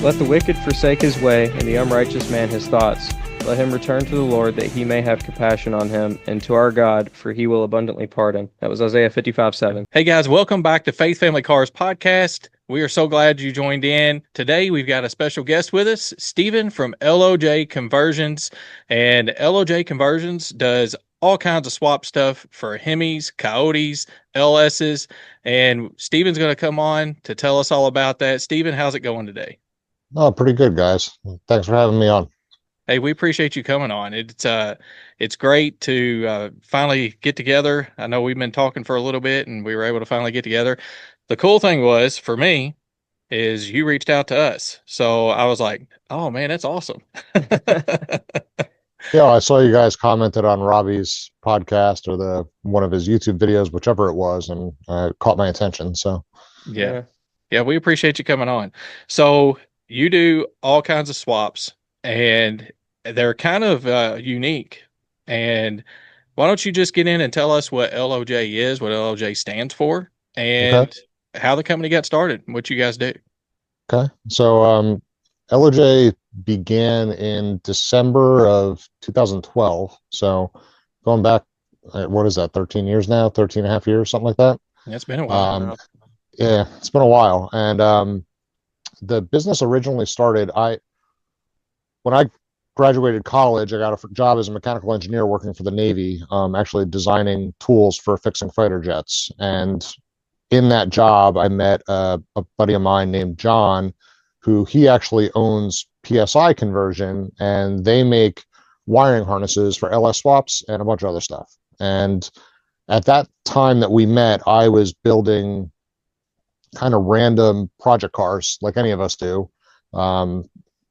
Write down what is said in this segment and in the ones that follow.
Let the wicked forsake his way, and the unrighteous man his thoughts. Let him return to the Lord, that he may have compassion on him, and to our God, for he will abundantly pardon. That was Isaiah 55:7. Hey guys, welcome back to Faith Family Cars Podcast. We are so glad you joined in. Today we've got a special guest with us, Stephen from LOJ Conversions. And LOJ Conversions does all kinds of swap stuff for Hemis, Coyotes, LSs. And Stephen's going to come on to tell us all about that. Stephen, how's it going today? Oh, pretty good, guys. Thanks for having me on. Hey, we appreciate you coming on. It's great to finally get together. I know we've been talking for a little bit, and we were able to finally get together. The cool thing was for me is you reached out to us, so I was like, "Oh man, that's awesome." Yeah, I saw you guys commented on Robbie's podcast or one of his YouTube videos, whichever it was, and it caught my attention. So yeah, we appreciate you coming on. So you do all kinds of swaps, and they're kind of unique. And why don't you just get in and tell us what LOJ is, what LOJ stands for, and how the company got started, and what you guys do. Okay. So LOJ began in December of 2012. So going back, what is that, 13 years now, 13 and a half years, something like that? It's been a while. Yeah, it's been a while. And the business originally started, when I graduated college, I got a job as a mechanical engineer working for the Navy, actually designing tools for fixing fighter jets. And in that job, I met a buddy of mine named John, who he actually owns PSI Conversion, and they make wiring harnesses for LS swaps and a bunch of other stuff. And at that time that we met, I was building kind of random project cars like any of us do. Nissan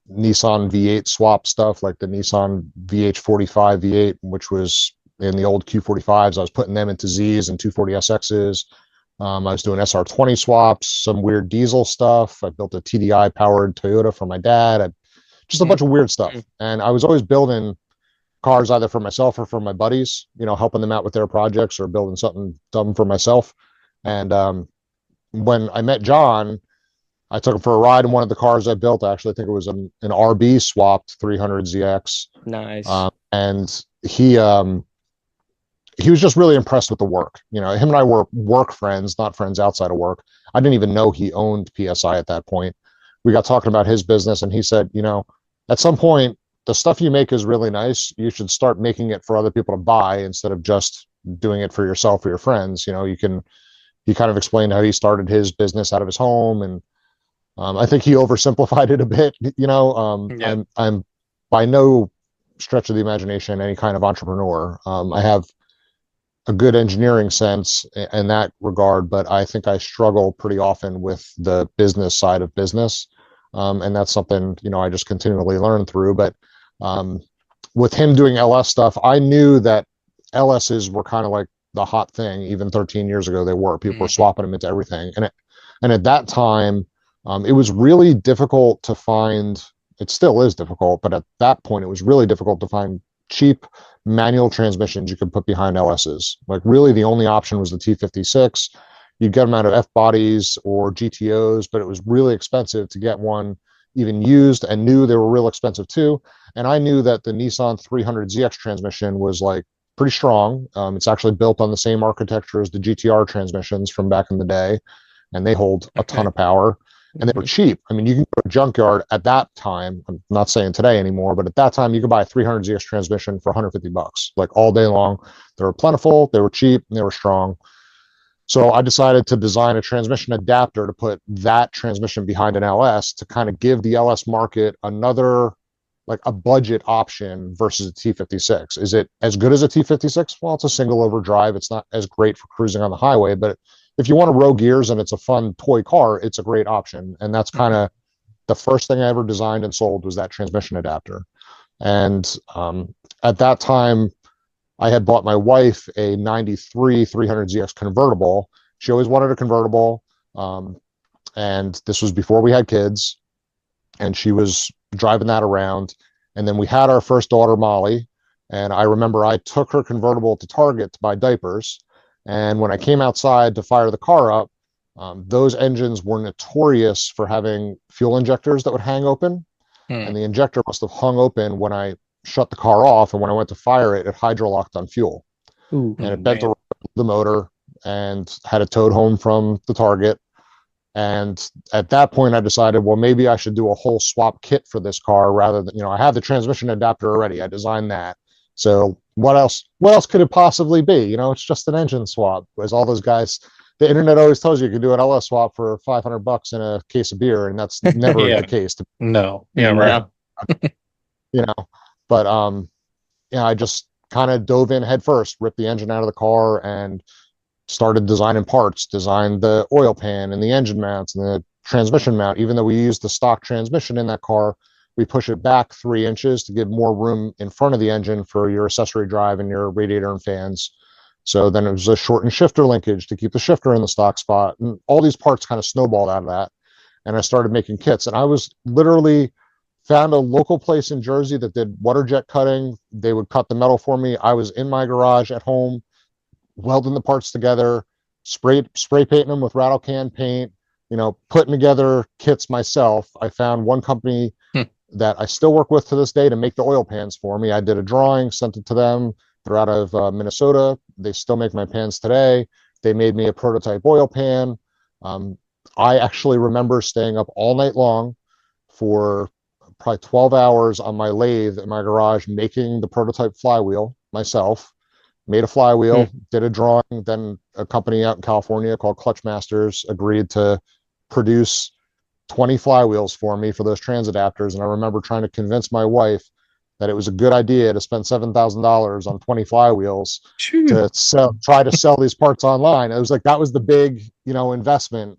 V8 swap stuff, like the Nissan VH45 V8, which was in the old Q45s. I was putting them into Zs and 240SXs. I was doing SR20 swaps, some weird diesel stuff. I built a TDI powered Toyota for my dad. Just a bunch of weird stuff. And I was always building cars either for myself or for my buddies, helping them out with their projects or building something dumb for myself. And when I met John, I took him for a ride in one of the cars I built. I actually think it was an RB swapped 300ZX. Nice. And he was just really impressed with the work. Him and I were work friends, not friends outside of work. I didn't even know he owned PSI at that point. We got talking about his business, and he said, at some point, the stuff you make is really nice. You should start making it for other people to buy instead of just doing it for yourself or your friends. He kind of explained how he started his business out of his home, and I think he oversimplified it a bit. I'm by no stretch of the imagination any kind of entrepreneur. I have a good engineering sense in that regard, but I think I struggle pretty often with the business side of business. And that's something, I just continually learn through. But with him doing LS stuff, I knew that LSs were kind of like the hot thing. Even 13 years ago, they were. People were swapping them into everything. And at that time, it was really difficult to find. It still is difficult, but at that point, it was really difficult to find cheap manual transmissions you could put behind LSs. Like really the only option was the T56. You'd get them out of F bodies or GTOs, but it was really expensive to get one even used, and knew they were real expensive too. And I knew that the Nissan 300ZX transmission was like pretty strong. It's actually built on the same architecture as the GTR transmissions from back in the day, and they hold a ton of power. And they were cheap. I mean, you can go to a junkyard at that time. I'm not saying today anymore, but at that time, you could buy a 300ZX transmission for $150, like all day long. They were plentiful, they were cheap, and they were strong. So I decided to design a transmission adapter to put that transmission behind an LS to kind of give the LS market another, like a budget option versus a T56. Is it as good as a T56? Well, it's a single overdrive. It's not as great for cruising on the highway, but if you want to row gears and it's a fun toy car, it's a great option. And that's kind of the first thing I ever designed and sold was that transmission adapter. And at that time, I had bought my wife a 93 300ZX convertible. She always wanted a convertible. And this was before we had kids. And she was driving that around. And then we had our first daughter, Molly. And I remember I took her convertible to Target to buy diapers. And when I came outside to fire the car up, Those engines were notorious for having fuel injectors that would hang open, and the injector must have hung open when I shut the car off, and when I went to fire it, it hydrolocked on fuel. Ooh. And it bent the motor and had it towed home from the target. And at that point, I decided, well, maybe I should do a whole swap kit for this car rather than, I have the transmission adapter already. I designed that. So what else could it possibly be? It's just an engine swap. As all those guys, the internet always tells you can do an LS swap for $500 in a case of beer, and that's never Yeah. the case. No. Yeah, right. But I just kind of dove in head first, ripped the engine out of the car, and started designing parts, designed the oil pan and the engine mounts and the transmission mount. Even though we used the stock transmission in that car, we push it back 3 inches to give more room in front of the engine for your accessory drive and your radiator and fans. So then it was a shortened shifter linkage to keep the shifter in the stock spot. And all these parts kind of snowballed out of that. And I started making kits. And I was literally found a local place in Jersey that did water jet cutting. They would cut the metal for me. I was in my garage at home, welding the parts together, spray painting them with rattle can paint, putting together kits myself. I found one company that I still work with to this day to make the oil pans for me. I did a drawing, sent it to them. They're out of Minnesota. They still make my pans today. They made me a prototype oil pan. I actually remember staying up all night long for probably 12 hours on my lathe in my garage, making the prototype flywheel myself. Made a flywheel, did a drawing. Then a company out in California called Clutch Masters agreed to produce 20 flywheels for me for those trans adapters. And I remember trying to convince my wife that it was a good idea to spend $7,000 on 20 flywheels to try to sell these parts online. It was like, that was the big, investment.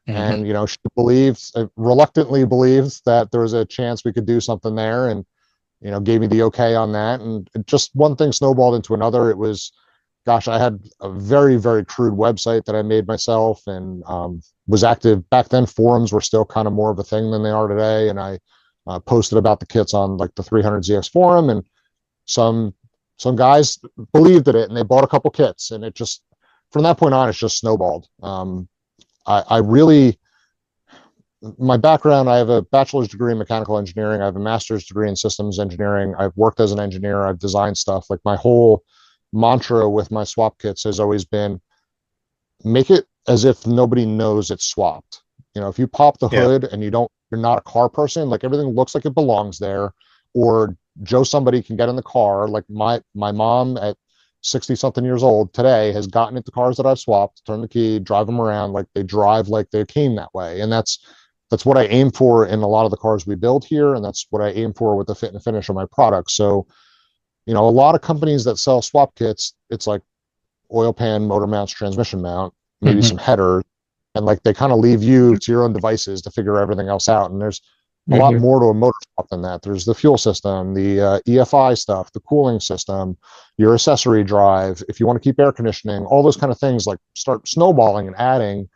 And, she reluctantly believed that there was a chance we could do something there. And, gave me the okay on that. And just one thing snowballed into another. It was, gosh, I had a very, very crude website that I made myself, and was active back then. Forums were still kind of more of a thing than they are today. And I posted about the kits on like the 300ZX forum, and some guys believed in it and they bought a couple kits, and it just, from that point on, it's just snowballed. I really, my background, I have a bachelor's degree in mechanical engineering. I have a master's degree in systems engineering. I've worked as an engineer. I've designed stuff. Like, my whole mantra with my swap kits has always been, make it as if nobody knows it's swapped. If you pop the hood and you're not a car person, like, everything looks like it belongs there, or Joe somebody can get in the car. Like, my mom at 60 something years old today has gotten into cars that I've swapped, turn the key, drive them around like they drive like they came that way. And that's what I aim for in a lot of the cars we build here, and that's what I aim for with the fit and finish of my products. So, a lot of companies that sell swap kits, it's like oil pan, motor mounts, transmission mount, maybe some headers, and like they kind of leave you to your own devices to figure everything else out. And there's a lot more to a motor swap than that. There's the fuel system, the EFI stuff, the cooling system, your accessory drive. If you want to keep air conditioning, all those kind of things like start snowballing and adding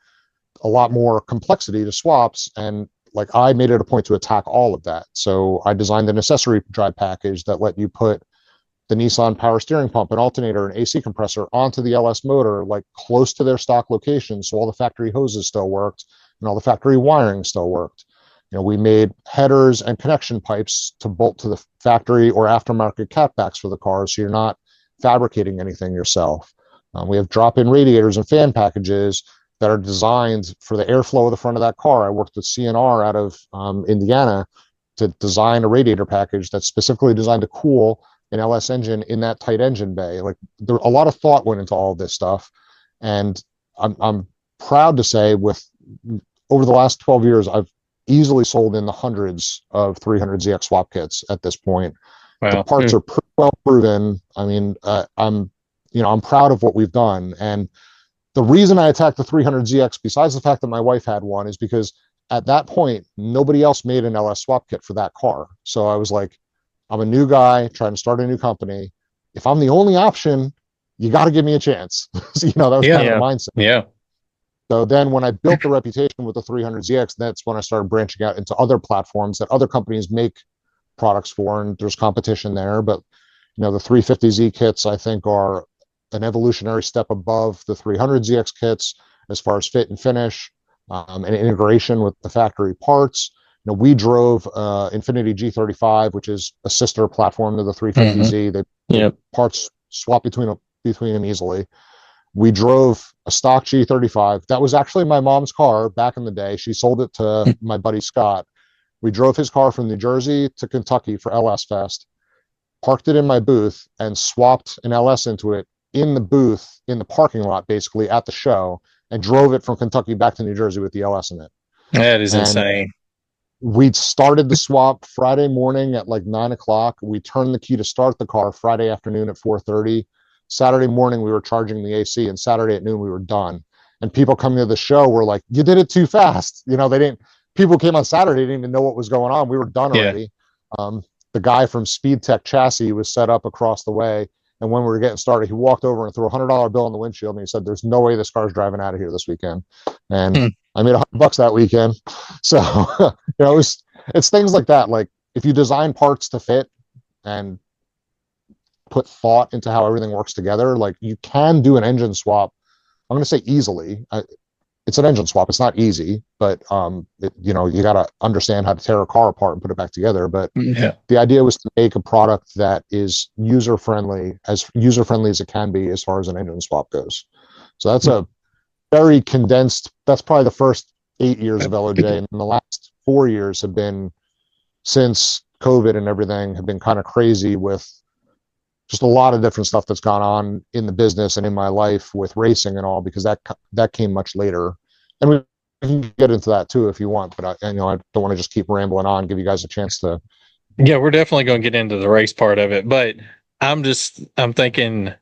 a lot more complexity to swaps. And like, I made it a point to attack all of that. So I designed an accessory drive package that let you put the Nissan power steering pump, an alternator, an AC compressor onto the LS motor, like close to their stock location. So all the factory hoses still worked and all the factory wiring still worked. We made headers and connection pipes to bolt to the factory or aftermarket catbacks for the car, so you're not fabricating anything yourself. We have drop-in radiators and fan packages that are designed for the airflow of the front of that car. I worked with CNR out of Indiana to design a radiator package that's specifically designed to cool an LS engine in that tight engine bay. Like, there, a lot of thought went into all of this stuff, and I'm proud to say, with over the last 12 years, I've easily sold in the hundreds of 300ZX swap kits at this point. Wow. The parts are pretty well proven. I mean, I'm proud of what we've done. And the reason I attacked the 300ZX, besides the fact that my wife had one, is because at that point, nobody else made an LS swap kit for that car. So I was like, I'm a new guy trying to start a new company. If I'm the only option, you got to give me a chance. So, that was kind of the mindset. Yeah. So then when I built the reputation with the 300ZX, that's when I started branching out into other platforms that other companies make products for, and there's competition there. But, the 350Z kits, I think, are an evolutionary step above the 300ZX kits, as far as fit and finish, and integration with the factory parts. We drove Infiniti G35, which is a sister platform to the 350Z. The parts swap between them easily. We drove a stock G35. That was actually my mom's car back in the day. She sold it to my buddy Scott. We drove his car from New Jersey to Kentucky for LS Fest, parked it in my booth, and swapped an LS into it in the booth, in the parking lot, basically at the show, and drove it from Kentucky back to New Jersey with the LS in it. That is insane. We started the swap Friday morning at like 9 o'clock. We turned the key to start the car Friday afternoon at 4:30. Saturday morning, we were charging the AC, and Saturday at noon, we were done. And people coming to the show were like, "You did it too fast." People came on Saturday, didn't even know what was going on. We were done already. The guy from Speed Tech Chassis was set up across the way. And when we were getting started, he walked over and threw a $100 bill on the windshield. And he said, "There's no way this car's driving out of here this weekend." And I made $100 that weekend. So, it's things like that. Like if you design parts to fit and put thought into how everything works together, like you can do an engine swap. I'm going to say easily. It's an engine swap. It's not easy, but you got to understand how to tear a car apart and put it back together. But the idea was to make a product that is user friendly as it can be as far as an engine swap goes. So that's a very condensed. That's probably the first 8 years of LOJ, and the last 4 years have been, since COVID and everything, have been kind of crazy with just a lot of different stuff that's gone on in the business and in my life with racing and all, because that came much later. And we can get into that too if you want, but I don't want to just keep rambling on, give you guys a chance to. Yeah, we're definitely going to get into the race part of it, but I'm thinking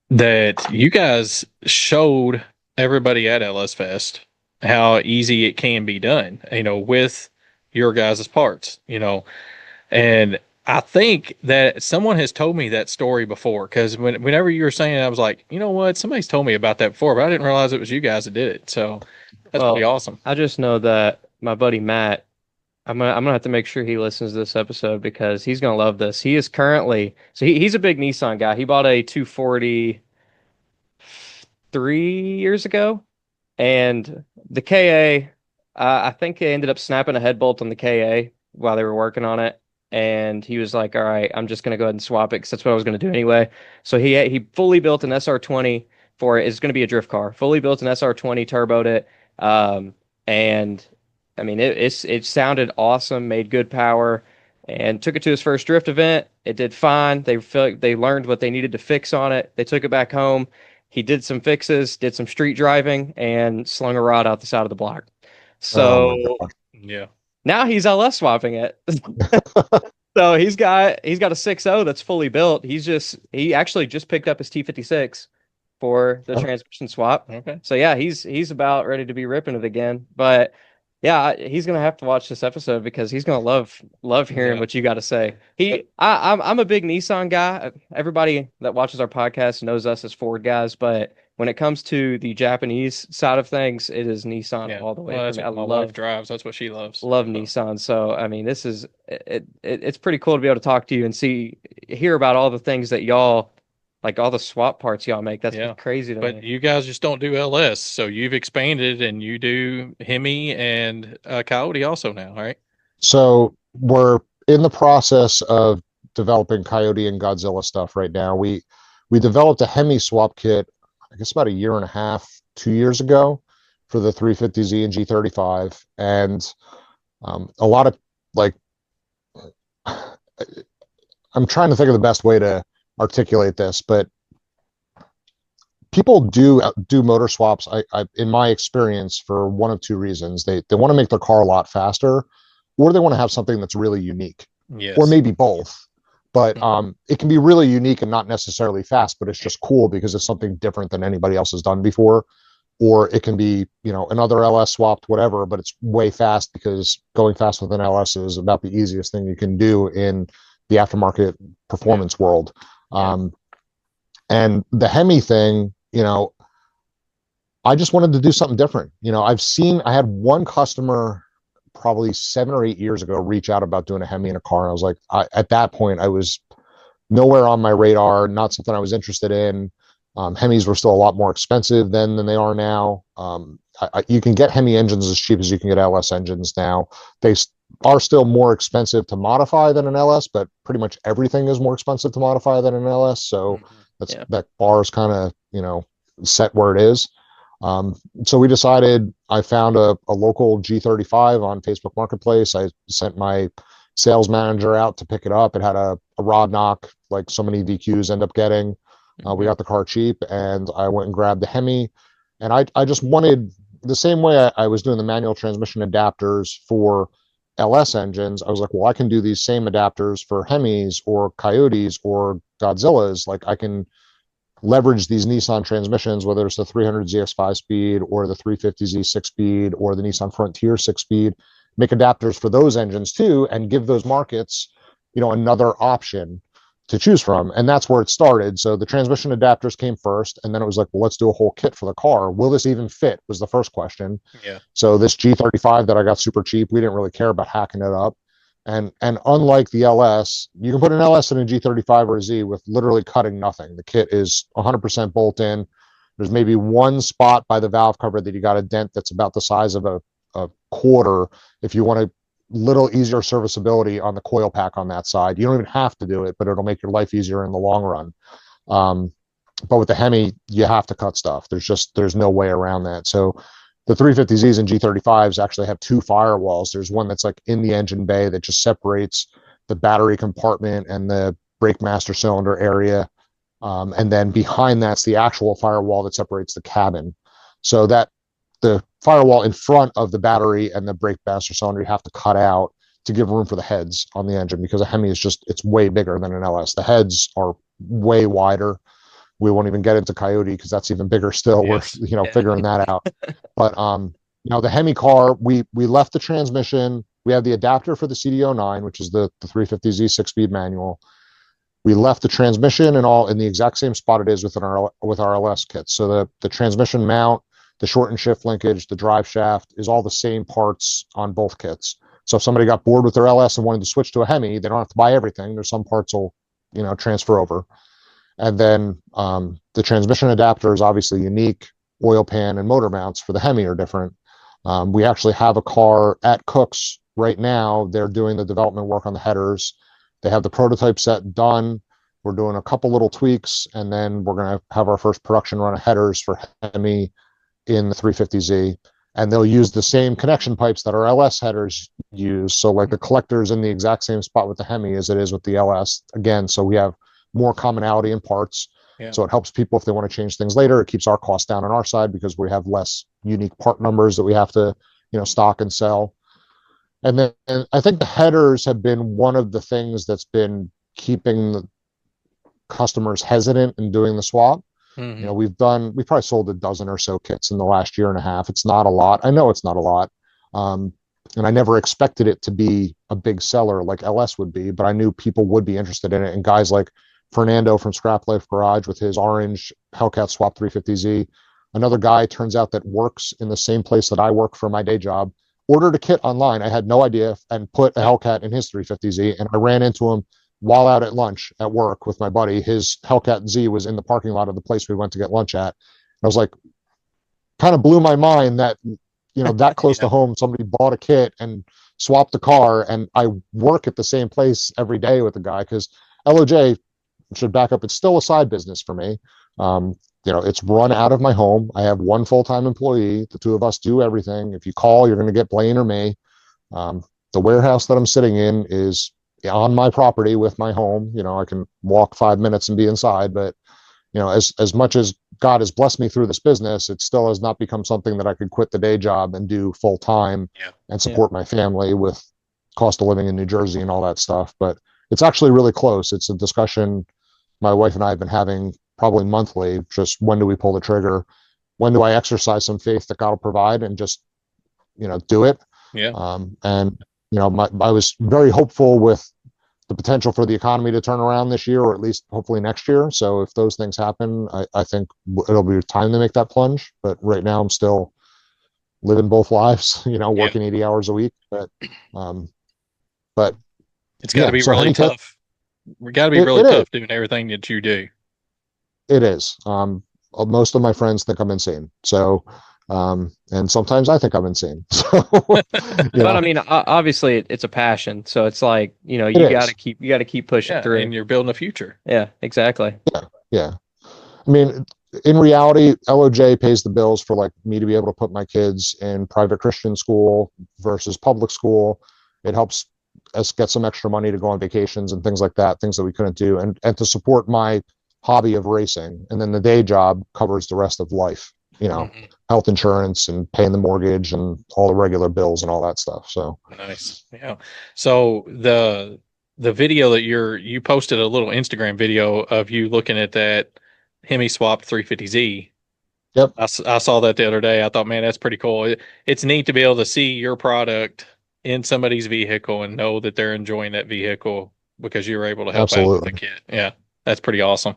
that you guys showed everybody at LS Fest how easy it can be done, with your guys' parts, and I think that someone has told me that story before, because whenever you were saying it, I was like, you know what? Somebody's told me about that before, but I didn't realize it was you guys that did it. So that's pretty awesome. I just know that my buddy Matt, I'm gonna have to make sure he listens to this episode because he's gonna love this. He is currently he's a big Nissan guy. He bought a 240 3 years ago, and the KA, I think they ended up snapping a head bolt on the KA while they were working on it. And he was like, "All right, I'm just going to go ahead and swap it because that's what I was going to do anyway." So he fully built an SR20 for it. It's going to be a drift car. Fully built an SR20, turboed it. And I mean, it sounded awesome, made good power, and took it to his first drift event. It did fine. They learned what they needed to fix on it. They took it back home. He did some fixes, did some street driving, and slung a rod out the side of the block. So now he's LS swapping it. So he's got a 6.0 that's fully built. He actually just picked up his T56 for the transmission swap. Okay. So yeah, he's about ready to be ripping it again. But yeah, he's gonna have to watch this episode because he's gonna love hearing what you got to say. I'm a big Nissan guy. Everybody that watches our podcast knows us as Ford guys, but when it comes to the Japanese side of things, it is Nissan all the way. Well, that's what my wife drives. That's what she loves. Love Nissan. So I mean, this is it's pretty cool to be able to talk to you and hear about all the things that y'all, like all the swap parts y'all make. That's crazy to me. But you guys just don't do LS, so you've expanded and you do Hemi and Coyote also now, right? So we're in the process of developing Coyote and Godzilla stuff right now. We developed a Hemi swap kit, I guess about 1.5 years, 2 years ago, for the 350Z and G35, and a lot of I'm trying to think of the best way to articulate this, but people do motor swaps. I in my experience, for one of two reasons: they want to make their car a lot faster, or they want to have something that's really unique, or maybe both. But it can be really unique and not necessarily fast, but it's just cool because it's something different than anybody else has done before. Or it can be, another LS swapped, whatever, but it's way fast because going fast with an LS is about the easiest thing you can do in the aftermarket performance world. And the Hemi thing, I just wanted to do something different. I had one customer probably 7 or 8 years ago reach out about doing a Hemi in a car. And I was like, at that point, I was nowhere on my radar, not something I was interested in. Hemis were still a lot more expensive then than they are now. You can get Hemi engines as cheap as you can get LS engines now. They are still more expensive to modify than an LS, but pretty much everything is more expensive to modify than an LS. So Yeah. that bar is kind of, set where it is. So we decided, I found a local G35 on Facebook Marketplace. I sent my sales manager out to pick it up. It had a rod knock, like so many VQs end up getting. We got the car cheap, and I went and grabbed the Hemi. And I just wanted, the same way I was doing the manual transmission adapters for LS engines, I was like, well, I can do these same adapters for Hemis or Coyotes or Godzillas. Like, I can leverage these Nissan transmissions, whether it's the 300Z 5-speed or the 350Z 6-speed or the Nissan Frontier 6-speed, make adapters for those engines too, and give those markets, another option to choose from. And that's where it started. So the transmission adapters came first, and then it was like, well, let's do a whole kit for the car. Will this even fit was the first question. Yeah. So this G35 that I got super cheap, we didn't really care about hacking it up. And unlike the LS, you can put an LS in a G35 or a Z with literally cutting nothing. The kit is 100% bolt in. There's maybe one spot by the valve cover that you got a dent that's about the size of a quarter if you want a little easier serviceability on the coil pack on that side. You don't even have to do it, but it'll make your life easier in the long run. But with the Hemi, you have to cut stuff. There's no way around that. So the 350Zs and G35s actually have two firewalls. There's one that's like in the engine bay that just separates the battery compartment and the brake master cylinder area. And then behind that's the actual firewall that separates the cabin. So that the firewall in front of the battery and the brake master cylinder you have to cut out to give room for the heads on the engine, because a Hemi is it's way bigger than an LS. The heads are way wider. We won't even get into Coyote because that's even bigger still. Yes. We're figuring that out. But the Hemi car, we left the transmission. We have the adapter for the CD09, which is the 350Z 6-speed manual. We left the transmission and all in the exact same spot it is with our LS kits. So the transmission mount, the short and shift linkage, the drive shaft is all the same parts on both kits. So if somebody got bored with their LS and wanted to switch to a Hemi, they don't have to buy everything. There's some parts will, transfer over. And then the transmission adapter is obviously unique. Oil pan and motor mounts for the Hemi are different. We actually have a car at Cook's right now. They're doing the development work on the headers. They have the prototype set done. We're doing a couple little tweaks, and then we're going to have our first production run of headers for Hemi in the 350Z. And they'll use the same connection pipes that our LS headers use. So like the collector's in the exact same spot with the Hemi as it is with the LS. Again, so we have more commonality in parts. Yeah. So it helps people if they want to change things later. It keeps our costs down on our side because we have less unique part numbers that we have to, stock and sell. And then I think the headers have been one of the things that's been keeping the customers hesitant in doing the swap. Mm-hmm. We've probably sold a dozen or so kits in the last year and a half. It's not a lot. I know it's not a lot. And I never expected it to be a big seller like LS would be, but I knew people would be interested in it. And guys like Fernando from Scrap Life Garage with his orange Hellcat Swap 350Z, another guy turns out that works in the same place that I work for my day job, ordered a kit online. I had no idea, and put a Hellcat in his 350Z. And I ran into him while out at lunch at work with my buddy. His Hellcat Z was in the parking lot of the place we went to get lunch at. And I was like, kind of blew my mind that, that close to home, somebody bought a kit and swapped the car. And I work at the same place every day with the guy, because LOJ, should back up, it's still a side business for me. It's run out of my home. I have one full-time employee. The two of us do everything. If you call, you're going to get Blaine or me. The warehouse that I'm sitting in is on my property with my home. I can walk 5 minutes and be inside, but as much as God has blessed me through this business, it still has not become something that I could quit the day job and do full time and support my family with cost of living in New Jersey and all that stuff. But it's actually really close. It's a discussion my wife and I have been having probably monthly. Just when do we pull the trigger? When do I exercise some faith that God will provide and just, do it? Yeah. I was very hopeful with the potential for the economy to turn around this year, or at least hopefully next year. So if those things happen, I think it'll be time to make that plunge. But right now I'm still living both lives, working 80 hours a week. But it's got to be really tough. It got to be really tough doing everything that you do. It is. Most of my friends think I'm insane. So, and sometimes I think I'm insane. So, you But I know, mean, obviously it's a passion, so it's like, it you got to keep pushing Yeah, through. and you're building a future. Yeah, exactly. yeah. I mean, in reality, LOJ pays the bills for like me to be able to put my kids in private Christian school versus public school. It helps us get some extra money to go on vacations and things like that, things that we couldn't do, and to support my hobby of racing. And then the day job covers the rest of life, Mhm. health insurance and paying the mortgage and all the regular bills and all that stuff. So, Nice. Yeah. So the video that you posted a little Instagram video of you looking at that Hemi swapped 350Z. yep, I saw that the other day. I thought, man, that's pretty cool. It's neat to be able to see your product in somebody's vehicle and know that they're enjoying that vehicle because you were able to help out with the absolutely, kit. Yeah, that's pretty awesome.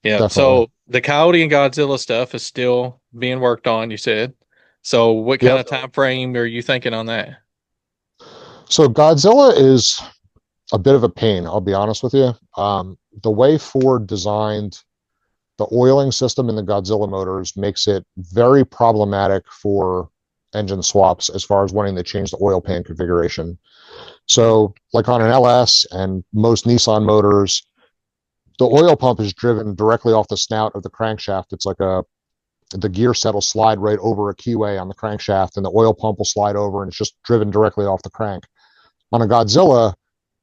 Yeah. definitely. So the Coyote and Godzilla stuff is still being worked on, you said. So what kind Yep. of time frame are you thinking on that? So Godzilla is a bit of a pain, I'll be honest with you. The way Ford designed the oiling system in the Godzilla motors makes it very problematic for engine swaps as far as wanting to change the oil pan configuration. So, like on an LS and most Nissan motors, the oil pump is driven directly off the snout of the crankshaft. It's like the gear set will slide right over a keyway on the crankshaft, and the oil pump will slide over, and it's just driven directly off the crank. On a Godzilla,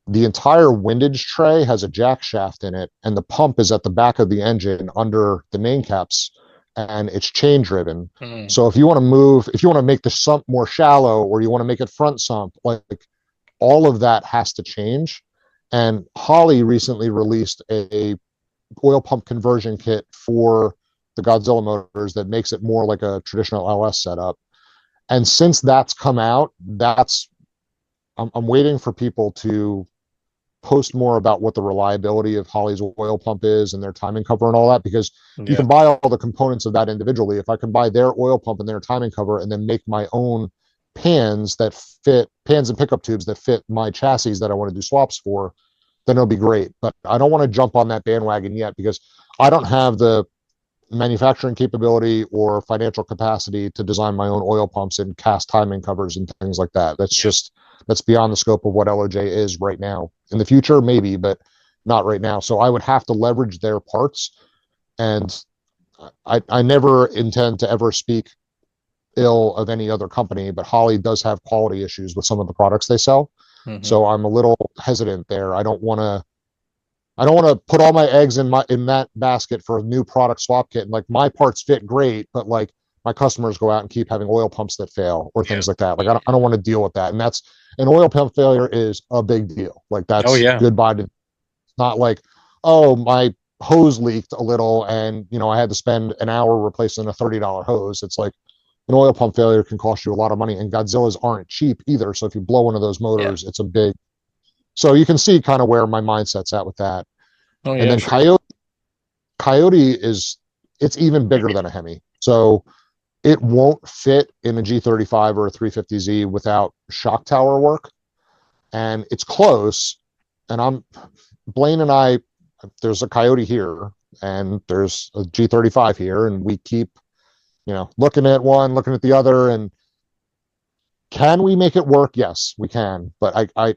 the entire windage tray has a jack shaft in it, and the pump is at the back of the engine under the main caps, and it's chain driven. Mm. So if you want to make the sump more shallow, or you want to make it front sump, like all of that has to change. And Holly recently released a oil pump conversion kit for the Godzilla motors that makes it more like a traditional LS setup. And since that's come out, I'm waiting for people to post more about what the reliability of Holly's oil pump is and their timing cover and all that, because you Yeah. can buy all the components of that individually. If I can buy their oil pump and their timing cover and then make my own pans and pickup tubes that fit my chassis that I want to do swaps for, then it'll be great. But I don't want to jump on that bandwagon yet because I don't have the manufacturing capability or financial capacity to design my own oil pumps and cast timing covers and things like that. Yeah. That's beyond the scope of what LOJ is right now. In the future, maybe, but not right now. So I would have to leverage their parts, and I never intend to ever speak ill of any other company, but Holly does have quality issues with some of the products they sell. Hmm. So I'm a little hesitant there. I don't want to put all my eggs in that basket for a new product swap kit. And like my parts fit great, but like my customers go out and keep having oil pumps that fail or Yeah. things like that. Like I don't want to deal with that. And that's an oil pump failure is a big deal. Like Oh that's yeah. goodbye to. It's not like, oh, my hose leaked a little and I had to spend an hour replacing a $30 hose. It's like an oil pump failure can cost you a lot of money, and Godzillas aren't cheap either. So if you blow one of those Yeah. motors, it's a big. So you can see kind of where my mindset's at with that. Oh And yeah, then sure. Coyote it's even bigger than a Hemi. So it won't fit in a G35 or a 350Z without shock tower work. And it's close. And Blaine and I, there's a Coyote here and there's a G35 here. And we keep, looking at one, looking at the other. And can we make it work? Yes, we can. But I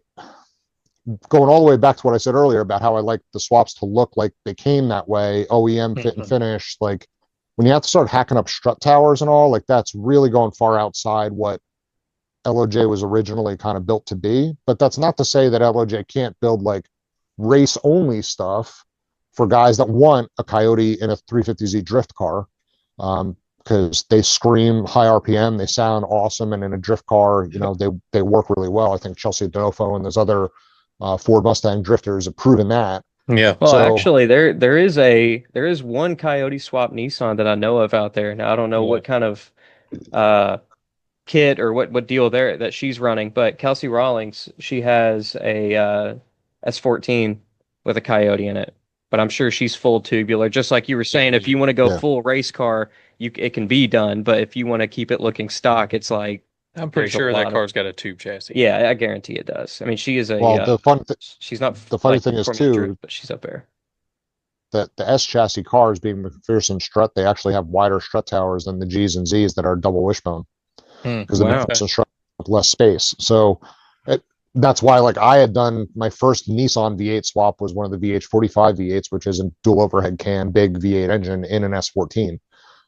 going all the way back to what I said earlier about how I like the swaps to look like they came that way, OEM fit and Mhm. finish. Like when you have to start hacking up strut towers and all, like that's really going far outside what LOJ was originally kind of built to be. But that's not to say that LOJ can't build like race only stuff for guys that want a Coyote in a 350Z drift car. Because they scream high RPM, they sound awesome, and in a drift car, they work really well. I think Chelsea Donofo and those other Ford Mustang drifters have proven that. Yeah. Well, So actually, there is one Coyote swap Nissan that I know of out there. Now I don't know Yeah. what kind of uh kit or what deal there that she's running, but Kelsey Rawlings, she has a S14 with a Coyote in it. But I'm sure she's full tubular. Just like you were saying, if you want to go yeah, full race car, it can be done. But if you want to keep it looking stock, it's like I'm pretty there's a sure that lot of car's got a tube chassis. yeah, I guarantee it does. I mean, she is a well, she's not the funny like thing is Formula too, Drift, but she's up there. the S chassis cars being McPherson strut, they actually have wider strut towers than the G's and Z's that are double wishbone because the Wow. McPherson strut have less space. So it, that's why, like, I had done my first Nissan V8 swap was one of the VH45 V8s, which is a dual overhead cam, big V8 engine in an S14.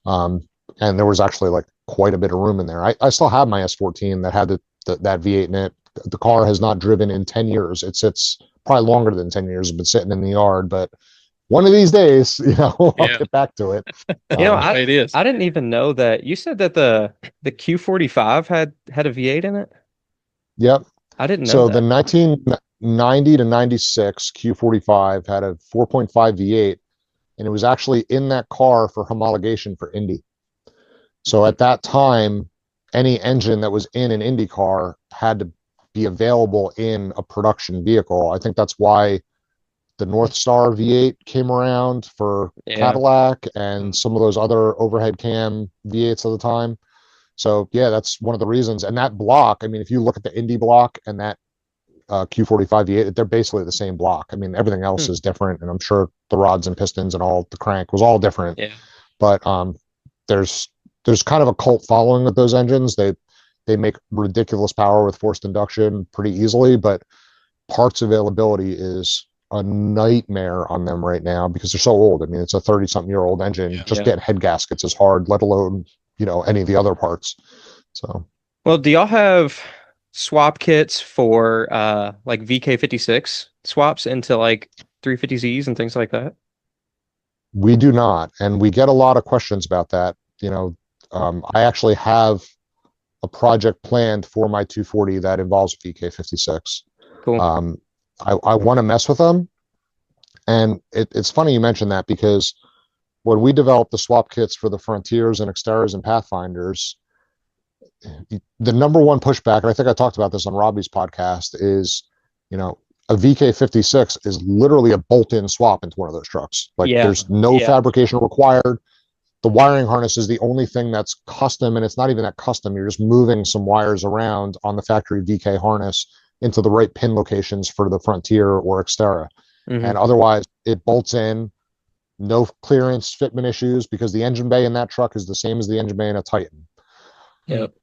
Um, and there was actually like quite a bit of room in there. I still have my S14 that had that V8 in it. The car has not driven in 10 years. It sits probably longer than 10 years. It's been sitting in the yard, but one of these days, I'll Yeah. get back to it. It is. I didn't even know that. You said that the Q45 had a V8 in it? Yep. I didn't know So the that. 1990 to 96 Q45 had a 4.5 V8, and it was actually in that car for homologation for Indy. So at that time, any engine that was in an Indy car had to be available in a production vehicle. I think that's why the North Star V8 came around for Yeah. Cadillac and some of those other overhead cam V8s at the time. So yeah, that's one of the reasons. And that block, I mean, if you look at the Indy block and that Q45 V8, they're basically the same block. I mean, everything else Hmm. is different, and I'm sure the rods and pistons and all the crank was all different. Yeah. But there's there's kind of a cult following with those engines. They make ridiculous power with forced induction pretty easily, but parts availability is a nightmare on them right now because they're so old. I mean, it's a 30-something-year-old engine. Yeah. Just Yeah. getting head gaskets is hard, let alone, any of the other parts. So Well, do y'all have swap kits for like VK56 swaps into like 350Zs and things like that? we do not, and we get a lot of questions about that. I actually have a project planned for my 240 that involves VK56. Cool. I want to mess with them. And it's funny you mentioned that because when we developed the swap kits for the Frontiers and Xteras and Pathfinders, the number one pushback, and I think I talked about this on Robbie's podcast, is, a VK56 is literally a bolt-in swap into one of those trucks. Like Yeah. there's no Yeah. fabrication required. The wiring harness is the only thing that's custom, and it's not even that custom. You're just moving some wires around on the factory VK harness into the right pin locations for the Frontier or Xterra. Hmm. And otherwise, it bolts in, no clearance fitment issues because the engine bay in that truck is the same as the engine bay in a Titan. Yep.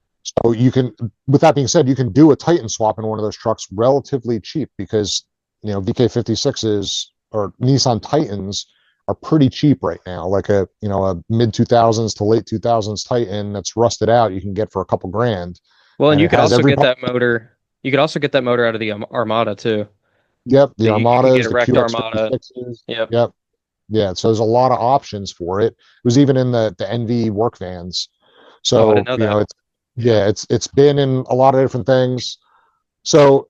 So you can, with that being said, you can do a Titan swap in one of those trucks relatively cheap because, VK56s or Nissan Titans are pretty cheap right now. Like a mid 2000s to late 2000s Titan that's rusted out, you can get for a couple grand. Well, and And you it could has also every get part. that motor. You could also get that motor out of the Armada too. Yep. The You could get Armadas, a the wrecked Armada. QX56s. Yep. Yep. Yeah. So there's a lot of options for it. It was even in the NV work vans. Oh, I didn't So, know that. it's been in a lot of different things. So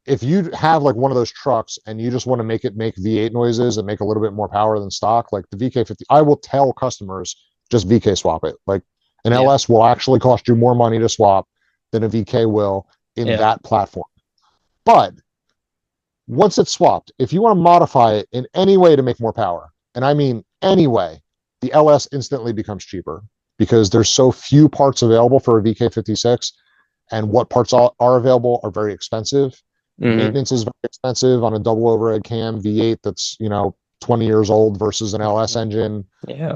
if you have like one of those trucks and you just want to make it make V8 noises and make a little bit more power than stock, like the VK50, I will tell customers just VK swap it. Like an Yeah. LS will actually cost you more money to swap than a VK will in Yeah. that platform. But once it's swapped, if you want to modify it in any way to make more power, and I mean any way, the LS instantly becomes cheaper because there's so few parts available for a VK56, and what parts are available are very expensive. Hmm. Maintenance is very expensive on a double overhead cam V8 that's 20 years old versus an LS engine. Yeah.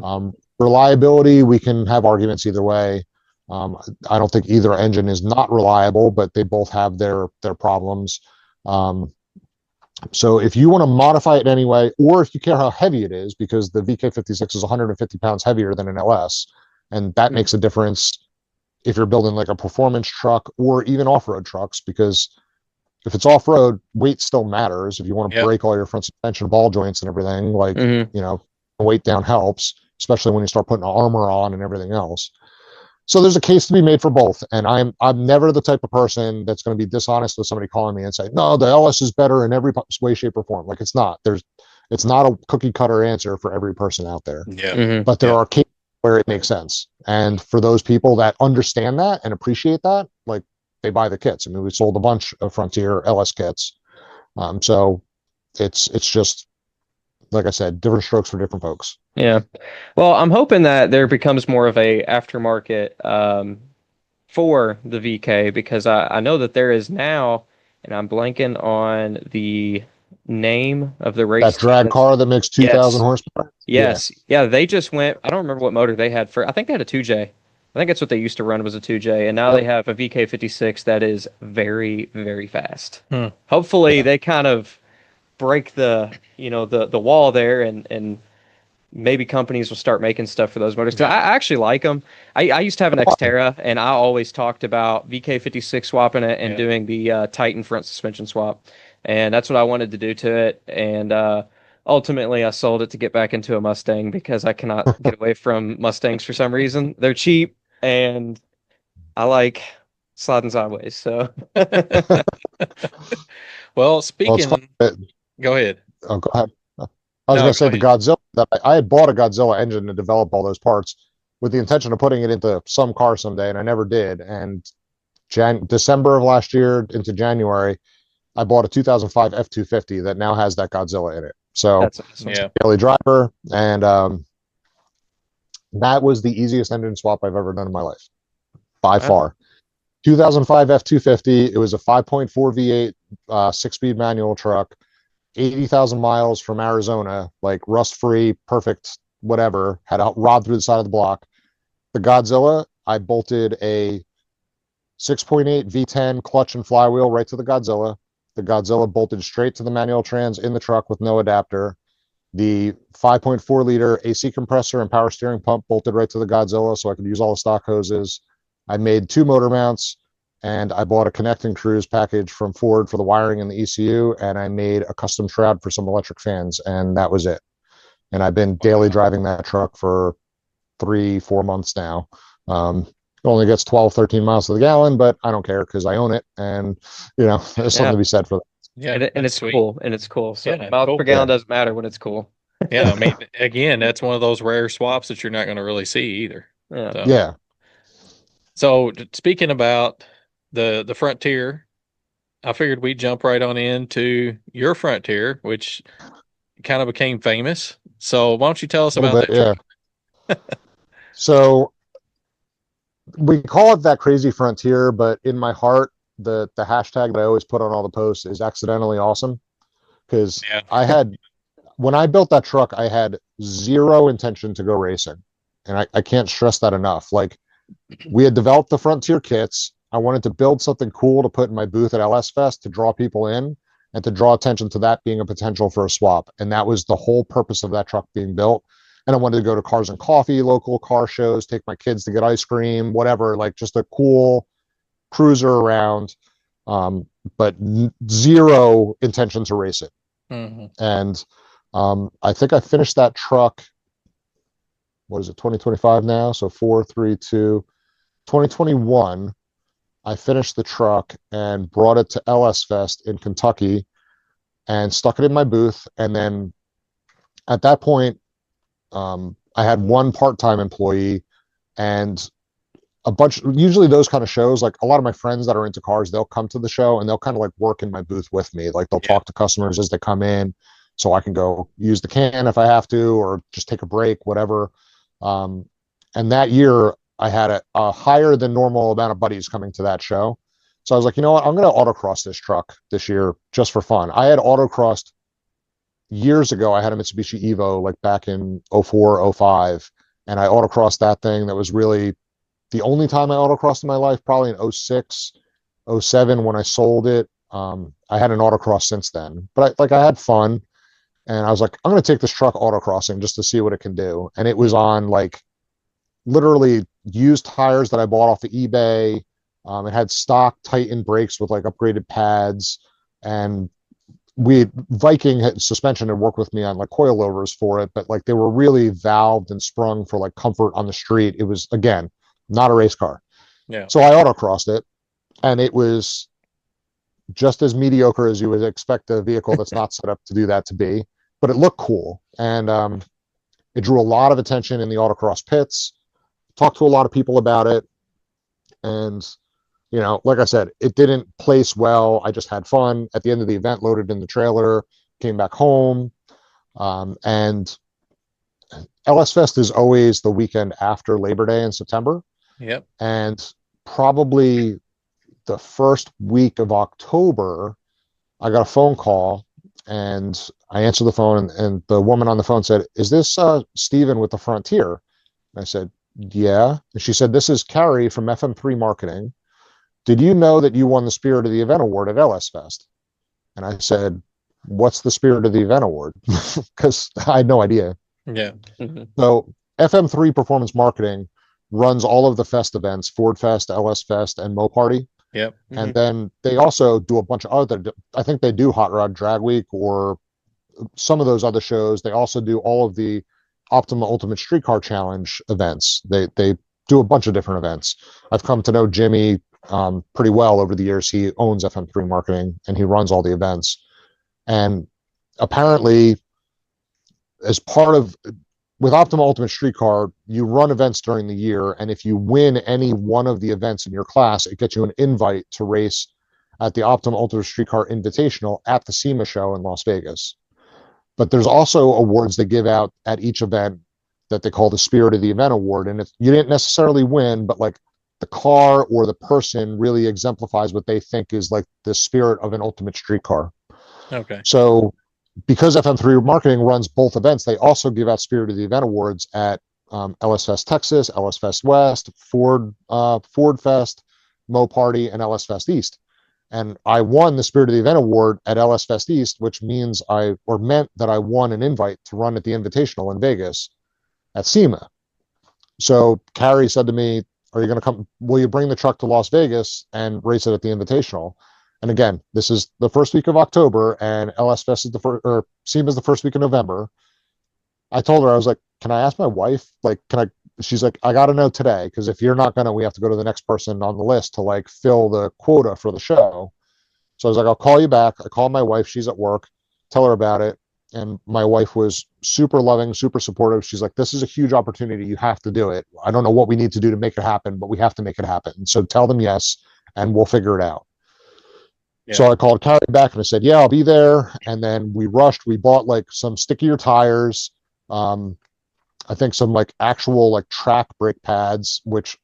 Reliability, we can have arguments either way. I don't think either engine is not reliable, but they both have their problems. So if you want to modify it anyway, or if you care how heavy it is, because the VK56 is 150 pounds heavier than an LS, and that makes a difference if you're building like a performance truck or even off-road trucks, because if it's off-road, weight still matters. If you want to break all your front suspension ball joints and everything, like, weight down helps, especially when you start putting armor on and everything else. So there's a case to be made for both. And I'm never the type of person that's going to be dishonest with somebody calling me and say, no, the LS is better in every way, shape, or form. Like it's not. It's not a cookie cutter answer for every person out there. Yeah. But there are cases where it makes sense. And for those people that understand that and appreciate that, like they buy the kits. I mean, we sold a bunch of Frontier LS kits. So it's just, like I said, different strokes for different folks. Yeah. Well, I'm hoping that there becomes more of a aftermarket for the VK because I know that there is now, and I'm blanking on name of the race That team drag is. car that makes 2,000 Yes. horsepower. Yeah. Yes. Yeah, they just went. I don't remember what motor they had for. I think they had a 2J. I think that's what they used to run was a 2J, and now Yep. they have a VK56 that is very, very fast. Hmm. Hopefully, Yeah. they kind of break the wall there, and maybe companies will start making stuff for those motors. 'Cause Yeah. I actually like them. I used to have an Xterra, and I always talked about VK56 swapping it and Yeah. doing the Titan front suspension swap, and that's what I wanted to do to it. And ultimately, I sold it to get back into a Mustang because I cannot get away from Mustangs for some reason. They're cheap, and I like sliding sideways. So Well, Well, it's funny speaking, go ahead. oh, go ahead. I was No, going to go say the ahead. Godzilla that I had bought a Godzilla engine to develop all those parts with the intention of putting it into some car someday, and I never did. And December of last year into January, I bought a 2005 F250 that now has that Godzilla in it. So that's awesome. Yeah. daily driver, and that was the easiest engine swap I've ever done in my life by Wow. far. 2005 F250. It was a 5.4 V8 six-speed manual truck, 80,000 miles from Arizona, like rust-free, perfect, whatever. Had a rod through the side of the block. The Godzilla, I bolted a 6.8 V10 clutch and flywheel right to the Godzilla. The Godzilla bolted straight to the manual trans in the truck with no adapter. The 5.4 liter AC compressor and power steering pump bolted right to the Godzilla so I could use all the stock hoses. I made two motor mounts, and I bought a connect and cruise package from Ford for the wiring and the ECU, and I made a custom shroud for some electric fans, and that was it. And I've been daily Wow. driving that truck for 3, 4 months now. It only gets 12, 13 miles to the gallon, but I don't care because I own it, and there's something Yeah. to be said for that. Yeah, And that's it's sweet. cool. And it's cool. So Yeah, miles per cool. gallon Yeah. doesn't matter when it's cool. Yeah, I mean, again, that's one of those rare swaps that you're not going to really see either. Yeah. So, Yeah. speaking about the Frontier, I figured we'd jump right on into your Frontier, which kind of became famous. So, why don't you tell us A little about bit. that Yeah. truck? So we call it that crazy frontier, but in my heart, the hashtag that I always put on all the posts is accidentally awesome. Because Yeah. when I built that truck, I had zero intention to go racing. And I can't stress that enough. Like, we had developed the Frontier kits. I wanted to build something cool to put in my booth at LS Fest to draw people in and to draw attention to that being a potential for a swap. And that was the whole purpose of that truck being built. And I wanted to go to Cars and Coffee, local car shows, take my kids to get ice cream, whatever, like just a cool cruiser around, um, but zero intention to race it. Hmm. And I think I finished that truck. What is it, 2025 now? So 432 2021. I finished the truck and brought it to LS Fest in Kentucky and stuck it in my booth. And then at that point, I had one part-time employee and a bunch. Usually those kind of shows, like a lot of my friends that are into cars, they'll come to the show and they'll kind of like work in my booth with me. Like they'll Yeah. talk to customers as they come in, so I can go use the can if I have to, or just take a break, whatever. Um, and that year I had a higher than normal amount of buddies coming to that show. So I was like, you know what? I'm going to autocross this truck this year just for fun. I had autocrossed years ago. I had a Mitsubishi Evo like back in '04, '05, and I autocrossed that thing. That was really the only time I autocrossed in my life, probably in '06, '07 when I sold it. I had an autocross since then, but I had fun, and I was like, I'm going to take this truck autocrossing just to see what it can do. And it was on like literally used tires that I bought off of eBay. It had stock Titan brakes with like upgraded pads, and Viking suspension had worked with me on like coilovers for it, but like they were really valved and sprung for like comfort on the street. It was, again, not a race car. Yeah. So I autocrossed it, and it was just as mediocre as you would expect a vehicle that's not set up to do that to be, but it looked cool. And it drew a lot of attention in the autocross pits. Talked to a lot of people about it, and like I said, it didn't place well. I just had fun. At the end of the event, loaded in the trailer, came back home, and LS Fest is always the weekend after Labor Day in September, Yep. and probably the first week of October, I got a phone call, and I answered the phone, and the woman on the phone said, "Is this Steven with the Frontier?" And I said, "Yeah." And she said, "This is Carrie from FM3 Marketing. Did you know that you won the Spirit of the Event Award at LS Fest?" And I said, "What's the Spirit of the Event Award?" Because I had no idea. Yeah. Mhm. So FM3 Performance Marketing runs all of the fest events, Ford Fest, LS Fest, and Mo Party. Yep. And then they also do a bunch of other, I think they do Hot Rod Drag Week or some of those other shows. They also do all of the Optima Ultimate Streetcar Challenge events. They do a bunch of different events. I've come to know Jimmy pretty well over the years. He owns FM3 Marketing and he runs all the events. And apparently, as part of with Optima Ultimate Streetcar, you run events during the year, and if you win any one of the events in your class, it gets you an invite to race at the Optima Ultimate Streetcar Invitational at the SEMA show in Las Vegas. But there's also awards they give out at each event that they call the Spirit of the Event Award. And if you didn't necessarily win, but like the car or the person really exemplifies what they think is like the spirit of an ultimate streetcar. Okay. So because FM3 Marketing runs both events, they also give out Spirit of the Event Awards at LS Fest Texas, LS Fest West, Ford Fest, Mo Party, and LS Fest East. And I won the Spirit of the Event Award at LS Fest East, which meant that I won an invite to run at the Invitational in Vegas at SEMA. So Carrie said to me, "Are you going to come? Will you bring the truck to Las Vegas and race it at the Invitational?" And again, this is the first week of October, and LS Fest is the first, or SEMA is the first week of November. I told her, I was like, "Can I ask my wife? Like, can I?" She's like, "I got to know today, because if you're not gonna, we have to go to the next person on the list to like fill the quota for the show." So I was like, "I'll call you back." I called my wife. She's at work. Tell her about it. And my wife was super loving, super supportive. She's like, "This is a huge opportunity. You have to do it. I don't know what we need to do to make it happen, but we have to make it happen. So tell them yes, and we'll figure it out." Yeah. So I called Carrie back and I said, "Yeah, I'll be there." And then we rushed. We bought like some stickier tires. I think some like actual like track brake pads, which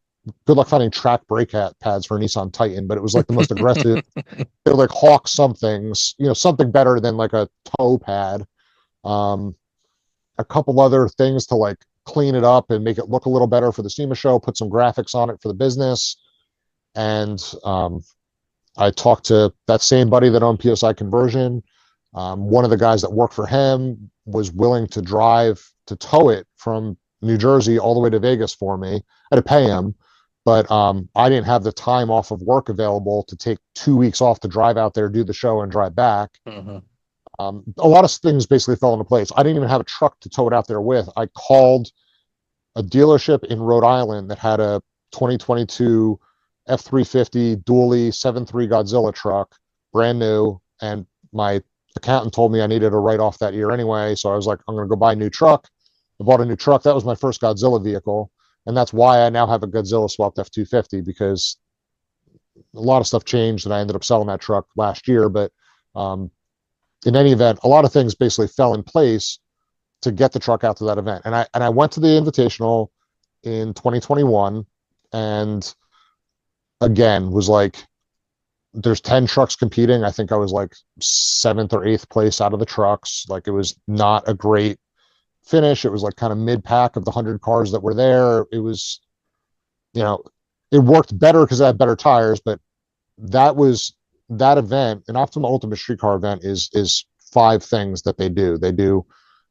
good luck finding track brake pads for a Nissan Titan, but it was like the most aggressive. They're like Hawk somethings, something better than like a toe pad. Um, a couple other things to like clean it up and make it look a little better for the SEMA show, put some graphics on it for the business. And I talked to that same buddy that owned PSI Conversion. One of the guys that worked for him was willing to drive to tow it from New Jersey all the way to Vegas for me. I had to pay him, but I didn't have the time off of work available to take 2 weeks off to drive out there, do the show, and drive back. Mm-hmm. A lot of things basically fell into place. I didn't even have a truck to tow it out there with. I called a dealership in Rhode Island that had a 2022 F350 dually 7.3 Godzilla truck, brand new, and my accountant told me I needed a write-off that year anyway, so I was like, I'm going to go buy a new truck. I bought a new truck. That was my first Godzilla vehicle, and that's why I now have a Godzilla swapped F250, because a lot of stuff changed, and I ended up selling that truck last year. But in any event, a lot of things basically fell in place to get the truck out to that event. And I went to the Invitational in 2021, and again was like, there's 10 trucks competing. I think I was like 7th or 8th place out of the trucks. Like, it was not a great finish. It was like kind of mid-pack of the 100 cars that were there. It was, it worked better because I had better tires, but that event, an Optima Ultimate Streetcar event, is 5 things that they do. They do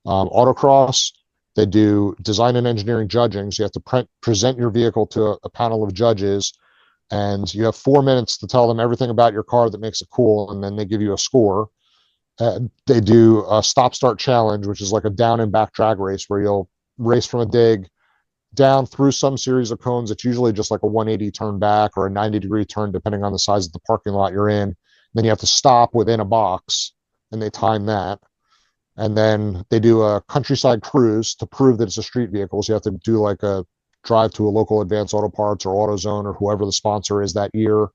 autocross. They do design and engineering judging. So you have to present your vehicle to a panel of judges, and you have 4 minutes to tell them everything about your car that makes it cool, and then they give you a score. They do a stop-start challenge, which is like a down and back drag race where you'll race from a dig down through some series of cones. It's usually just like a 180 turn back or a 90-degree turn, depending on the size of the parking lot you're in. Then you have to stop within a box, and they time that. And then they do a countryside cruise to prove that it's a street vehicle. So you have to do like a drive to a local Advanced Auto Parts or AutoZone or whoever the sponsor is that year.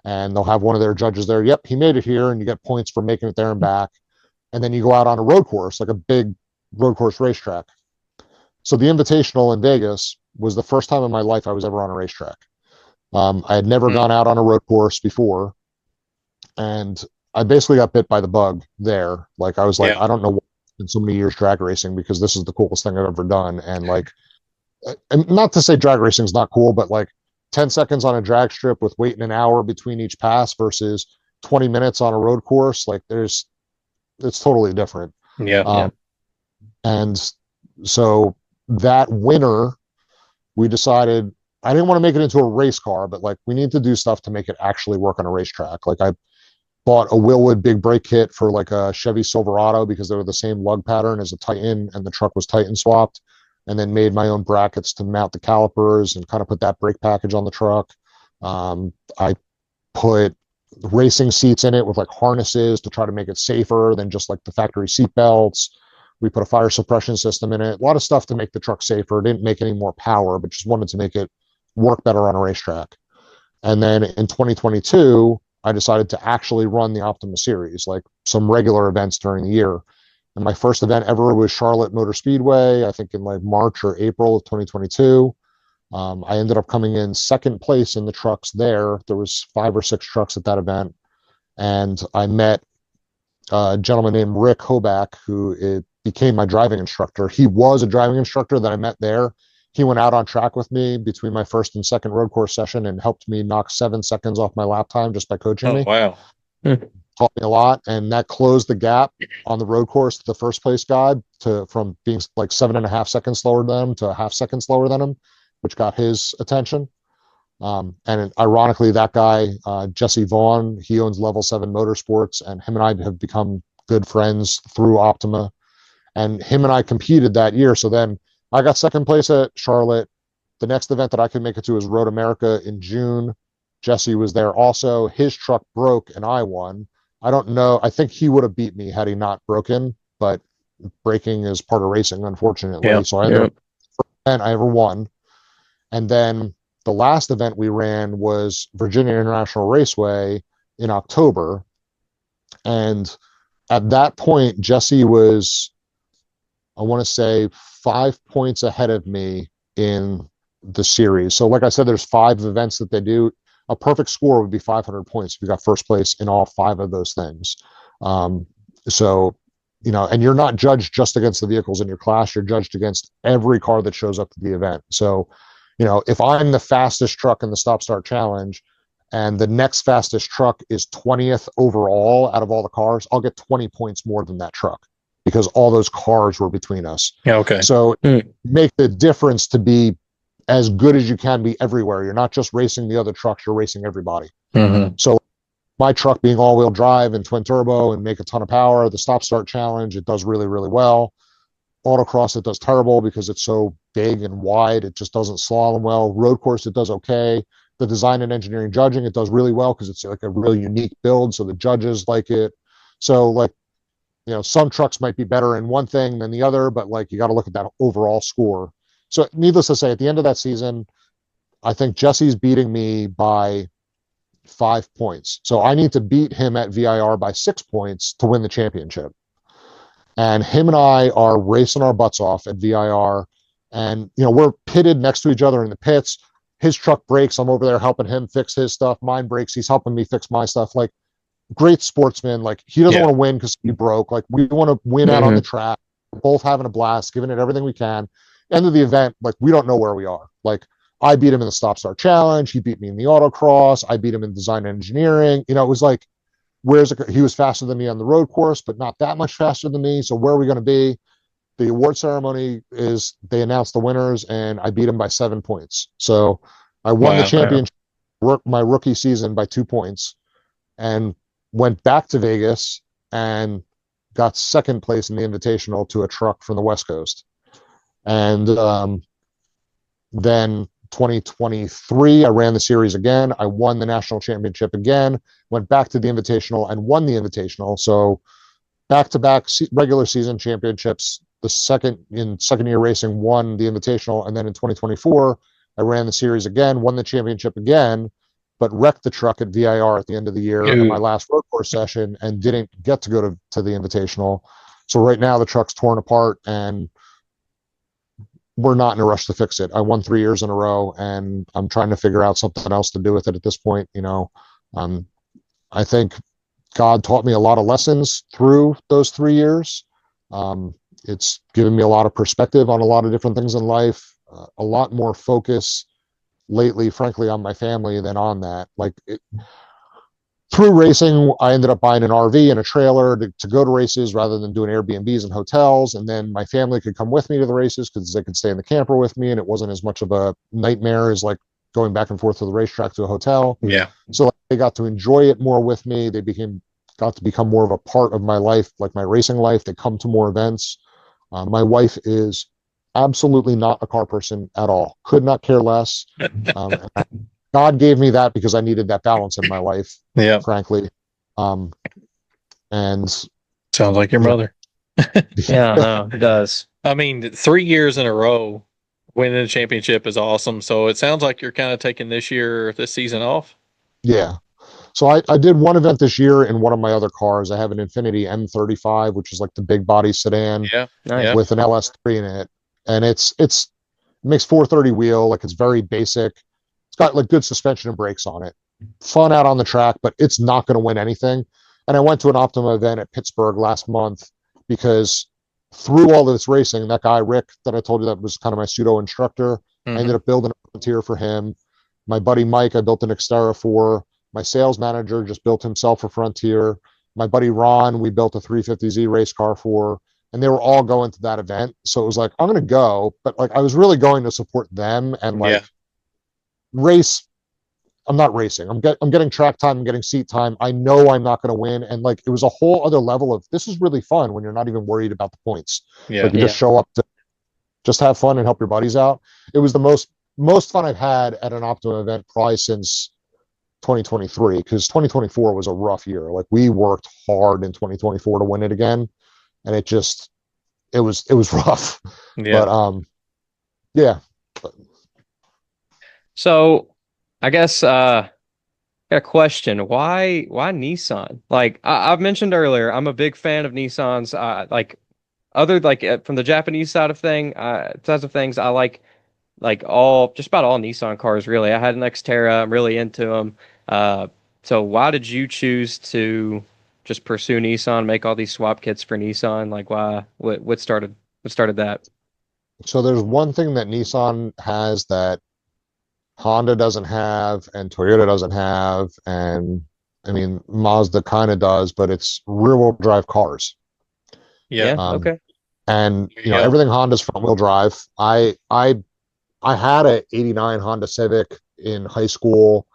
And they'll have one of their judges there. Yep, he made it here, and you get points for making it there and back. And then you go out on a road course, like a big road course racetrack. So the Invitational in Vegas was the first time in my life I was ever on a racetrack. I had never gone out on a road course before. And I basically got bit by the bug there. Like I was like, Yeah. I don't know what in so many years drag racing because this is the coolest thing I've ever done. And like, and not to say drag racing is not cool, but like 10 seconds on a drag strip with waiting an hour between each pass versus 20 minutes on a road course, like it's totally different. Yeah. Yeah. Um, and so that winter, we decided I didn't want to make it into a race car, but like we need to do stuff to make it actually work on a racetrack. Like I bought a Willwood big brake kit for like a Chevy Silverado because they were the same lug pattern as a Titan and the truck was Titan swapped. And then made my own brackets to mount the calipers and kind of put that brake package on the truck. I put racing seats in it with like harnesses to try to make it safer than just like the factory seat belts. We put a fire suppression system in it. A lot of stuff to make the truck safer. Didn't make any more power, but just wanted to make it work better on a racetrack. And then in 2022, I decided to actually run the Optima Series, like some regular events during the year. And my first event ever was Charlotte Motor Speedway, I think in like March or April of 2022. I ended up coming in second place in the trucks there. There was 5 or 6 trucks at that event. And I met a gentleman named Rick Hoback, who it became my driving instructor. He was a driving instructor that I met there. He went out on track with me between my first and second road course session and helped me knock 7 seconds off my lap time just by coaching Oh, me. wow. Taught me a lot, and that closed the gap on the road course to the first place guy to from being like 7.5 seconds slower than him to a half second slower than him, which got his attention. And ironically, that guy, Jesse Vaughn, he owns Level 7 Motorsports, and him and I have become good friends through Optima. And him and I competed that year. So then I got second place at Charlotte. The next event that I could make it to was Road America in June. Jesse was there also. His truck broke and I won. I don't know. I think he would have beat me had he not broken, but breaking is part of racing, unfortunately. Yeah. So I ended up, and I ever won. And then the last event we ran was Virginia International Raceway in October. And at that point, Jesse was, I want to say, 5 points ahead of me in the series. So, like I said, there's 5 events that they do. A perfect score would be 500 points if you got first place in all 5 of those things. So, and you're not judged just against the vehicles in your class, you're judged against every car that shows up to the event. So, if I'm the fastest truck in the stop start challenge and the next fastest truck is 20th overall out of all the cars, I'll get 20 points more than that truck because all those cars were between us. Yeah. Okay. So make the difference to be as good as you can be everywhere. You're not just racing the other trucks, you're racing everybody. Mm-hmm. So my truck being all-wheel drive and twin turbo and make a ton of power, the stop start challenge, it does really, really well. Autocross, it does terrible because it's so big and wide. It just doesn't slalom well. Road course, it does okay. The design and engineering judging, it does really well because it's like a really unique build. So the judges like it. So like, some trucks might be better in one thing than the other, but like you got to look at that overall score. So needless to say, at the end of that season, I think Jesse's beating me by 5 points. So I need to beat him at VIR by 6 points to win the championship. And him and I are racing our butts off at VIR. And, we're pitted next to each other in the pits. His truck breaks. I'm over there helping him fix his stuff. Mine breaks. He's helping me fix my stuff. Like, great sportsman. Like, he doesn't want to win because he broke. Like, we want to win out on the track. We're both having a blast, giving it everything we can. End of the event, like, we don't know where we are. Like, I beat him in the stop start challenge. He beat me in the autocross. I beat him in design and engineering. It was like, he was faster than me on the road course, but not that much faster than me. So where are we going to be? The award ceremony is they announced the winners, and I beat him by 7 points. So I won the championship, my rookie season, by 2 points, and went back to Vegas and got second place in the Invitational to a truck from the West Coast. And then 2023, I ran the series again. I won the national championship again, went back to the Invitational and won the Invitational. So back-to-back regular season championships. The second year racing, won the Invitational. And then in 2024, I ran the series again, won the championship again, but wrecked the truck at VIR at the end of the year in my last road course session and didn't get to go to the Invitational. So right now the truck's torn apart and we're not in a rush to fix it. I won 3 years in a row and I'm trying to figure out something else to do with it at this point. I think God taught me a lot of lessons through those 3 years. It's given me a lot of perspective on a lot of different things in life, a lot more focus lately, frankly, on my family than on that. Through racing, I ended up buying an RV and a trailer to go to races rather than doing Airbnbs and hotels. And then my family could come with me to the races because they could stay in the camper with me, and it wasn't as much of a nightmare as like going back and forth to the racetrack to a hotel. Yeah. So they got to enjoy it more with me. They got to become more of a part of my life, like my racing life. They come to more events. My wife is absolutely not a car person at all. Could not care less. God gave me that because I needed that balance in my life, Yeah. frankly. And Sounds like your mother. Yeah, no, it does. I mean, 3 years in a row winning a championship is awesome. So it sounds like you're kind of taking this season off. yeah. So I did one event this year in one of my other cars. I have an Infiniti M35, which is like the big body sedan Yeah. Nice. Yeah. with an LS3 in it. And it makes 430 wheel, like it's very basic. It's got like good suspension and brakes on it. Fun out on the track, but it's not going to win anything. And I went to an Optima event at Pittsburgh last month because through all this racing, that guy Rick that I told you that was kind of my pseudo instructor, I ended up building a Frontier for him. My buddy Mike, I built an Xterra for. My sales manager just built himself a Frontier. My buddy Ron, we built a 350Z race car for, and they were all going to that event. So it was like, I'm going to go, but like I was really going to support them and like race. I'm not racing. I'm getting track time. I'm getting seat time. I know I'm not going to win. And like, it was a whole other level of, this is really fun when you're not even worried about the points. Yeah. Like you just show up to just have fun and help your buddies out. It was the most fun I've had at an Optima event probably since 2023, because 2024 was a rough year. Like we worked hard in 2024 to win it again, and it was rough. Yeah. But yeah. So I guess got a question. Why Nissan? Like I've mentioned earlier, I'm a big fan of Nissans. Like other like from the Japanese sides of things, I like all just about all Nissan cars really. I had an Xterra. I'm really into them. Uh, so why did you choose to just pursue Nissan, make all these swap kits for Nissan? Like why? What started that? So there's one thing that Nissan has that Honda doesn't have and Toyota doesn't have, and I mean Mazda kind of does, but it's rear wheel drive cars. Yeah. Okay. And There you go. everything Honda's front wheel drive. I had a '89 Honda Civic in high school.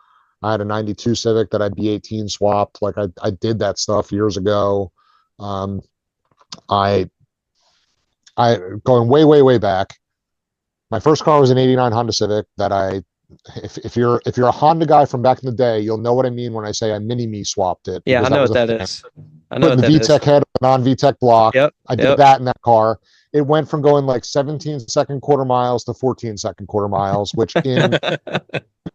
I had a '92 Civic that I B18 swapped. Like I did that stuff years ago. Um, I I going way back. My first car was an '89 Honda Civic that if you're a Honda guy from back in the day, you'll know what I mean when I say I mini me swapped it, Yeah, I because know that was what a that thing. is. I know Putting what the that is. VTEC head on the non-VTEC block. Yep. I did Yep. that in that car. It went from going like 17-second quarter miles to 14-second quarter miles, which in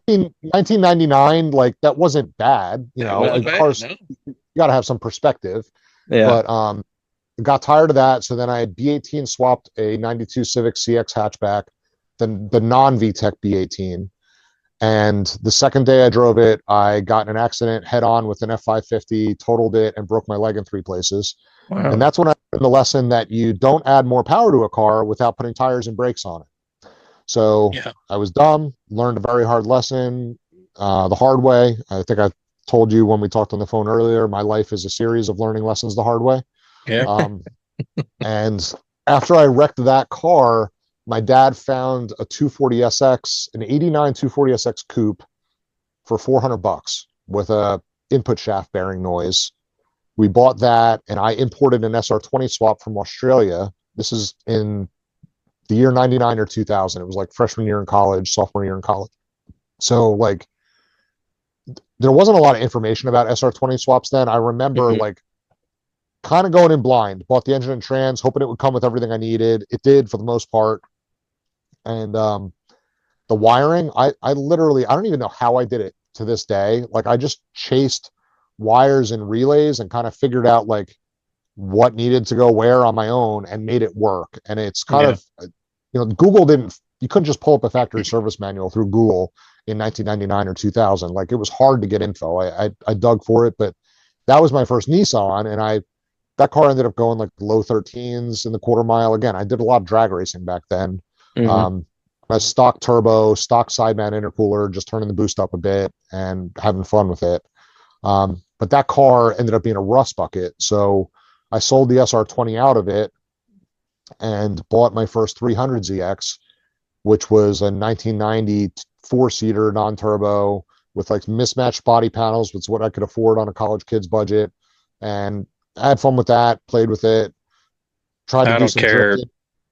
1999, like that wasn't bad. It wasn't bad. Cars, No. you got to have some perspective. Yeah. But got tired of that. So then I had B18 swapped a '92 Civic CX hatchback, then the non-VTEC B18. And the second day I drove it, I got in an accident head on with an F550, totaled it, and broke my leg in 3 places. Wow. And that's when I learned the lesson that you don't add more power to a car without putting tires and brakes on it. So Yeah. I was dumb, learned a very hard lesson the hard way. I think I told you when we talked on the phone earlier, my life is a series of learning lessons the hard way. Yeah. And after I wrecked that car, my dad found a 240SX, an '89 240SX coupe for $400 with a input shaft bearing noise. We bought that, and I imported an SR20 swap from Australia. This is in the year 99 or 2000. It was like freshman year in college, sophomore year in college. So like there wasn't a lot of information about SR20 swaps then. I remember like kind of going in blind, bought the engine and trans, hoping it would come with everything I needed. It did for the most part. And the wiring, I literally, I don't even know how I did it to this day. Like I just chased wires and relays and kind of figured out like what needed to go where on my own and made it work. And it's kind of, Google you couldn't just pull up a factory service manual through Google in 1999 or 2000. Like it was hard to get info. I dug for it, but that was my first Nissan, and that car ended up going like low 13s in the quarter mile. Again, I did a lot of drag racing back then. Hmm. Um, a stock turbo, stock sidemount intercooler, just turning the boost up a bit and having fun with it. But that car ended up being a rust bucket. So I sold the SR20 out of it and bought my first 300ZX, which was a 1990 four-seater non-turbo with like mismatched body panels, which is what I could afford on a college kid's budget. And I had fun with that, played with it, tried to I do don't some care. drifting.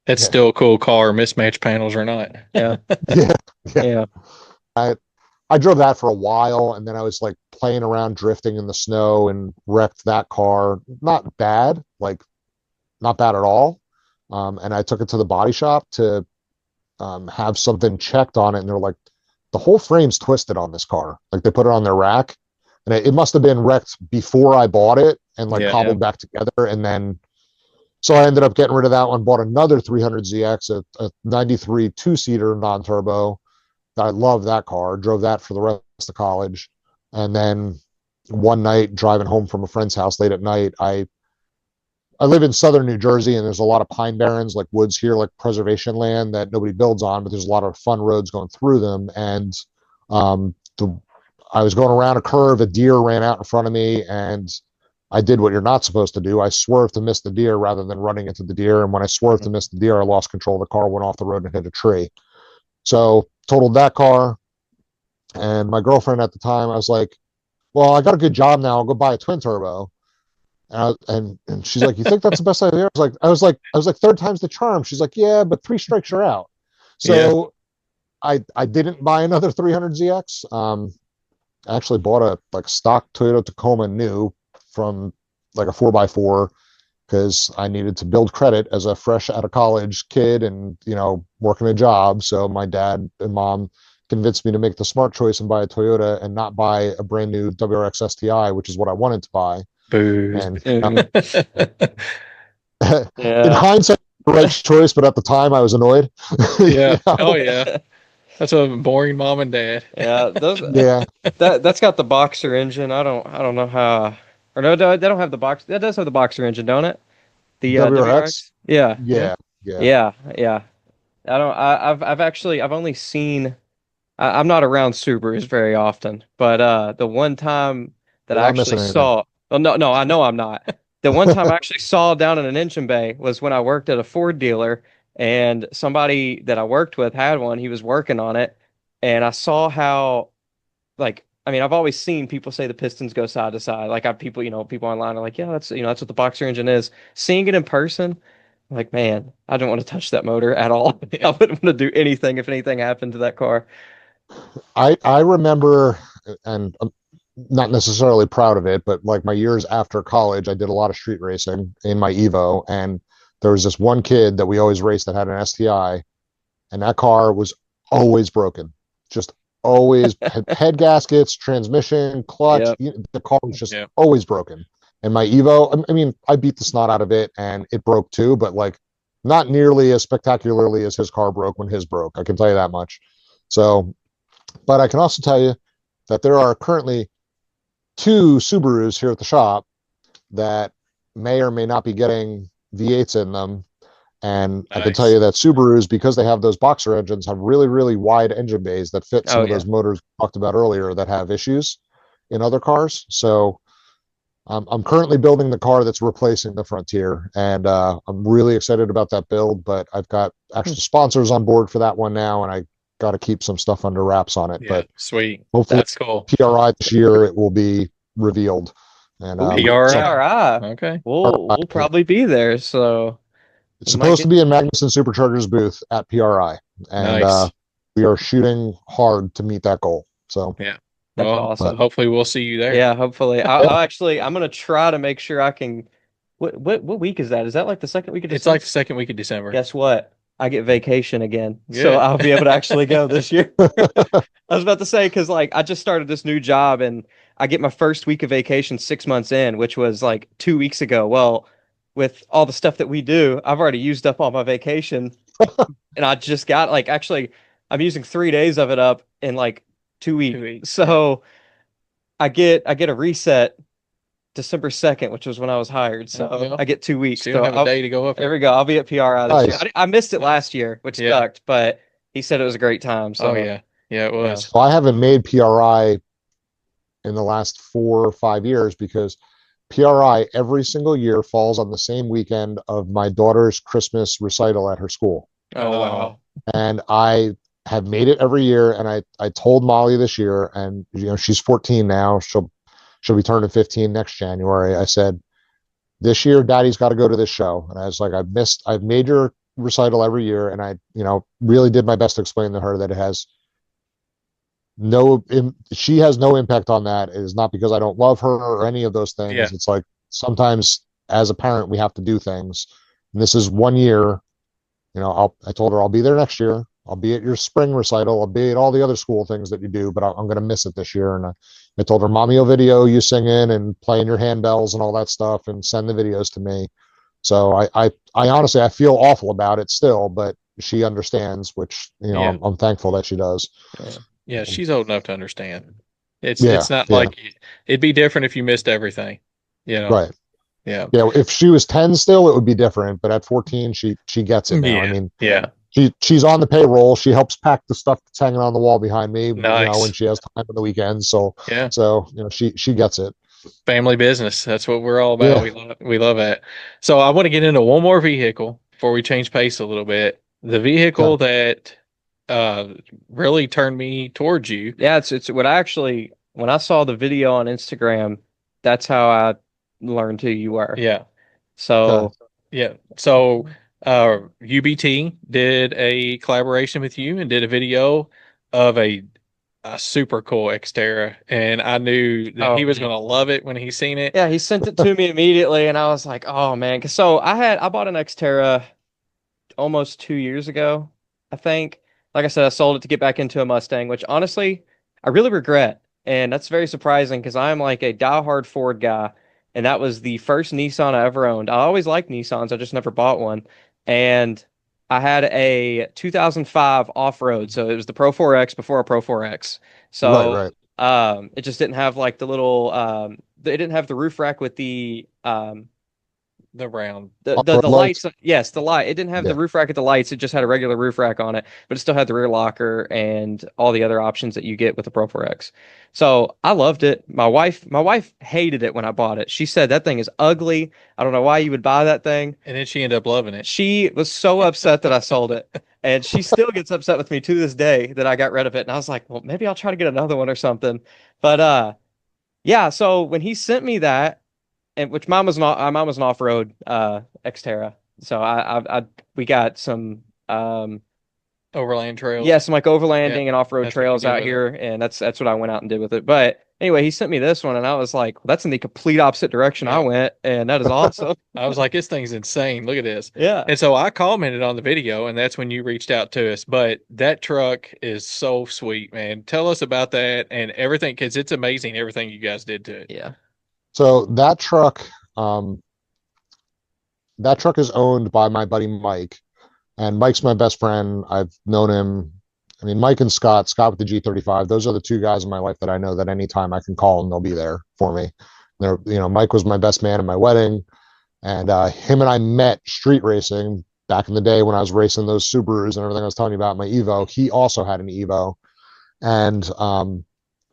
It's Yeah, still a cool car, mismatched panels or not. Yeah. yeah, yeah. Yeah. I drove that for a while, and then I was like playing around drifting in the snow and wrecked that car. Not bad, like not bad at all. And I took it to the body shop to have something checked on it, and they're like, the whole frame's twisted on this car. Like they put it on their rack, and it must have been wrecked before I bought it and like Yeah. Yeah. cobbled back together. And then, so I ended up getting rid of that one, bought another 300ZX, a 93 two-seater non-turbo. I love that car, drove that for the rest of college. And then one night driving home from a friend's house late at night, I live in southern New Jersey, and there's a lot of pine barrens, like woods here, like preservation land that nobody builds on, but there's a lot of fun roads going through them. And the I was going around a curve, a deer ran out in front of me, and I did what you're not supposed to do. I swerved to miss the deer rather than running into the deer. And when I swerved to miss the deer, I lost control of the car, went off the road and hit a tree. So totaled that car. And my girlfriend at the time, I was like, "Well, I got a good job now. I'll go buy a twin turbo." And she's like, "You think that's the best idea?" I was like, third time's the charm. She's like, "Yeah, but three strikes you're out." Yeah. So I didn't buy another 300ZX. I actually bought a like stock Toyota Tacoma new from like a 4x4 because I needed to build credit as a fresh out of college kid and working a job. So my dad and mom convinced me to make the smart choice and buy a Toyota and not buy a brand new WRX STI, which is what I wanted to buy. Boo. And Mhm. in Yeah. hindsight, the right choice, but at the time I was annoyed. Yeah. you Oh know? yeah. That's a boring mom and dad. Yeah. Those Yeah, that's got the boxer engine. I don't know how. Or no, they don't have the box. That does have the boxer engine, don't it? The WRX. WRX. Yeah. Yeah. Yeah, yeah. Yeah. Yeah. I don't. I've only seen. I'm not around Subarus very often, but the one time that You're I not actually missing anything. saw, oh no, no, I know I'm not. The one time I actually saw down in an engine bay was when I worked at a Ford dealer, and somebody that I worked with had one. He was working on it, and I saw how, like, I mean, I've always seen people say the pistons go side to side. Like, I've people, people online are like, yeah, that's what the boxer engine is. Seeing it in person, I'm like, man, I don't want to touch that motor at all. I Yeah. wouldn't want to do anything if anything happened to that car. I remember, and I'm not necessarily proud of it, but like my years after college, I did a lot of street racing in my Evo, and there was this one kid that we always raced that had an STI, and that car was always broken, just always head gaskets, transmission, clutch. Yeah. The car was just Yeah. always broken. And my Evo, I mean, I beat the snot out of it, and it broke too, but like not nearly as spectacularly as his car broke when his broke. I can tell you that much. So, but I can also tell you that there are currently two Subarus here at the shop that may or may not be getting V8s in them. And I can tell Nice. you that Subarus, because they have those boxer engines, have really, really wide engine bays that fit some Oh of yeah. those motors we talked about earlier that have issues in other cars. So I'm currently building the car that's replacing the Frontier, and I'm really excited about that build. But I've got Hmm. actual sponsors on board for that one now, and I got to keep some stuff under wraps on it. Yeah. But Sweet. hopefully, That's cool. PRI this year it will be revealed, and Ooh, some PRI. PRI. Okay. We'll yeah. probably be there, so It's we might supposed to get. be in Magnuson Superchargers booth at PRI, and Nice. we are shooting hard to meet that goal. So, Yeah. That's Well, but awesome. hopefully we'll see you there. Yeah, hopefully. yeah, I'm gonna try to make sure I can. What week is that? Is that like the second week of It's like December? the second week of December. Guess what? I get vacation again, so Good. I'll be able to actually go this year. I was about to say because like I just started this new job and I get my first week of vacation 6 months in, which was like 2 weeks ago. Well, with all the stuff that we do, I've already used up all my vacation, and I just got like actually I'm using 3 days of it up in like 2 weeks. 2 weeks. Yeah. So I get a reset December 2nd, which was when I was hired. So Yeah. I get 2 weeks. Still So have a day to go up there here. we go. I'll be at PRI this year. Nice. I missed it last year, which Yeah. sucked, but he said it was a great time. Oh So yeah. Yeah, it yeah. was. So I haven't made PRI in the last 4 or 5 years because PRI every single year falls on the same weekend of my daughter's Christmas recital at her school. Oh wow. And I have made it every year. And I told Molly this year, and she's 14 now. She'll be turning 15 next January. I said, this year, Daddy's got to go to this show. And I was like, I've made your recital every year. And I, really did my best to explain to her that it has no, she has no impact on that. It is not because I don't love her or any of those Yeah. things. It's like sometimes as a parent, we have to do things. And this is one year. I told her I'll be there next year. I'll be at your spring recital. I'll be at all the other school things that you do, but I'm going to miss it this year. And I told her, Mommy will video you singing and playing your handbells and all that stuff and send the videos to me. So I honestly, I feel awful about it still, but she understands, which, Yeah. I'm thankful that she does. Yeah, she's old enough to understand. It's Yeah, not yeah. like it'd be different if you missed everything, Right. Yeah. Yeah. If she was 10 still, it would be different. But at 14, she gets it now. I Yeah. mean, Yeah. she's on the payroll. She helps pack the stuff that's hanging on the wall behind me, Nice. when she has time on the weekends. So, Yeah. she gets it. Family business. That's what we're all about. Yeah. We love it. So I want to get into one more vehicle before we change pace a little bit. The vehicle that really turned me towards you. Yeah, it's what I actually when I saw the video on Instagram, that's how I learned who you were. Yeah. So Yeah. So UBT did a collaboration with you and did a video of a super cool Xterra, and I knew that he was going to love it when he seen it. yeah, he sent it to me immediately, and I was like, oh man. 'Cause so I bought an Xterra almost 2 years ago, I think. Like I said, I sold it to get back into a Mustang, which honestly I really regret. And that's very surprising because I'm like a diehard Ford guy. And that was the first Nissan I ever owned. I always liked Nissans, I just never bought one. And I had a 2005 off-road. So it was the Pro 4X before a Pro 4X. So Right. it just didn't have like the little it didn't have the roof rack with The round. the Off-road lights. Yes, the light. It didn't have the Yeah. roof rack at the lights. It just had a regular roof rack on it, but it still had the rear locker and all the other options that you get with the Pro 4X. So I loved it. My wife hated it when I bought it. She said that thing is ugly. I don't know why you would buy that thing. And then she ended up loving it. She was so upset that I sold it. And she still gets upset with me to this day that I got rid of it. And I was like, well, maybe I'll try to get another one or something. But yeah, so when he sent me that, and which mine was an off-road Xterra. So we got some Overland trails. yeah, some like overlanding Yeah, and off-road that's what you trails do out with here, and that's what I went out and did with it. But anyway, he sent me this one, and I was like, well, that's in the complete opposite direction I Yeah. went, and that is awesome. I was like, this thing's insane. Look at this. Yeah. And so I commented on the video, and that's when you reached out to us. But that truck is so sweet, man. Tell us about that and everything, because it's amazing everything you guys did to it. Yeah. So that truck is owned by my buddy Mike, and Mike's my best friend. I've known him. I mean, Mike and Scott with the G35. Those are the two guys in my life that I know that anytime I can call them, they'll be there for me. Mike was my best man at my wedding, and him and I met street racing back in the day when I was racing those Subarus and everything I was telling you about my Evo. He also had an Evo, and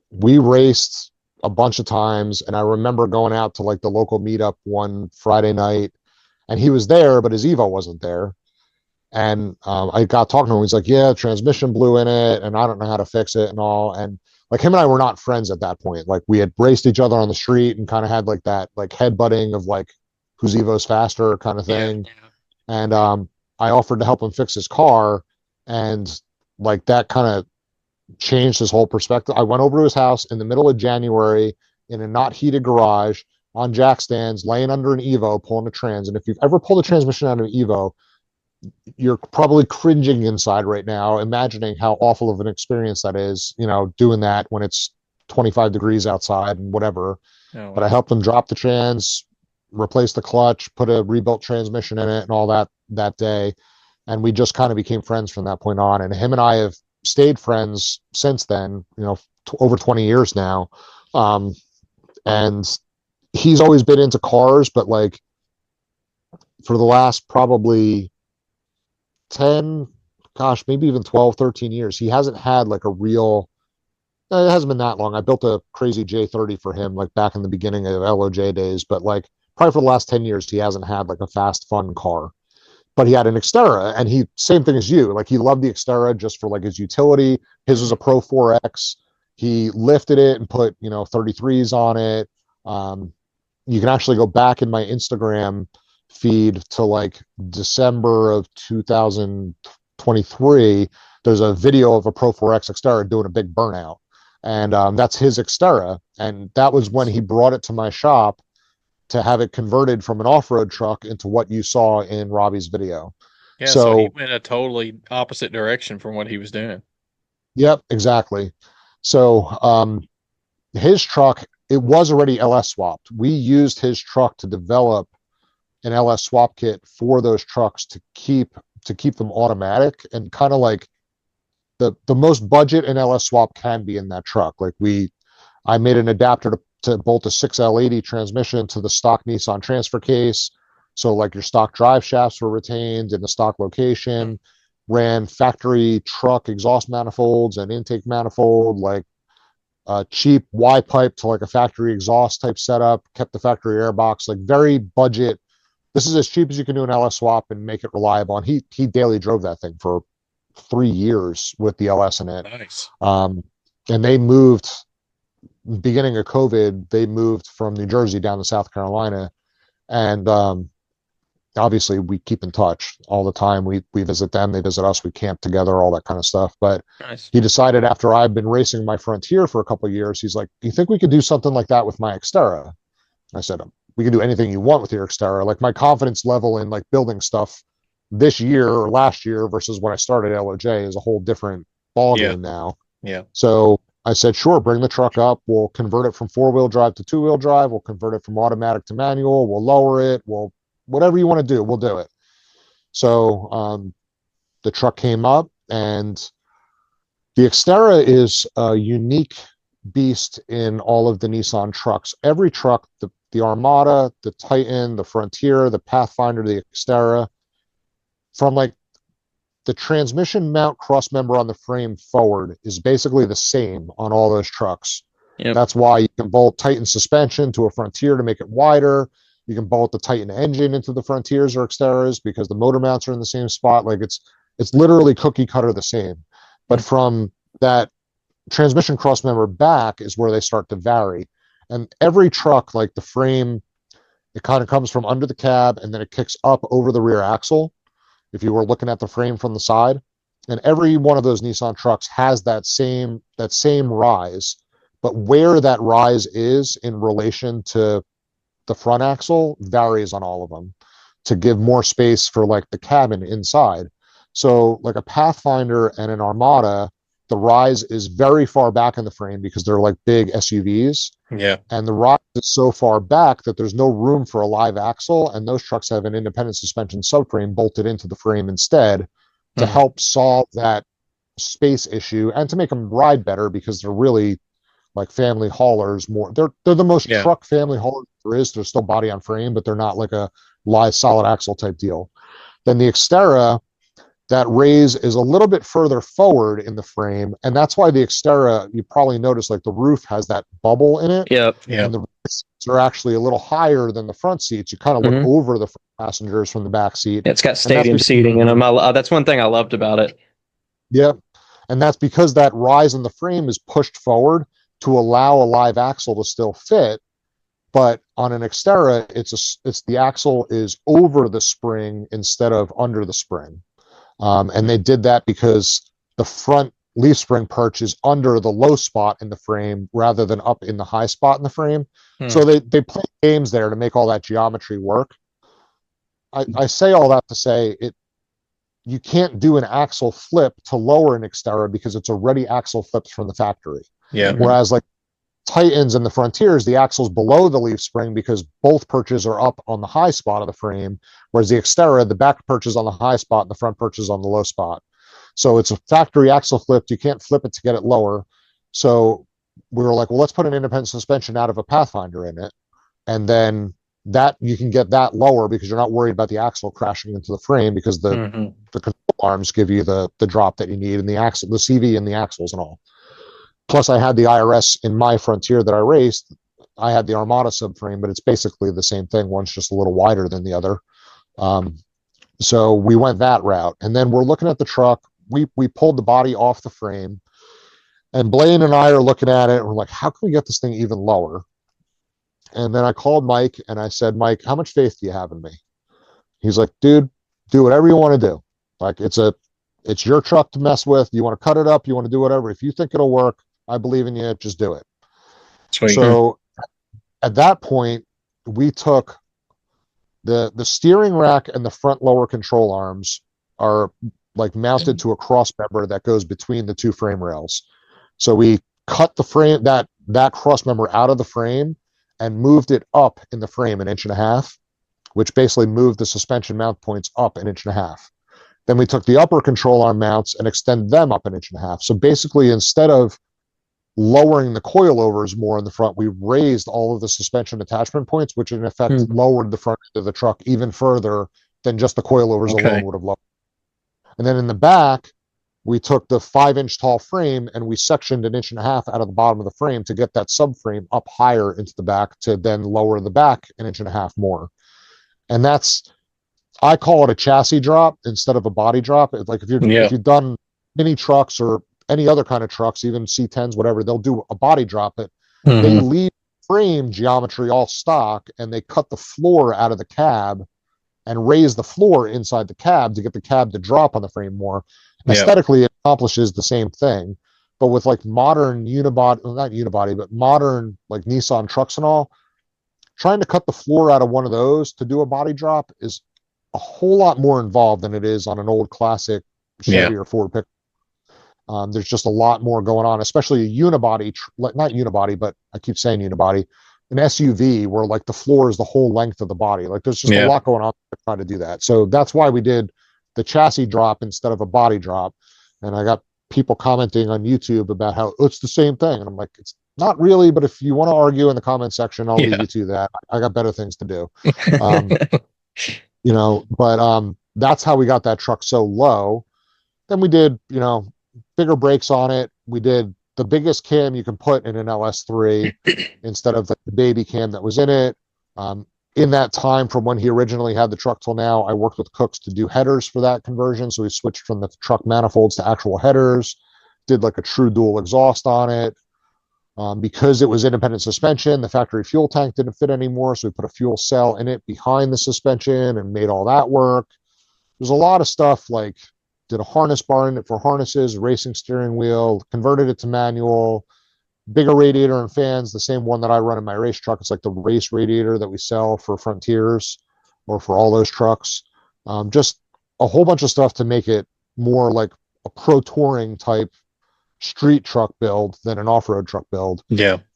we raced a bunch of times. And I remember going out to like the local meetup one Friday night, and he was there, but his Evo wasn't there. And I got talking to him. He's like, yeah, transmission blew in it, and I don't know how to fix it and all. And like him and I were not friends at that point. Like we had raced each other on the street and kind of had like that like headbutting of like whose Evo's faster kind of thing. Yeah. And I offered to help him fix his car, and like that kind of changed his whole perspective. I went over to his house in the middle of January in a not heated garage on jack stands, laying under an Evo, pulling a trans. And if you've ever pulled a transmission out of an Evo, you're probably cringing inside right now, imagining how awful of an experience that is, doing that when it's 25 degrees outside and whatever. Oh, But I helped him drop the trans, replace the clutch, put a rebuilt transmission in it and all that day. And we just kind of became friends from that point on. And him and I have stayed friends since then, over 20 years now. And he's always been into cars, but like for the last probably 10, gosh, maybe even 12, 13 years, he hasn't had like a real, it hasn't been that long. I built a crazy J30 for him, like back in the beginning of LOJ days, but like probably for the last 10 years, he hasn't had like a fast, fun car. But he had an Xterra, and he, same thing as you, like he loved the Xterra just for like its utility. His was a Pro 4X. He lifted it and put, 33s on it. You can actually go back in my Instagram feed to like December of 2023. There's a video of a Pro 4X Xterra doing a big burnout. And that's his Xterra. And that was when he brought it to my shop to have it converted from an off-road truck into what you saw in Robbie's video. Yeah, so he So, went a totally opposite direction from what he was doing. yep, exactly. So, his truck, it was already LS swapped. We used his truck to develop an LS swap kit for those trucks to keep them automatic, and kind of like the most budget an LS swap can be in that truck. Like I made an adapter to bolt a 6L80 transmission to the stock Nissan transfer case. So like your stock drive shafts were retained in the stock location, ran factory truck exhaust manifolds and intake manifold, like a cheap Y pipe to like a factory exhaust type setup, kept the factory air box, like very budget. This is as cheap as you can do an LS swap and make it reliable. And he daily drove that thing for 3 years with the LS in it. Nice. And they moved, beginning of COVID, they moved from New Jersey down to South Carolina. And obviously we keep in touch all the time. We visit them, they visit us, we camp together, all that kind of stuff. But Nice. he decided, after I've been racing my Frontier for a couple of years, he's like, you think we could do something like that with my Xterra? I said, we can do anything you want with your Xterra. Like my confidence level in like building stuff this year or last year versus when I started LOJ is a whole different ballgame now. Yeah. So I said, sure, bring the truck up. We'll convert it from 4-wheel drive to 2-wheel drive. We'll convert it from automatic to manual. We'll lower it. We'll, whatever you want to do, we'll do it. So the truck came up, and the Xterra is a unique beast in all of the Nissan trucks. Every truck, the Armada, the Titan, the Frontier, the Pathfinder, the Xterra, from like the transmission mount cross member on the frame forward is basically the same on all those trucks. Yep. That's why you can bolt Titan suspension to a Frontier to make it wider. You can bolt the Titan engine into the Frontiers or Xterras because the motor mounts are in the same spot. Like it's literally cookie cutter the same. But from that transmission cross member back is where they start to vary. And every truck, like the frame, it kind of comes from under the cab and then it kicks up over the rear axle, if you were looking at the frame from the side. And every one of those Nissan trucks has that same rise, but where that rise is in relation to the front axle varies on all of them to give more space for like the cabin inside. So like a Pathfinder and an Armada, the rise is very far back in the frame because they're like big SUVs. Yeah. And the rise is so far back that there's no room for a live axle. And those trucks have an independent suspension subframe bolted into the frame instead to help solve that space issue and to make them ride better, because they're really like family haulers more. They're the most truck family haulers there is. They're still body on frame, but they're not like a live solid axle type deal. Then the Xterra, that raise is a little bit further forward in the frame, and that's why the Xterra, you probably notice like the roof has that bubble in it. Yep. And the seats are actually a little higher than the front seats. You kind of look over the passengers from the back seat. It's got stadium seating in them. That's one thing I loved about it. Yep. And that's because that rise in the frame is pushed forward to allow a live axle to still fit. But on an Xterra, it's the axle is over the spring instead of under the spring. And they did that because the front leaf spring perch is under the low spot in the frame rather than up in the high spot in the frame. So they play games there to make all that geometry work. I say all that to say you can't do an axle flip to lower an Xterra because it's already axle flips from the factory. Yeah. Whereas like Titans and the Frontiers, the axle's below the leaf spring because both perches are up on the high spot of the frame, whereas the Xterra, the back perch is on the high spot and the front perch is on the low spot. So it's a factory axle flip. You can't flip it to get it lower. So we were like, well, let's put an independent suspension out of a Pathfinder in it. and then that you can get that lower because you're not worried about the axle crashing into the frame because the control arms give you the drop that you need, and the axle, the CV and the axles and all. Plus, I had the IRS in my Frontier that I raced. I had the Armada subframe, but it's basically the same thing. One's just a little wider than the other. So we went that route, and then we're looking at the truck. We pulled the body off the frame, and Blaine and I are looking at it, and we're like, how can we get this thing even lower? And then I called Mike and I said, Mike, how much faith do you have in me? He's like, dude, do whatever you want to do. Like, it's your truck to mess with. You want to cut it up, you want to do whatever. If you think it'll work, I believe in you, just do it. Sweet. So at that point, we took the steering rack and the front lower control arms are like mounted to a cross member that goes between the two frame rails. So we cut the frame, that cross member out of the frame and moved it up in the frame 1.5 inches, which basically moved the suspension mount points up 1.5 inches. Then we took the upper control arm mounts and extended them up 1.5 inches. So basically, instead of lowering the coilovers more in the front, we raised all of the suspension attachment points, which in effect lowered the front end of the truck even further than just the coilovers alone would have lowered. And then in the back, we took the 5-inch tall frame and we sectioned 1.5 inches out of the bottom of the frame to get that subframe up higher into the back to then lower the back 1.5 inches more. And I call it a chassis drop instead of a body drop. It's like if you've done mini trucks or any other kind of trucks, even C10s, whatever, they'll do a body drop it. They leave frame geometry all stock and they cut the floor out of the cab and raise the floor inside the cab to get the cab to drop on the frame more. Aesthetically, it accomplishes the same thing, but with like modern unibody, well, not unibody, but modern like Nissan trucks and all, trying to cut the floor out of one of those to do a body drop is a whole lot more involved than it is on an old classic Chevy or Ford pickup. There's just a lot more going on, especially a unibody, not unibody, but I keep saying unibody, an SUV where like the floor is the whole length of the body. Like there's just a lot going on to try to do that. So that's why we did the chassis drop instead of a body drop. And I got people commenting on YouTube about how it's the same thing. And I'm like, it's not really, but if you want to argue in the comment section, I'll leave you to that. I got better things to do. But that's how we got that truck so low. Then we did, bigger brakes on it. We did the biggest cam you can put in an LS3 instead of the baby cam that was in it. In that time from when he originally had the truck till now, I worked with Cooks to do headers for that conversion. So we switched from the truck manifolds to actual headers, did like a true dual exhaust on it. Because it was independent suspension, the factory fuel tank didn't fit anymore. So we put a fuel cell in it behind the suspension and made all that work. There's a lot of stuff like did a harness bar in it for harnesses, racing steering wheel, converted it to manual, bigger radiator and fans, the same one that I run in my race truck. It's like the race radiator that we sell for Frontiers or for all those trucks. Just a whole bunch of stuff to make it more like a pro touring type street truck build than an off-road truck build.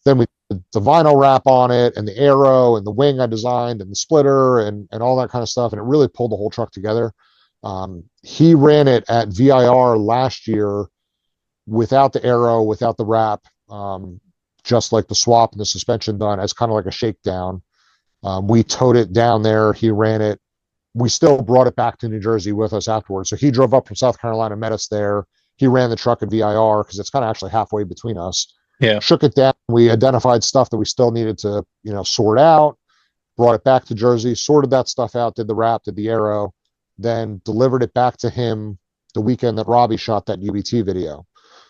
Then we did the vinyl wrap on it and the aero and the wing I designed and the splitter and all that kind of stuff. And it really pulled the whole truck together. He ran it at VIR last year without the aero, without the wrap, just like the swap and the suspension done as kind of like a shakedown. We towed it down there. He ran it. We still brought it back to New Jersey with us afterwards. So he drove up from South Carolina, met us there. He ran the truck at VIR because it's kind of actually halfway between us. Shook it down. We identified stuff that we still needed to, sort out, brought it back to Jersey, sorted that stuff out, did the wrap, did the aero, then delivered it back to him the weekend that Robbie shot that UBT video.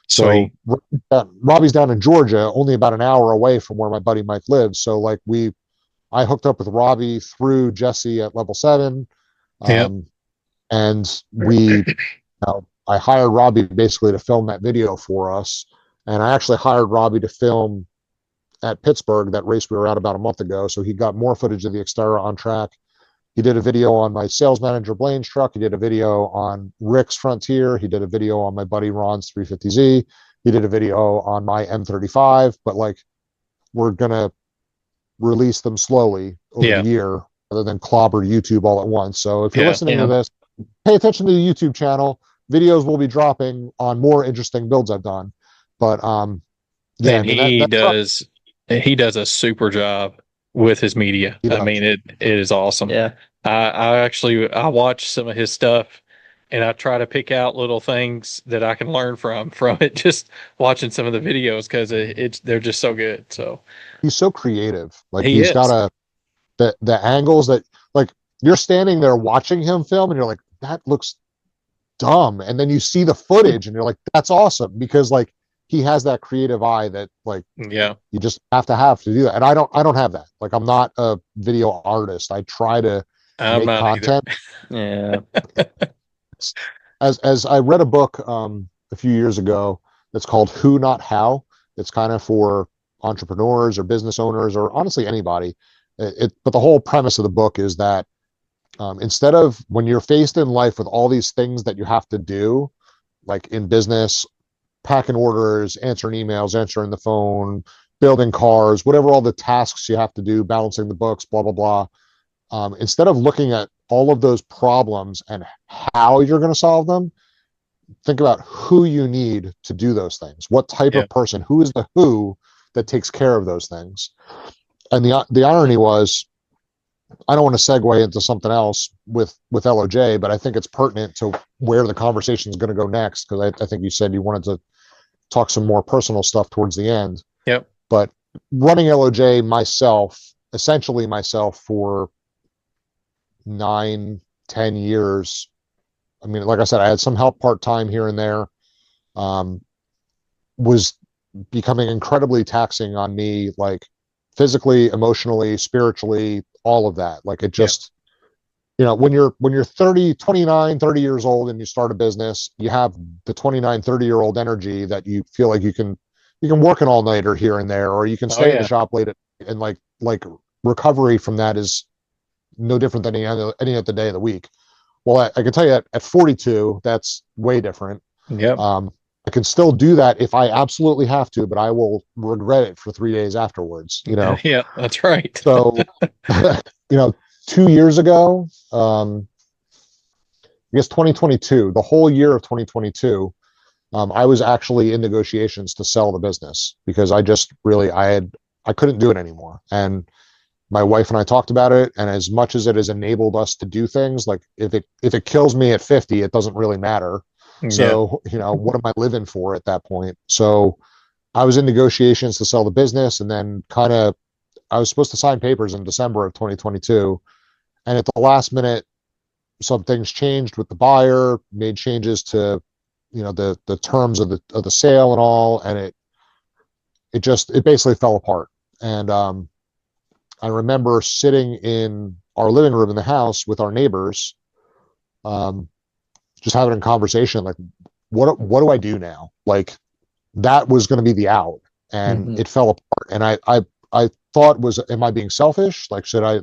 So Robbie's down in Georgia, only about an hour away from where my buddy Mike lives. So like I hooked up with Robbie through Jesse at Level 7. And I hired Robbie basically to film that video for us. And I actually hired Robbie to film at Pittsburgh, that race we were at about a month ago. So he got more footage of the Xterra on track. He did a video on my sales manager Blaine's truck. He did a video on Rick's Frontier. He did a video on my buddy Ron's 350Z. He did a video on my M35. But like, we're gonna release them slowly over the year, rather than clobber YouTube all at once. So if you're listening to this, pay attention to the YouTube channel. Videos will be dropping on more interesting builds I've done. But he does a super job. with his media. He I does. mean, it is awesome. Yeah. I watch some of his stuff, and I try to pick out little things that I can learn from it. Just watching some of the videos because they're just so good. So He's so creative. Like he he's got is. the angles that, like, you're standing there watching him film and you're like, that looks dumb. And then you see the footage and you're like, that's awesome, because like he has that creative eye that like Yeah, you just have to do that. And I don't have that. Like I'm not a video artist. I try to I'm make not either. content. Yeah. As I read a book a few years ago that's called Who Not How. It's kind of for entrepreneurs or business owners or honestly anybody. But the whole premise of the book is that instead of when you're faced in life with all these things that you have to do, like in business, packing orders, answering emails, answering the phone, building cars, whatever all the tasks you have to do, balancing the books, blah, blah, blah. Instead of looking at all of those problems and how you're going to solve them, think about who you need to do those things. What type Yeah, of person, who is the who that takes care of those things? And the irony was, I don't want to segue into something else with LOJ, but I think it's pertinent to where the conversation is going to go next, because I think you said you wanted to talk some more personal stuff towards the end. yep, But running LOJ myself, essentially myself, for 9, 10 years. I mean, like I said, I had some help part-time here and there. Um, was becoming incredibly taxing on me, like physically, emotionally, spiritually, all of that. Like it yep, just, when you're 30, 29, 30 years old and you start a business, you have the 29, 30-year-old energy that you feel like you can work an all-nighter here and there, or you can oh stay in the yeah, shop late and like recovery from that is no different than any other day of the week. Well, I can tell you at 42, that's way different. yep, Um, I can still do that if I absolutely have to, but I will regret it for 3 days afterwards, yeah. That's right. So, 2 years ago, I guess 2022, the whole year of 2022, I was actually in negotiations to sell the business because I just really, I couldn't do it anymore. And my wife and I talked about it. And as much as it has enabled us to do things, like if it kills me at 50, it doesn't really matter. Yeah, So, what am I living for at that point? So I was in negotiations to sell the business, and then I was supposed to sign papers in December of 2022. And at the last minute, some things changed with the buyer, made changes to, the terms of the sale and all. And it basically fell apart. And, I remember sitting in our living room in the house with our neighbors, um, just having a conversation like, what do I do now? Like that was going to be the out, and Mhm. it fell apart. And I thought, am I being selfish? Like, should I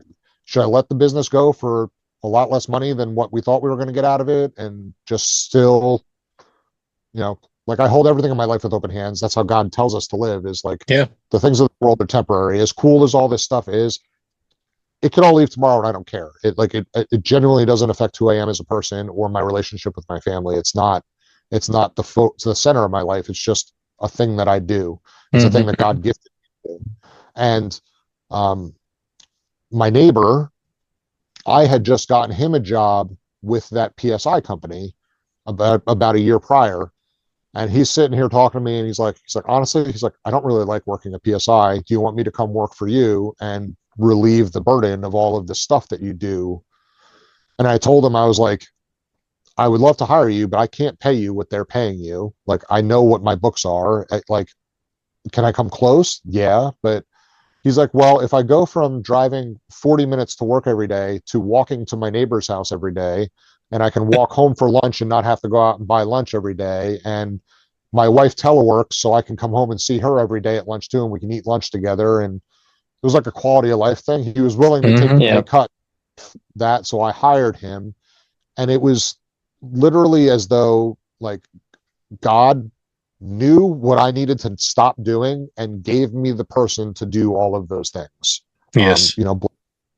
let the business go for a lot less money than what we thought we were going to get out of it, and just still, like I hold everything in my life with open hands. That's how God tells us to live, is like yeah, the things of the world are temporary. As cool as all this stuff is, it could all leave tomorrow and I don't care. It genuinely doesn't affect who I am as a person or my relationship with my family. It's not the center of my life. It's just a thing that I do. It's a thing that hmm God gifted me. And um, my neighbor, I had just gotten him a job with that PSI company about a year prior. And he's sitting here talking to me, and he's like, honestly, I don't really like working at PSI. Do you want me to come work for you and relieve the burden of all of the stuff that you do? And I told him, I was like, I would love to hire you, but I can't pay you what they're paying you. Like, I know what my books are. Like, can I come close? Yeah. But he's like, well, if I go from driving 40 minutes to work every day to walking to my neighbor's house every day, and I can walk home for lunch and not have to go out and buy lunch every day, and my wife teleworks, so I can come home and see her every day at lunch too, and we can eat lunch together. And it was like a quality of life thing. He was willing to take the pay Yeah. cut that, so I hired him. And it was literally as though like God knew what I needed to stop doing and gave me the person to do all of those things. Yes.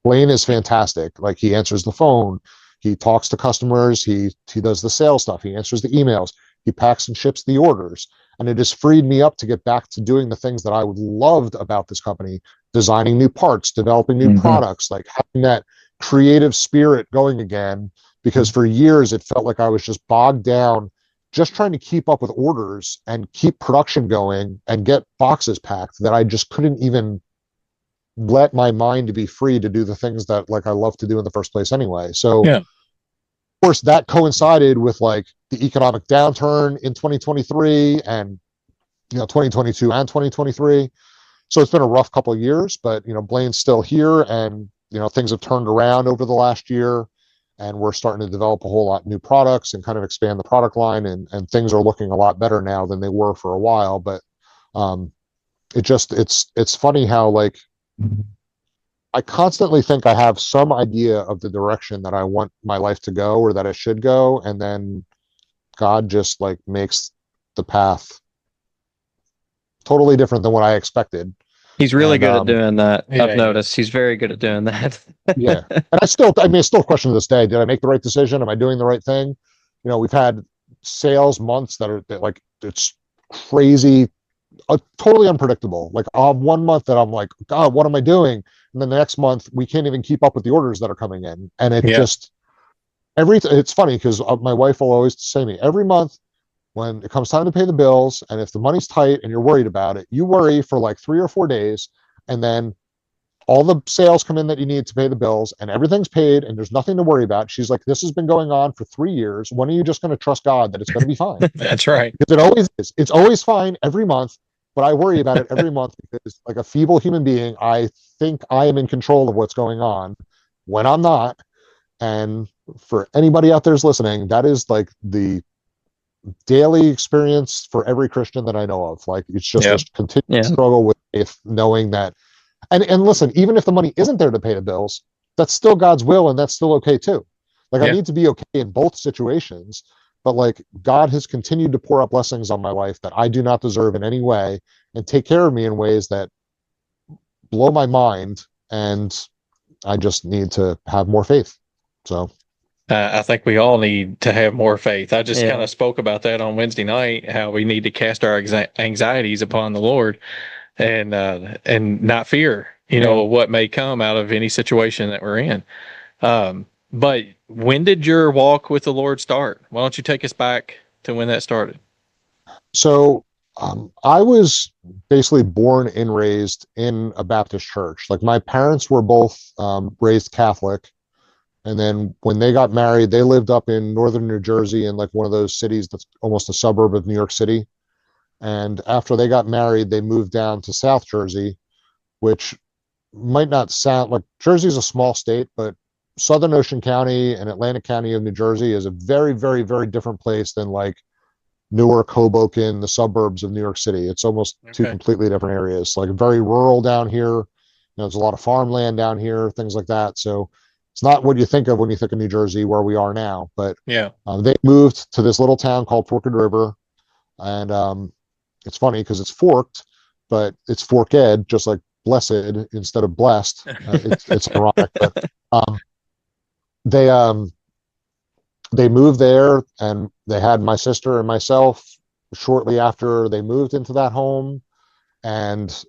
Blaine is fantastic. Like he answers the phone, he talks to customers, he does the sales stuff, he answers the emails, he packs and ships the orders. And it has freed me up to get back to doing the things that I loved about this company, designing new parts, developing new products, like having that creative spirit going again. Because for years it felt like I was just bogged down, just trying to keep up with orders and keep production going and get boxes packed, that I just couldn't even let my mind be free to do the things that like I love to do in the first place anyway. So Yeah. of course that coincided with like the economic downturn in 2023 and 2022 and 2023. So it's been a rough couple of years, but Blaine's still here, and things have turned around over the last year, and we're starting to develop a whole lot of new products and kind of expand the product line, and things are looking a lot better now than they were for a while. But it's funny how like I constantly think I have some idea of the direction that I want my life to go or that it should go, and then God just like makes the path totally different than what I expected. He's really And good at doing that. Yeah, I've noticed he's very good at doing that. yeah, and it's still a question to this day. Did I make the right decision? Am I doing the right thing? We've had sales months that like it's crazy, totally unpredictable. Like one month that I'm like, God, what am I doing? And then the next month we can't even keep up with the orders that are coming in, and it just it's funny because my wife will always say to me every month when it comes time to pay the bills, and if the money's tight and you're worried about it, you worry for like 3 or 4 days, and then all the sales come in that you need to pay the bills and everything's paid and there's nothing to worry about. She's like, this has been going on for 3 years. When are you just going to trust God that it's going to be fine? That's right. Because it always is. It's always fine every month, but I worry about it every month because, like a feeble human being, I think I am in control of what's going on when I'm not. And for anybody out there's listening, that is like the daily experience for every Christian that I know of. Like it's just a continued struggle with faith, knowing that. And listen, even if the money isn't there to pay the bills, that's still God's will, and that's still okay too. Like I need to be okay in both situations, but like God has continued to pour out blessings on my life that I do not deserve in any way, and take care of me in ways that blow my mind, and I just need to have more faith. So I think we all need to have more faith. I just kind of spoke about that on Wednesday night, how we need to cast our anxieties upon the Lord, and not fear, what may come out of any situation that we're in. But when did your walk with the Lord start? Why don't you take us back to when that started? So I was basically born and raised in a Baptist church. Like my parents were both raised Catholic. And then when they got married, they lived up in northern New Jersey in like one of those cities that's almost a suburb of New York City. And after they got married, they moved down to South Jersey, which might not sound like Jersey's a small state, but Southern Ocean County and Atlantic County of New Jersey is a very, very, very different place than like Newark, Hoboken, the suburbs of New York City. It's almost two completely different areas. Like very rural down here. There's a lot of farmland down here, things like that. So it's not what you think of when you think of New Jersey, where we are now. But they moved to this little town called Forked River, and it's funny because it's forked, but it's forked, just like blessed instead of blessed. It's ironic, but they moved there, and they had my sister and myself shortly after they moved into that home. And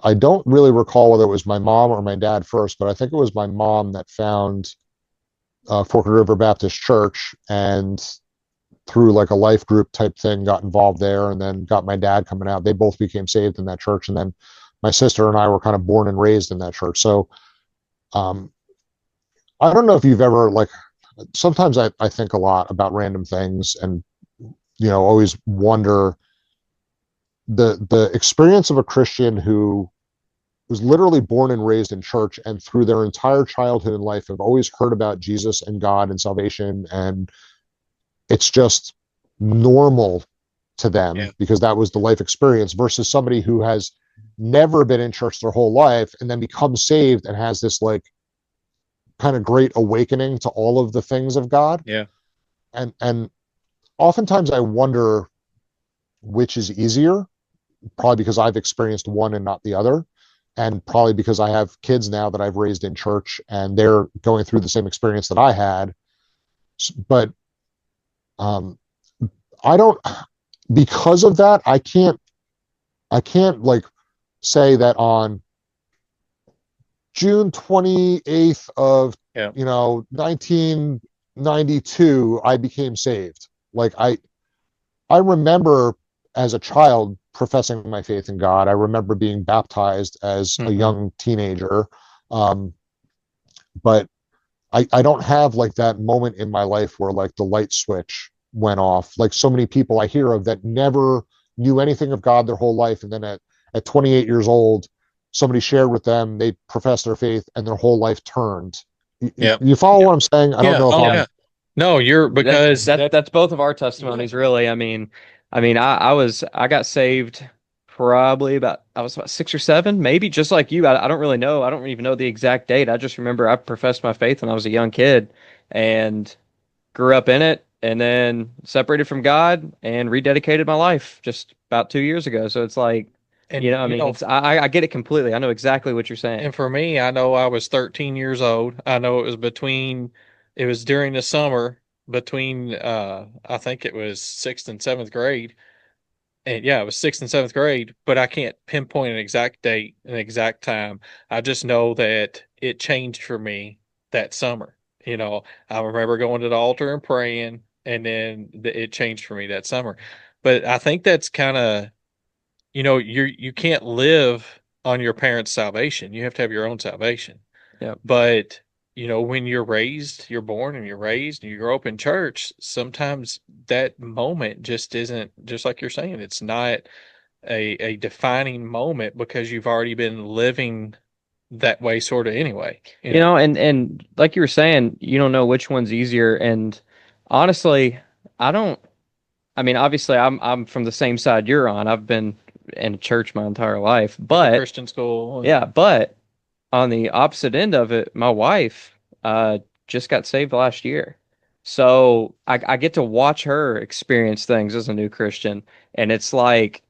I don't really recall whether it was my mom or my dad first, but I think it was my mom that found Forked River Baptist Church, and through like a life group type thing got involved there, and then got my dad coming out. They both became saved in that church, and then my sister and I were kind of born and raised in that church. So I don't know if you've ever like, sometimes I think a lot about random things, and always wonder the experience of a Christian who was literally born and raised in church, and through their entire childhood and life have always heard about Jesus and God and salvation, and it's just normal to them because that was the life experience, versus somebody who has never been in church their whole life and then becomes saved and has this like kind of great awakening to all of the things of God. And oftentimes I wonder which is easier, probably because I've experienced one and not the other, and probably because I have kids now that I've raised in church and they're going through the same experience that I had. But I don't, because of that, I can't like say that on June 28th of, Yeah. 1992, I became saved. Like I remember as a child professing my faith in God. I remember being baptized as a Hmm. young teenager. Um, but I don't have like that moment in my life where like the light switch went off. Like so many people I hear of that never knew anything of God their whole life. And then at 28 years old, somebody shared with them, they professed their faith and their whole life turned. Yeah. You follow what I'm saying? I don't Yeah. know if Oh, I'm, yeah. No, you're because That's both of our testimonies, really. I got saved probably about I was about 6 or 7, maybe, just like you. I don't really know. I don't even know the exact date. I just remember I professed my faith when I was a young kid and grew up in it, and then separated from God and rededicated my life just about 2 years ago. So it's like, and it's I get it completely. I know exactly what you're saying. and for me, I know I was 13 years old. I know it was during the summer between I think it was 6th and 7th grade. And yeah, it was 6th and 7th grade, but I can't pinpoint an exact date, an exact time. I just know that it changed for me that summer. I remember going to the altar and praying, and then it changed for me that summer. But I think that's kind of, you can't live on your parents' salvation. You have to have your own salvation. Yep. But, when you're born and you're raised and you grow up in church, sometimes that moment just isn't, just like you're saying, it's not a defining moment because you've already been living that way sort of anyway. And like you were saying, you don't know which one's easier. And honestly, I don't. Obviously, I'm from the same side you're on. I've been in church my entire life, Went to but Christian school. yeah, but on the opposite end of it, my wife just got saved last year. So I get to watch her experience things as a new Christian. And it's like,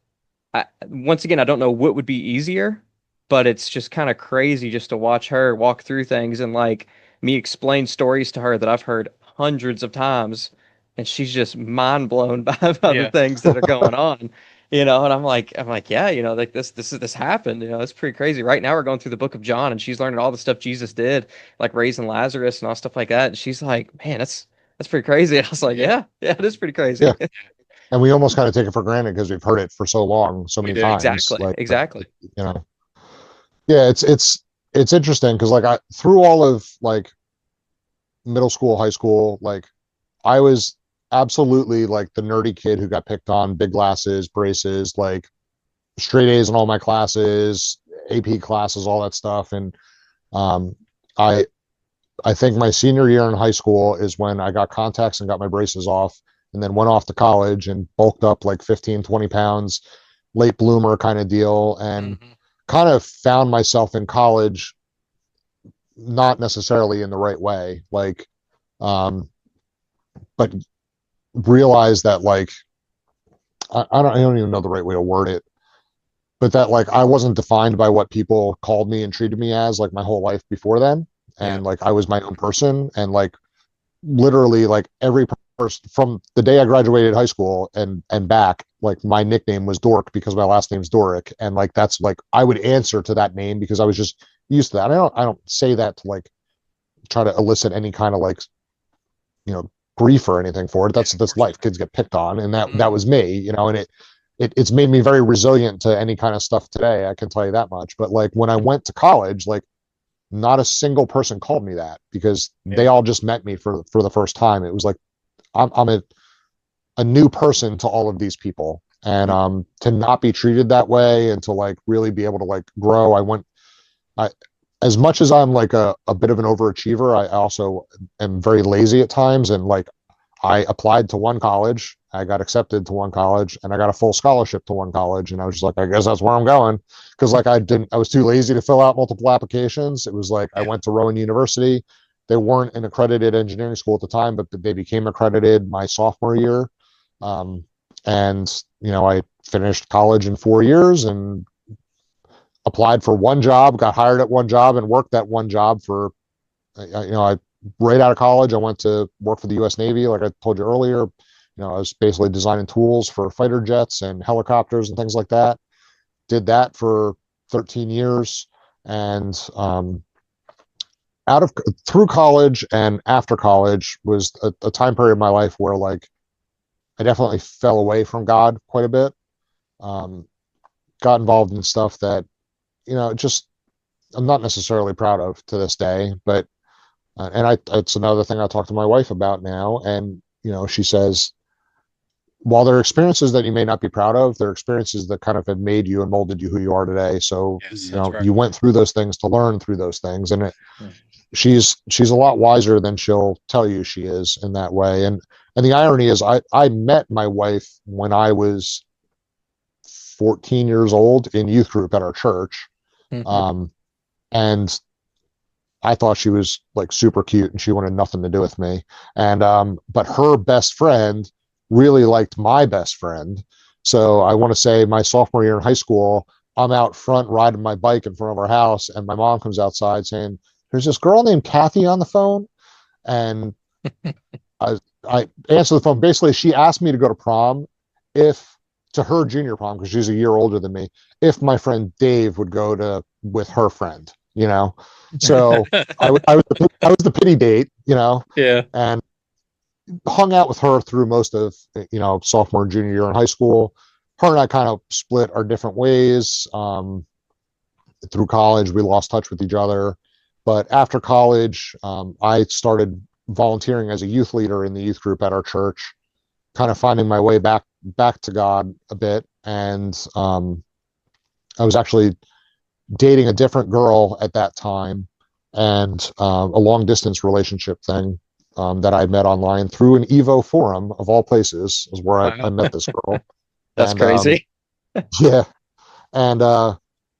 once again, I don't know what would be easier, but it's just kind of crazy just to watch her walk through things and like me explain stories to her that I've heard hundreds of times, and she's just mind blown by the Yeah. things that are going on. And I'm like, yeah, like this happened. It's pretty crazy. Right now we're going through the book of John, and she's learning all the stuff Jesus did, like raising Lazarus and all stuff like that. And she's like, man, that's pretty crazy. And I was like, Yeah. yeah, it is pretty yeah. crazy. And we almost kind of take it for granted because we've heard it for so long, so We many do. times. Exactly, Like, exactly. you know, yeah, it's interesting because like through all of like middle school, high school, like I was absolutely like the nerdy kid who got picked on, big glasses, braces, like straight A's in all my classes, AP classes, all that stuff. And um, I I think my senior year in high school is when I got contacts and got my braces off, and then went off to college and bulked up like 15, 20 pounds, late bloomer kind of deal, and Hmm. kind of found myself in college not necessarily in the right way. Like, um, but realized that like I don't even know the right way to word it, but that like I wasn't defined by what people called me and treated me as like my whole life before then, Yeah. and like I was my own person, and like literally like every person from the day I graduated high school and back, like my nickname was Dork because my last name's Dorrick, and like that's like I would answer to that name because I was just used to that. I don't say that to like try to elicit any kind of like grief or anything for it. Yeah, That's of this course life. Kids get picked on, and that not. was me, and it's made me very resilient to any kind of stuff today. I can tell you that much. But like when I went to college, like not a single person called me that because they Yeah. all just met me for the first time. It was like I'm a new person to all of these people, and to not be treated that way and to like really be able to like grow. I as much as I'm like a bit of an overachiever, I also am very lazy at times, and like I applied to one college, I got accepted to one college, and I got a full scholarship to one college, and I was just like, I guess that's where I'm going, because like I was too lazy to fill out multiple applications. It was like I Yeah. went to Rowan University. They weren't an accredited engineering school at the time, but they became accredited my sophomore year. Um, and I finished college in 4 years and applied for one job, got hired at one job, and worked that one job for, I right out of college, I went to work for the U.S. Navy, like I told you earlier. I was basically designing tools for fighter jets and helicopters and things like that. Did that for 13 years, and out of through college and after college was a time period of my life where like I definitely fell away from God quite a bit. Um, got involved in stuff that just I'm not necessarily proud of to this day. But and it's another thing I talk to my wife about now, and she says, while there are experiences that you may not be proud of, there are experiences that kind of have made you and molded you who you are today. So Yes, that's right. you went through those things to learn through those things, and Hmm. she's a lot wiser than she'll tell you she is in that way. And the irony is, I met my wife when I was 14 years old in youth group at our church. Mhm. Um, and I thought she was like super cute and she wanted nothing to do with me. And but her best friend really liked my best friend. So I want to say my sophomore year in high school, I'm out front riding my bike in front of our house, and my mom comes outside saying, "There's this girl named Kathy on the phone." And I answered the phone. Basically, she asked me to go to prom if to her junior prom, because she's a year older than me, if my friend Dave would go to with her friend, So I was the pity date, Yeah. and hung out with her through most of sophomore and junior year in high school. Her and I kind of split our different ways. Through college, we lost touch with each other. But after college, I started volunteering as a youth leader in the youth group at our church, kind of finding my way back to God a bit. And I was actually dating a different girl at that time, and a long distance relationship thing that I met online through an Evo forum of all places is where I Wow. met this girl. That's And crazy. yeah, and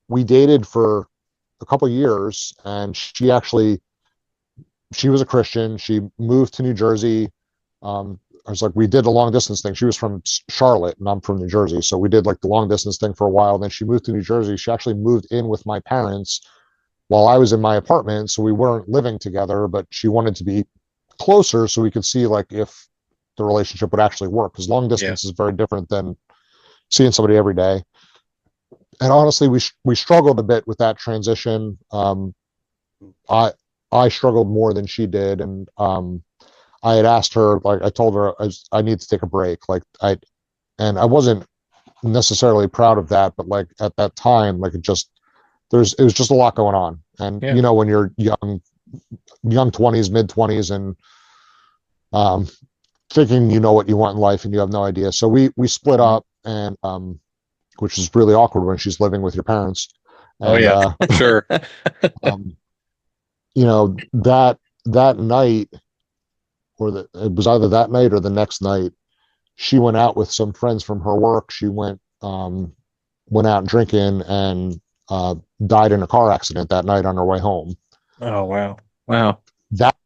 we dated for a couple of years, and she was a Christian. She moved to New Jersey. I was like, we did a long distance thing. She was from Charlotte and I'm from New Jersey. So we did like the long distance thing for a while. Then she moved to New Jersey. She actually moved in with my parents while I was in my apartment. So we weren't living together, but she wanted to be closer so we could see like if the relationship would actually work. Because long Yeah. distance is very different than seeing somebody every day. And honestly, we struggled a bit with that transition. I I struggled more than she did, and I had asked her, like I told her I need to take a break. And I wasn't necessarily proud of that, but like at that time, like it was just a lot going on. And Yeah. when you're young 20s, mid 20s, and um, thinking what you want in life and you have no idea. So we split Mhm. up, and which is really awkward when she's living with your parents. Oh And yeah, I'm sure. um, that night, it was either that night or the next night, she went out with some friends from her work. She went out drinking and died in a car accident that night on her way home. Oh wow. Wow. That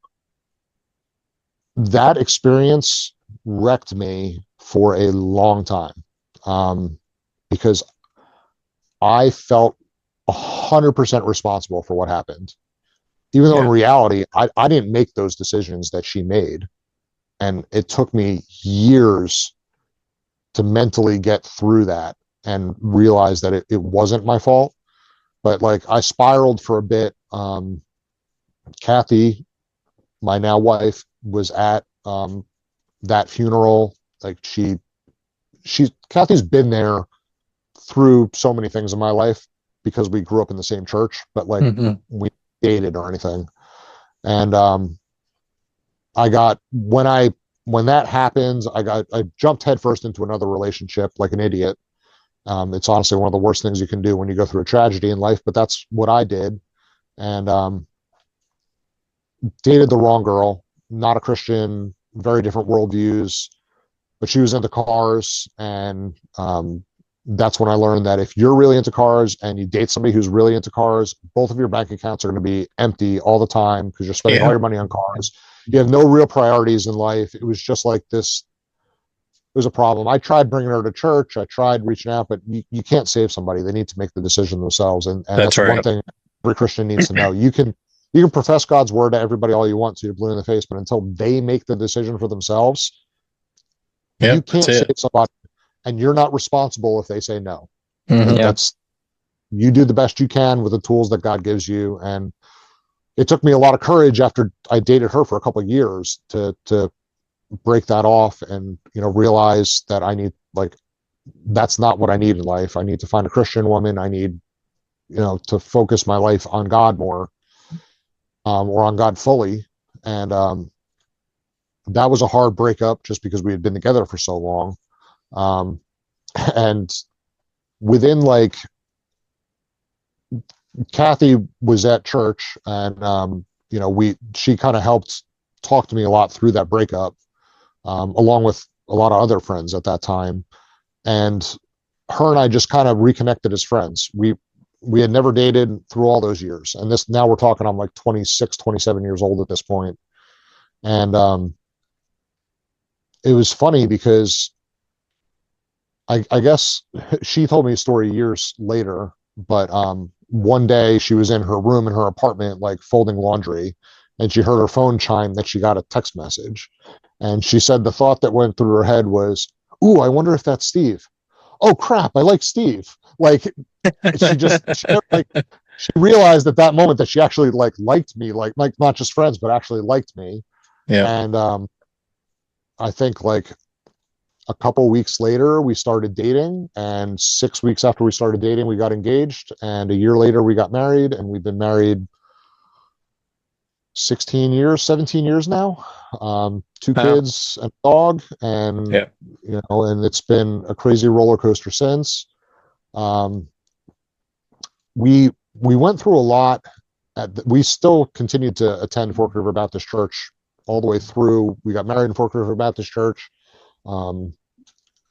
that experience wrecked me for a long time, um, because I felt 100% responsible for what happened, even though in Yeah. reality I didn't make those decisions that she made, and it took me years to mentally get through that and realize that it wasn't my fault. But like I spiraled for a bit. Kathy, my now wife, was at that funeral. Like Kathy's been there through so many things in my life because we grew up in the same church, but like Hmm. we dated or anything. And I got when that happens, I jumped headfirst into another relationship like an idiot. It's honestly one of the worst things you can do when you go through a tragedy in life, but that's what I did. And dated the wrong girl, not a Christian, very different worldviews, but she was into cars. And that's when I learned that if you're really into cars and you date somebody who's really into cars, both of your bank accounts are going to be empty all the time because you're spending all Yeah. your money on cars. You have no real priorities in life. It was just like this. It was a problem. I tried bringing her to church. I tried reaching out, but you can't save somebody. They need to make the decision themselves. And That's that's one right. thing every Christian needs to know. You can profess God's word to everybody all you want to, you're blue in the face, but until they make the decision for themselves, you Yep. That's can't it. save somebody, and you're not responsible if they say no. Hmm. Yeah. That's You do the best you can with the tools that God gives you. And it took me a lot of courage after I dated her for a couple of years to break that off and, realize that I need, like, that's not what I need in life. I need to find a Christian woman. I need, to focus my life on God more, or on God fully. And that was a hard breakup just because we had been together for so long. Um, and within, like, Kathy was at church, and she kind of helped talk to me a lot through that breakup, along with a lot of other friends at that time. And her and I just kind of reconnected as friends. We had never dated through all those years, and this, now we're talking, I'm like 26, 27 years old at this point. And it was funny because I guess she told me a story years later, but one day she was in her room in her apartment, like folding laundry, and she heard her phone chime that she got a text message. And she said the thought that went through her head was, "Ooh, I wonder if that's Steve. Oh crap, I like Steve." Like, she realized at that moment that she actually, like, liked me, like not just friends, but actually liked me. Yeah. And I think, like, a couple weeks later we started dating, and 6 weeks after we started dating we got engaged, and a year later we got married, and we've been married 16 years, 17 years now. Two Wow. kids and a dog, and Yeah. and it's been a crazy roller coaster since. um, we went through a lot. We still continued to attend Fork River Baptist Church all the way through. We got married in Fork River Baptist Church. um,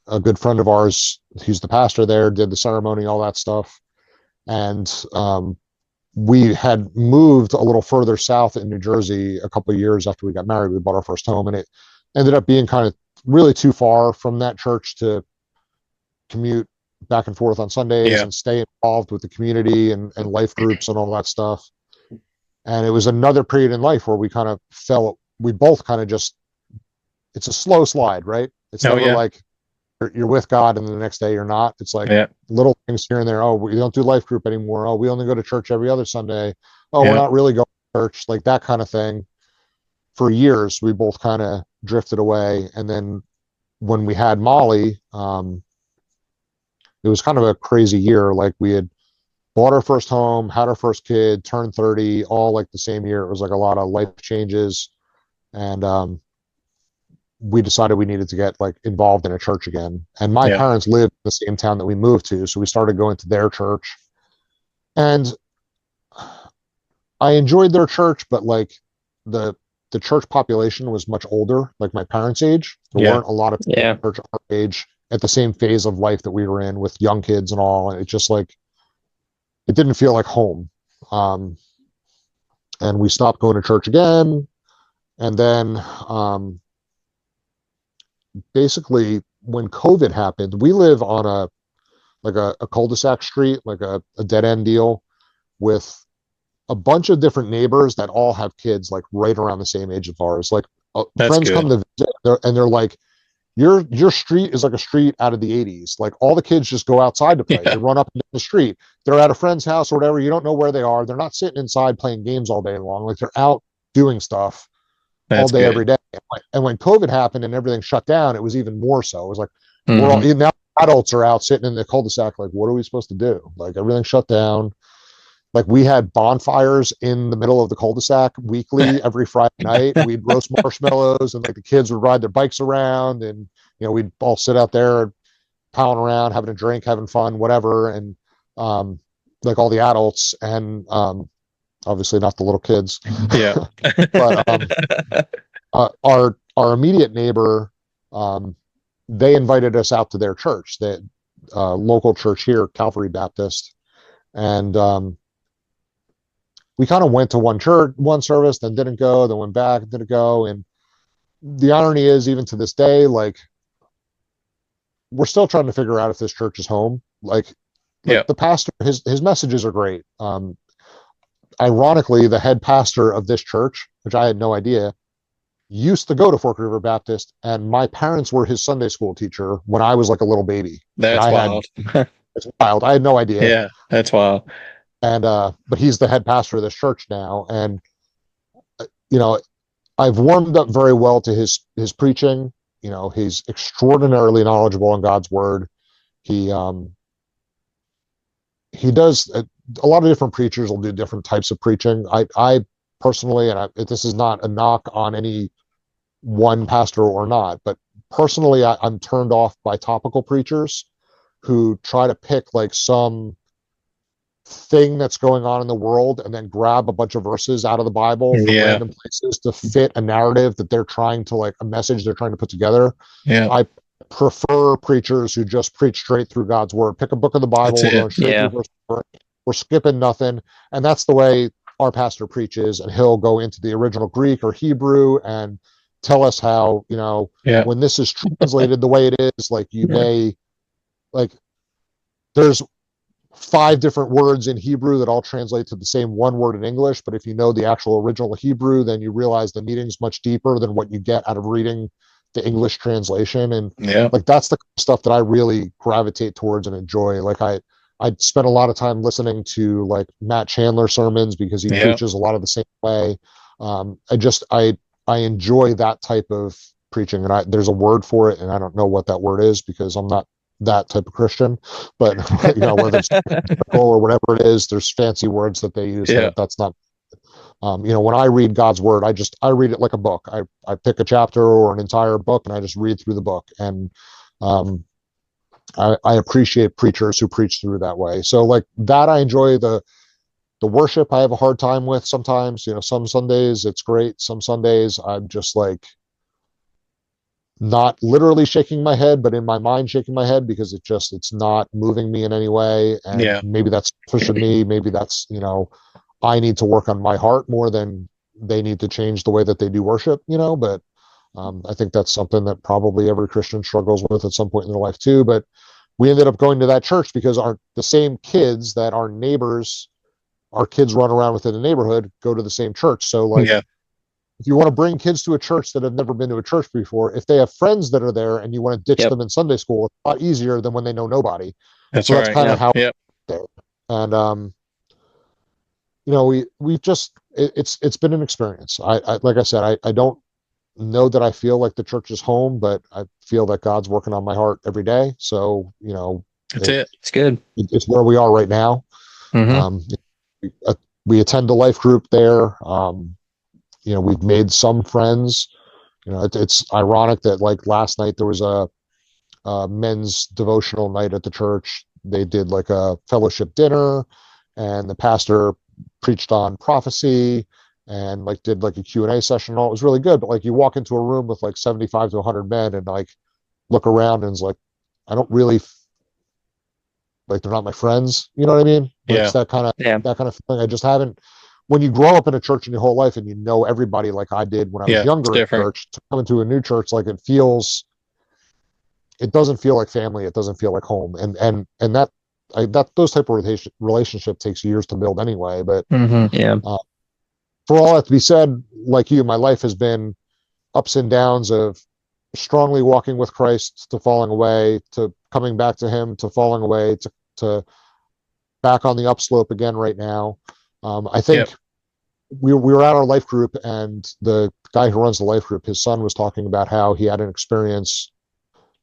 a good friend of ours, he's the pastor there, did the ceremony, all that stuff. And we had moved a little further south in New Jersey a couple of years after we got married. We bought our first home, and it ended up being kind of really too far from that church to commute back and forth on Sundays Yeah. and stay involved with the community and life groups and all that stuff. And it was another period in life where we both kind of just, it's a slow slide, right? It's Oh, never yeah. like you're with God and the next day you're not. It's like Yeah. little things here and there. Oh, we don't do life group anymore. Oh, we only go to church every other Sunday. Oh, we're Yeah. not really going to church, like that kind of thing. For years, we both kind of drifted away. And then when we had Molly, it was kind of a crazy year. Like, we had bought our first home, had our first kid, turned 30, all like the same year. It was like a lot of life changes. And we decided we needed to get, like, involved in a church again. And my Yeah. parents lived in the same town that we moved to, so we started going to their church. And I enjoyed their church, but, like, the the church population was much older, like my parents' age. There Yeah. weren't a lot of people Yeah. in church our age at the same phase of life that we were in with young kids and all. And it just, like, it didn't feel like home. Um, and we stopped going to church again. And then basically when COVID happened, we live on a cul-de-sac street, like a dead end deal, with a bunch of different neighbors that all have kids, like, right around the same age as ours. Like, That's friends come good. to visit, and they're like, your street is like a street out of the 80s. Like, all the kids just go outside to play. Yeah. They run up and down the street. They're at a friend's house or whatever. You don't know where they are. They're not sitting inside playing games all day long. Like, they're out doing stuff all That's day, every good. day. And when COVID happened and everything shut down, it was even more so. It was like, we're all Mhm. now, adults are out sitting in the cul-de-sac, like, what are we supposed to do? Like, everything shut down. Like, we had bonfires in the middle of the cul-de-sac weekly, every Friday night. We'd roast marshmallows, and, like, the kids would ride their bikes around, and we'd all sit out there pounding around, having a drink, having fun, whatever. And like, all the adults, and obviously not the little kids. Yeah. But our immediate neighbor, um, they invited us out to their church, that local church here, Calvary Baptist. And we kind of went to one service, then didn't go, then went back, didn't go. And the irony is, even to this day, like, we're still trying to figure out if this church is home. Like, Yeah. the pastor, his messages are great. Ironically, the head pastor of this church, which I had no idea, used to go to Fork River Baptist, and my parents were his Sunday school teacher when I was like a little baby. And That's wild. it's wild. I had no idea. Yeah. That's wild. And but he's the head pastor of this church now. And you know, I've warmed up very well to his preaching. You know, he's extraordinarily knowledgeable in God's word. He um, he does a lot of different preachers will do different types of preaching. I personally, and this is not a knock on any one pastor or not, but personally, I'm turned off by topical preachers who try to pick like some thing that's going on in the world and then grab a bunch of verses out of the Bible from Yeah. random places to fit a narrative that they're trying to like a message they're trying to put together. Yeah. I prefer preachers who just preach straight through God's word. Pick a book of the That's Bible, we're it. going straight Yeah. through verse. We're skipping nothing. And that's the way our pastor preaches. And he'll go into the original Greek or Hebrew and tell us how, you know, Yeah. when this is translated the way it is, like you may, like, there's 5 different words in Hebrew that all translate to the same one word in English. But if you know the actual original Hebrew, then you realize the meaning's much deeper than what you get out of reading the English translation. And Yeah. like that's the stuff that I really gravitate towards and enjoy. Like I spent a lot of time listening to like Matt Chandler sermons because he Yeah. preaches a lot of the same way. I enjoy that type of preaching, and there's a word for it, and I don't know what that word is because I'm not that type of Christian. But you know, whether it's or whatever it is, there's fancy words that they use Yeah. that's not. You know, when I read God's word, I read it like a book. I pick a chapter or an entire book and I just read through the book. And um, I appreciate preachers who preach through that way. So like that, I enjoy the worship. I have a hard time with sometimes. You know, some Sundays it's great. Some Sundays I'm just like not literally shaking my head, but in my mind shaking my head because it's not moving me in any way. And Yeah. maybe that's pushing me. Maybe that's, you know, I need to work on my heart more than they need to change the way that they do worship, you know. But I think that's something that probably every Christian struggles with at some point in their life too. But we ended up going to that church because the same kids that our neighbors, our kids run around within the neighborhood, go to the same church. So like, Yeah. if you want to bring kids to a church that have never been to a church before, if they have friends that are there and you want to ditch Yep. them in Sunday school, it's a lot easier than when they know nobody. That's So that's right. kind of Yeah. how Yeah. there. And you know, we've just it's been an experience. I like I said, I don't know that I feel like the church is home, but I feel that God's working on my heart every day. So, you know, That's it. It's good. it's where we are right now. Mm-hmm. Um, we attend a life group there. You know, we've made some friends. You know, it's ironic that like last night there was a men's devotional night at the church. They did like a fellowship dinner, and the pastor preached on prophecy and like did like a Q&A session. All it was really good. But like you walk into a room with like 75 to 100 men and like look around and it's like I don't really like they're not my friends. You know what I mean? Like it's Yeah. Yeah. that kind of thing. I just haven't. When you grow up in a church in your whole life and you know everybody like I did when I was Yeah. It's younger in different. church, to come into a new church, like it doesn't feel like family. It doesn't feel like home. And that those type of relationship takes years to build anyway. But Mm-hmm. Yeah. uh, for all that to be said, like you, my life has been ups and downs of strongly walking with Christ to falling away, to coming back to Him, to falling away, to back on the upslope again right now. I think Yep. we were at our life group, and the guy who runs the life group, his son was talking about how he had an experience,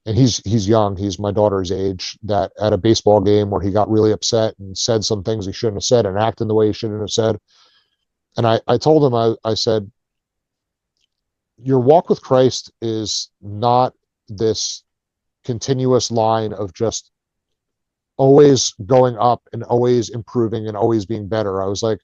and he's young, he's my daughter's age, that at a baseball game where he got really upset and said some things he shouldn't have said and acted the way he shouldn't have said. And I told him, I said, your walk with Christ is not this continuous line of just always going up and always improving and always being better. I was like,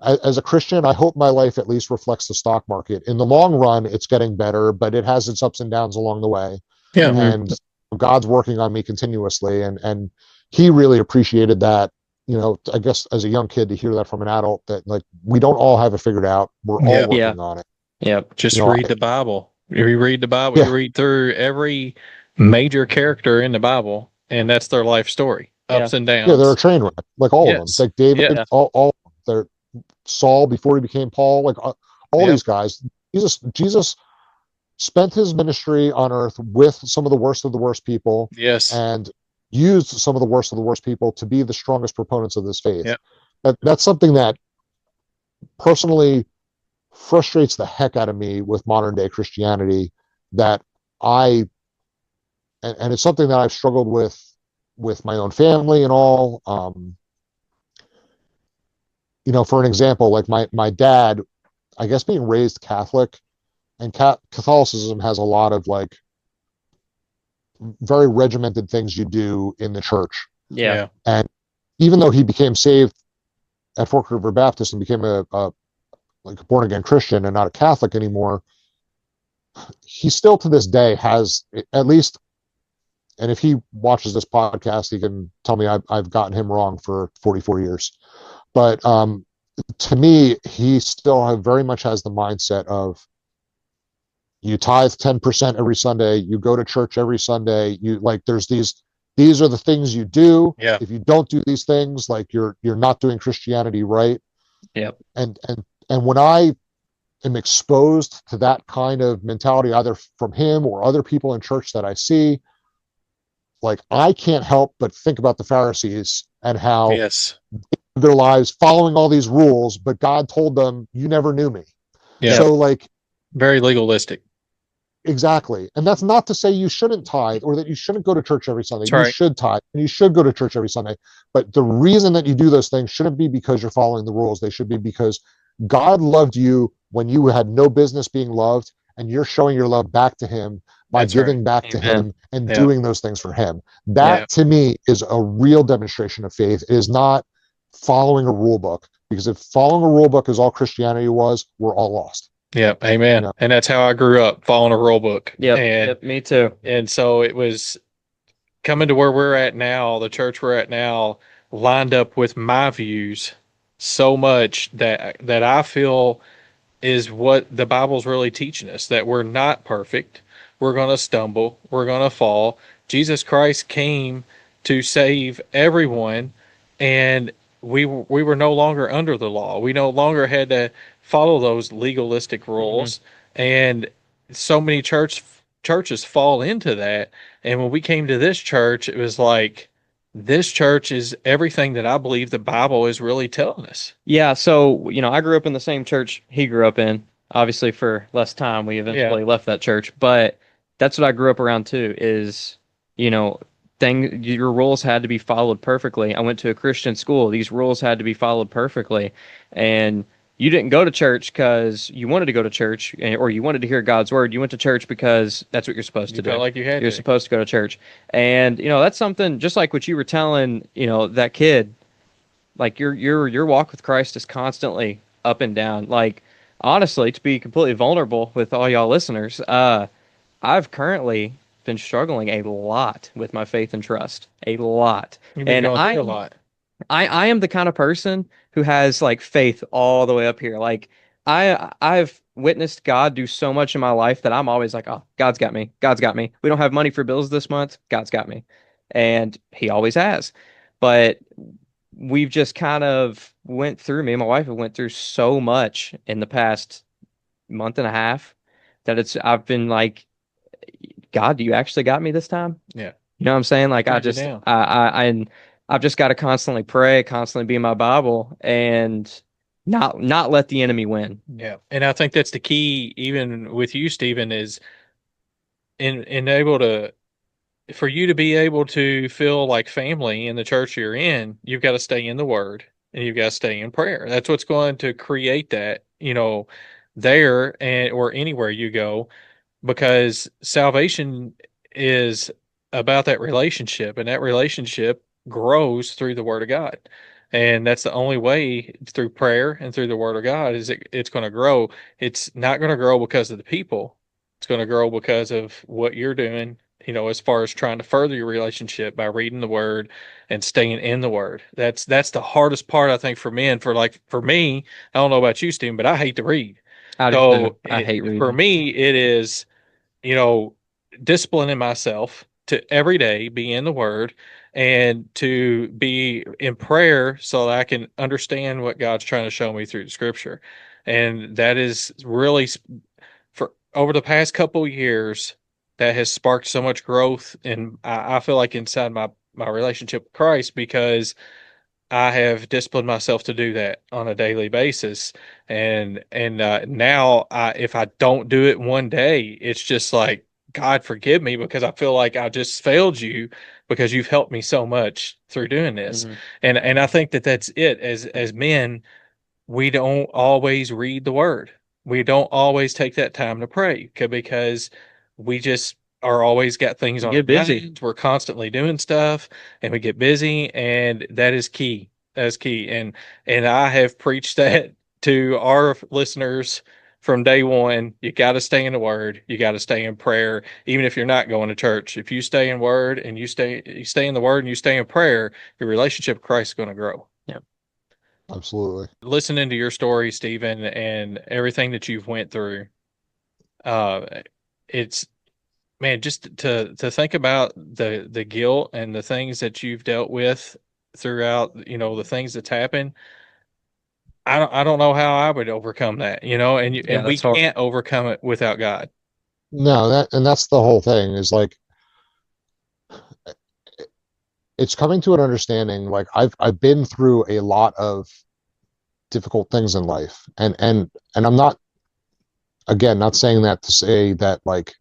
as a Christian, I hope my life at least reflects the stock market. In the long run, it's getting better, but it has its ups and downs along the way. Yeah. Mhm. And God's working on me continuously. And he really appreciated that. You know, I guess as a young kid to hear that from an adult that like we don't all have it figured out. We're all Yeah. Yeah. working on it. Yep. Just You know, read the Bible. You read the Bible, you yeah, read through every major character in the Bible, and that's their life story, Yeah. ups and yeah, they're a downs. train wreck, like all of them. Yes. Like David, Yeah. all they're Saul before he became Paul, like all Yep. these guys. Jesus spent his ministry on earth with some of the worst of the worst people Yes. and used some of the worst people to be the strongest proponents of this faith. Yep. That's something that personally frustrates the heck out of me with modern day Christianity that I and it's something that I've struggled with my own family and all. For an example, like my dad, I guess being raised Catholic and Catholicism has a lot of like very regimented things you do in the church. Yeah. Yeah. And even though he became saved at Fork River Baptist and became a like a born again Christian and not a Catholic anymore, he still to this day has at least. And if he watches this podcast, he can tell me I've gotten him wrong for 44 years. But to me, he still very much has the mindset of you tithe 10% every Sunday, you go to church every Sunday, you like there's these are the things you do. Yeah. If you don't do these things, like you're not doing Christianity right. Yep. And when I am exposed to that kind of mentality, either from him or other people in church that I see, like I can't help but think about the Pharisees and how Yes. their lives following all these rules, but God told them, you never knew me. Yeah. So like, Very legalistic. exactly. And that's not to say you shouldn't tithe or that you shouldn't go to church every Sunday. That's You right. should tithe and you should go to church every Sunday. But the reason that you do those things shouldn't be because you're following the rules. They should be because God loved you when you had no business being loved, and you're showing your love back to him by That's right. giving back to Amen. him and Yeah. doing those things for him. Yeah. That to me is a real demonstration of faith. It is not following a rule book, because if following a rule book is all Christianity was, we're all lost. Yeah. Amen. Yeah. And that's how I grew up, following a rule book. Yep. And Yep. Me too. so it was coming to where we're at now, the church we're at now, lined up with my views so much that I feel is what the Bible's really teaching us, that we're not perfect. We're going to stumble. We're going to fall. Jesus Christ came to save everyone, and we were no longer under the law. We no longer had to follow those legalistic rules, and so many churches fall into that. And when we came to this church, it was like this church is everything that I believe the Bible is really telling us. Yeah, so, I grew up in the same church he grew up in. Obviously, for less time, we eventually left that church, but that's what I grew up around too, is, you know, your rules had to be followed perfectly. I went to a Christian school. These rules had to be followed perfectly. And you didn't go to church because you wanted to go to church or you wanted to hear God's word. You went to church because that's what you're supposed to You do. felt like you had You're to. supposed to go to church. And, that's something just like what you were telling, that kid. Like your walk with Christ is constantly up and down. Like honestly, to be completely vulnerable with all y'all listeners, I've currently been struggling a lot with my faith and trust. A lot. You've been And going through a I lot. I am the kind of person who has like faith all the way up here. Like I've witnessed God do so much in my life that I'm always like, oh, God's got me. God's got me. We don't have money for bills this month. God's got me. And he always has. But we've just kind of me and my wife have went through so much in the past month and a half that I've been like, God, do you actually got me this time? Yeah. You know what I'm saying? Like Brings you down. and I've just got to constantly pray, constantly be in my Bible, and not let the enemy win. Yeah. And I think that's the key, even with you, Stephen, is in able to, for you to be able to feel like family in the church you're in, you've got to stay in the word and you've got to stay in prayer. That's what's going to create that, there and or anywhere you go, because salvation is about that relationship, and that relationship grows through the word of God. And that's the only way, through prayer and through the word of God, is it's going to grow. It's not going to grow because of the people. It's going to grow because of what you're doing, as far as trying to further your relationship by reading the word and staying in the word. That's the hardest part, I think, for men. For me, I don't know about you, Stephen, but I hate to read. I do too. So I hate for reading. me, it is, you know, disciplining myself to every day be in the word and to be in prayer so that I can understand what God's trying to show me through the scripture. And that is really, for over the past couple of years, that has sparked so much growth. And I feel like inside my relationship with Christ, because I have disciplined myself to do that on a daily basis. And now if I don't do it one day, it's just like, God forgive me, because I feel like I just failed you because you've helped me so much through doing this. Hmm. And I think that that's it. As men, we don't always read the word. We don't always take that time to pray because we just are always got things You on our get busy. minds. We're constantly doing stuff and we get busy, and that is key. That's key. And I have preached that to our listeners from day one. You got to stay in the word. You got to stay in prayer, even if you're not going to church. If you stay in word and you stay in the word and you stay in prayer, your relationship with Christ is going to grow. Yeah. Absolutely. Listening to your story, Stephen, and everything that you've went through, uh, it's man, just to think about the guilt and the things that you've dealt with throughout, the things that's happened. I don't know how I would overcome that, Yeah, and we that's hard. can't overcome it without God. No, that's the whole thing is like it's coming to an understanding. Like I've been through a lot of difficult things in life, and I'm not, again, not saying that to say that like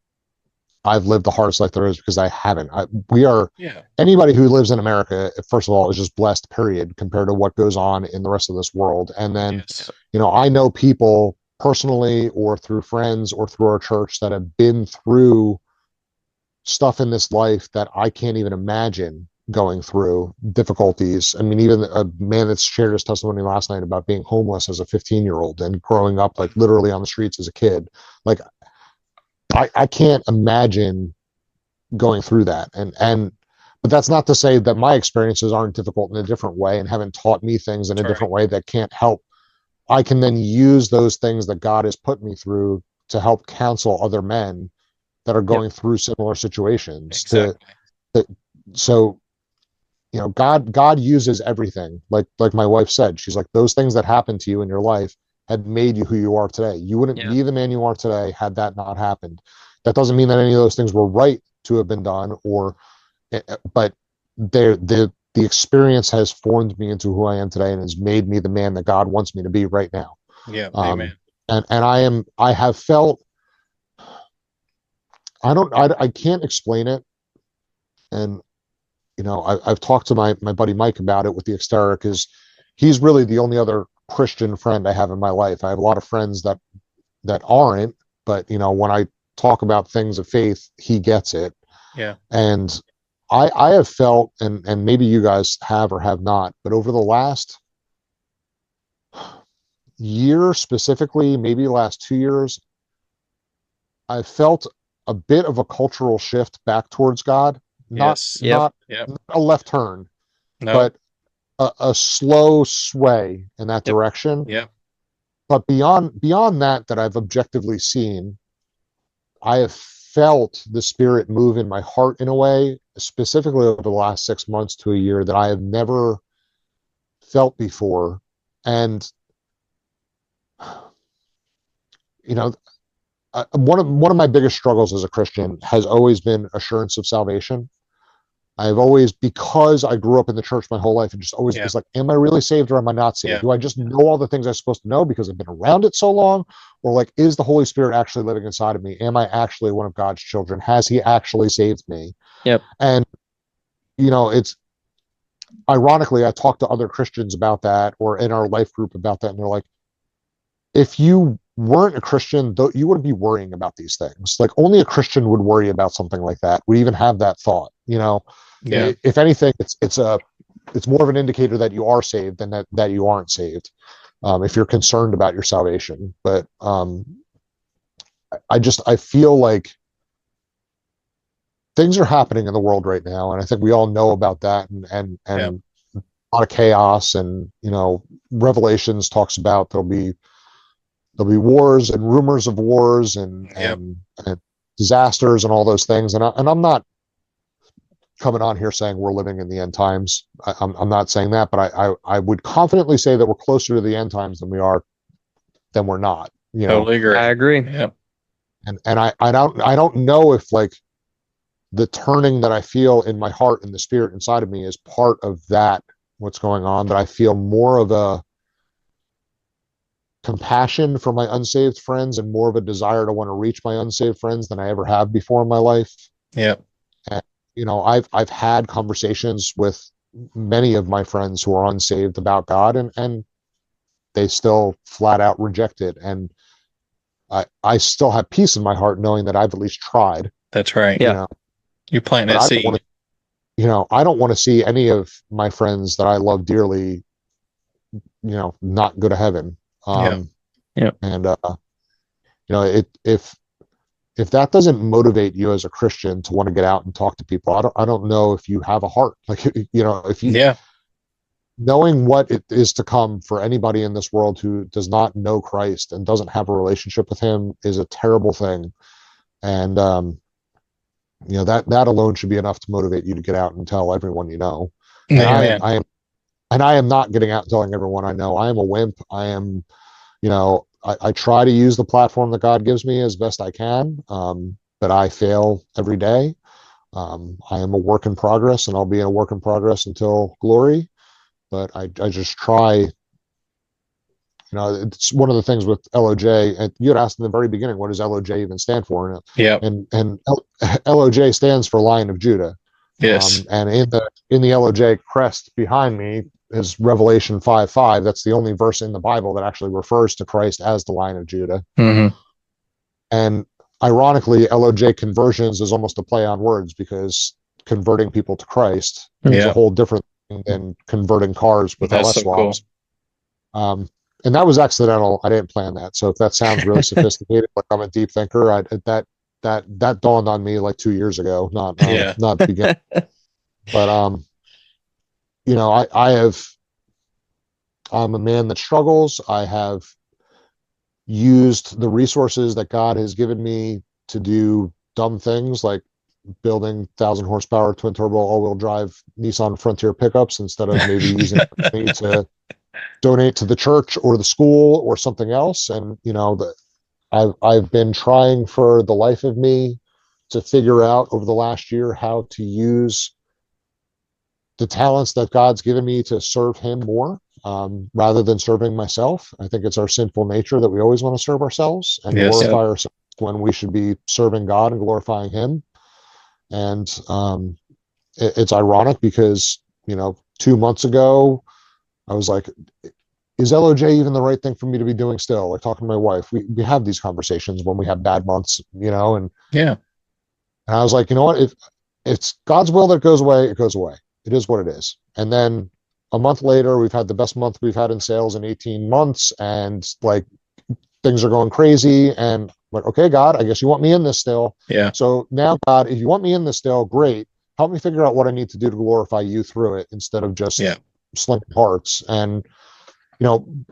I've lived the hardest life there is, because I haven't. We are, Yeah. anybody who lives in America, first of all, is just blessed, period, compared to what goes on in the rest of this world. And then, Yes. I know people personally or through friends or through our church that have been through stuff in this life that I can't even imagine going through difficulties. I mean, even a man that's shared his testimony last night about being homeless as a 15-year-old and growing up like literally on the streets as a kid. Like I can't imagine going through that. But that's not to say that my experiences aren't difficult in a different way and haven't taught me things in a That's right. different way that can't help. I can then use those things that God has put me through to help counsel other men that are Yep. going through similar situations Exactly. to so God uses everything. Like my wife said, she's like, those things that happened to you in your life had made you who you are today. You wouldn't Yeah. be the man you are today had that not happened. That doesn't mean that any of those things were right to have been done, or but the experience has formed me into who I am today and has made me the man that God wants me to be right now. Yeah. um Amen. and I have felt, I can't explain it. And I've talked to my buddy Mike about it with the exterior, because he's really the only other Christian friend I have in my life. I have a lot of friends that aren't, but when I talk about things of faith, he gets it. Yeah. And I have felt, and maybe you guys have or have not, but over the last year specifically, maybe last 2 years, I've felt a bit of a cultural shift back towards God. Not Yes. Yep. not Yep. a left turn, No. but a slow sway in that Yep. direction. Yep. But beyond that I've objectively seen, I have felt the spirit move in my heart in a way, specifically over the last 6 months to a year, that I have never felt before. And you know, one of my biggest struggles as a Christian has always been assurance of salvation. I've always, because I grew up in the church my whole life, and just always, Yeah. it's like, am I really saved or am I not saved? Yeah. Do I just know all the things I'm supposed to know because I've been around it so long? Or like, is the Holy Spirit actually living inside of me? Am I actually one of God's children? Has he actually saved me? Yep. And, it's ironically, I talked to other Christians about that, or in our life group about that. And they're like, if you weren't a Christian, though, you wouldn't be worrying about these things. Like only a Christian would worry about something like that, would even have that thought. Yeah. If anything, it's more of an indicator that you are saved than that you aren't saved. If you're concerned about your salvation, but I feel like things are happening in the world right now, and I think we all know about that, Yeah. and a lot of chaos, and Revelations talks about there'll be wars and rumors of wars Yep. and disasters and all those things, and I'm not coming on here saying we're living in the end times. I'm not saying that, but I would confidently say that we're closer to the end times than we're not. Totally I agree. agree. Yeah. And I don't know if like the turning that I feel in my heart and the spirit inside of me is part of that what's going on, that I feel more of a compassion for my unsaved friends and more of a desire to want to reach my unsaved friends than I ever have before in my life. Yeah. And, I've had conversations with many of my friends who are unsaved about God, and they still flat out reject it. And I still have peace in my heart knowing that I've at least tried, That's right. you Yeah. know, You plant but that I don't want seed. to, I don't want to see any of my friends that I love dearly, not go to heaven. Yeah. Yeah. And, if that doesn't motivate you as a Christian to want to get out and talk to people, I don't know if you have a heart. Like, if you, Yeah. knowing what it is to come for anybody in this world who does not know Christ and doesn't have a relationship with him is a terrible thing. And, that alone should be enough to motivate you to get out and tell everyone you know. And Amen. I am not getting out and telling everyone I know. I am a wimp. I try to use the platform that God gives me as best I can, but I fail every day. I am a work in progress, and I'll be a work in progress until glory. But I just try. It's one of the things with LOJ. And you had asked in the very beginning, what does LOJ even stand for? Yeah. And LOJ stands for Lion of Judah. Yes. And in the LOJ crest behind me is Revelation 5:5. That's the only verse in the Bible that actually refers to Christ as the Lion of Judah. Mm-hmm. And ironically, LOJ conversions is almost a play on words, because converting people to Christ is a Yeah. whole different thing than converting cars with That's LS so cool. swaps. And that was accidental. I didn't plan that. So if that sounds really sophisticated, like I'm a deep thinker, that dawned on me like 2 years ago, Yeah. not the beginning. But I'm a man that struggles. I have used the resources that God has given me to do dumb things like building 1,000 horsepower twin turbo all-wheel drive Nissan Frontier pickups instead of maybe using money to donate to the church or the school or something else. And I've been trying for the life of me to figure out over the last year how to use the talents that God's given me to serve him more, rather than serving myself. I think it's our sinful nature that we always want to serve ourselves and Yes. Yep. glorify ourselves when we should be serving God and glorifying him. And it's ironic because, 2 months ago, I was like, is LOJ even the right thing for me to be doing still? Like, talking to my wife, we have these conversations when we have bad months, Yeah. and I was like, you know what? If it's God's will that it goes away, it goes away. It is what it is. And then a month later, we've had the best month we've had in sales in 18 months, and like things are going crazy. And I'm like, okay, God, I guess you want me in this still. Yeah. So now, God, if you want me in this still, great. Help me figure out what I need to do to glorify you through it instead of just Yeah. slinging parts. And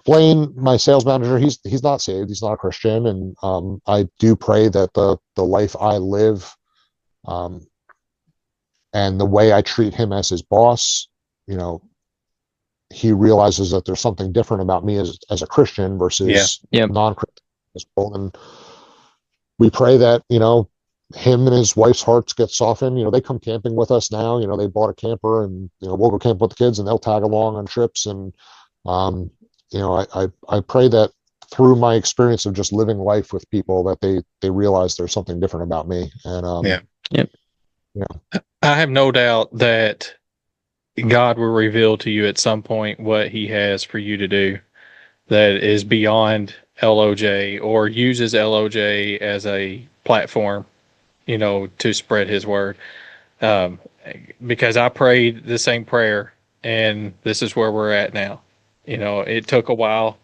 Blaine, my sales manager, he's not saved. He's not a Christian, and I do pray that the life I live, um, and the way I treat him as his boss, you know, he realizes that there's something different about me as a Christian Yeah. versus Yep. non-Christian. And we pray that him and his wife's hearts get softened. They come camping with us now. They bought a camper, and we'll go camp with the kids, and they'll tag along on trips. And um, I pray that through my experience of just living life with people, that they realize there's something different about me. And Yeah. Yep. I have no doubt that God will reveal to you at some point what he has for you to do that is beyond LOJ, or uses LOJ as a platform, to spread his word. Um, because I prayed the same prayer, and this is where we're at now. It took a while,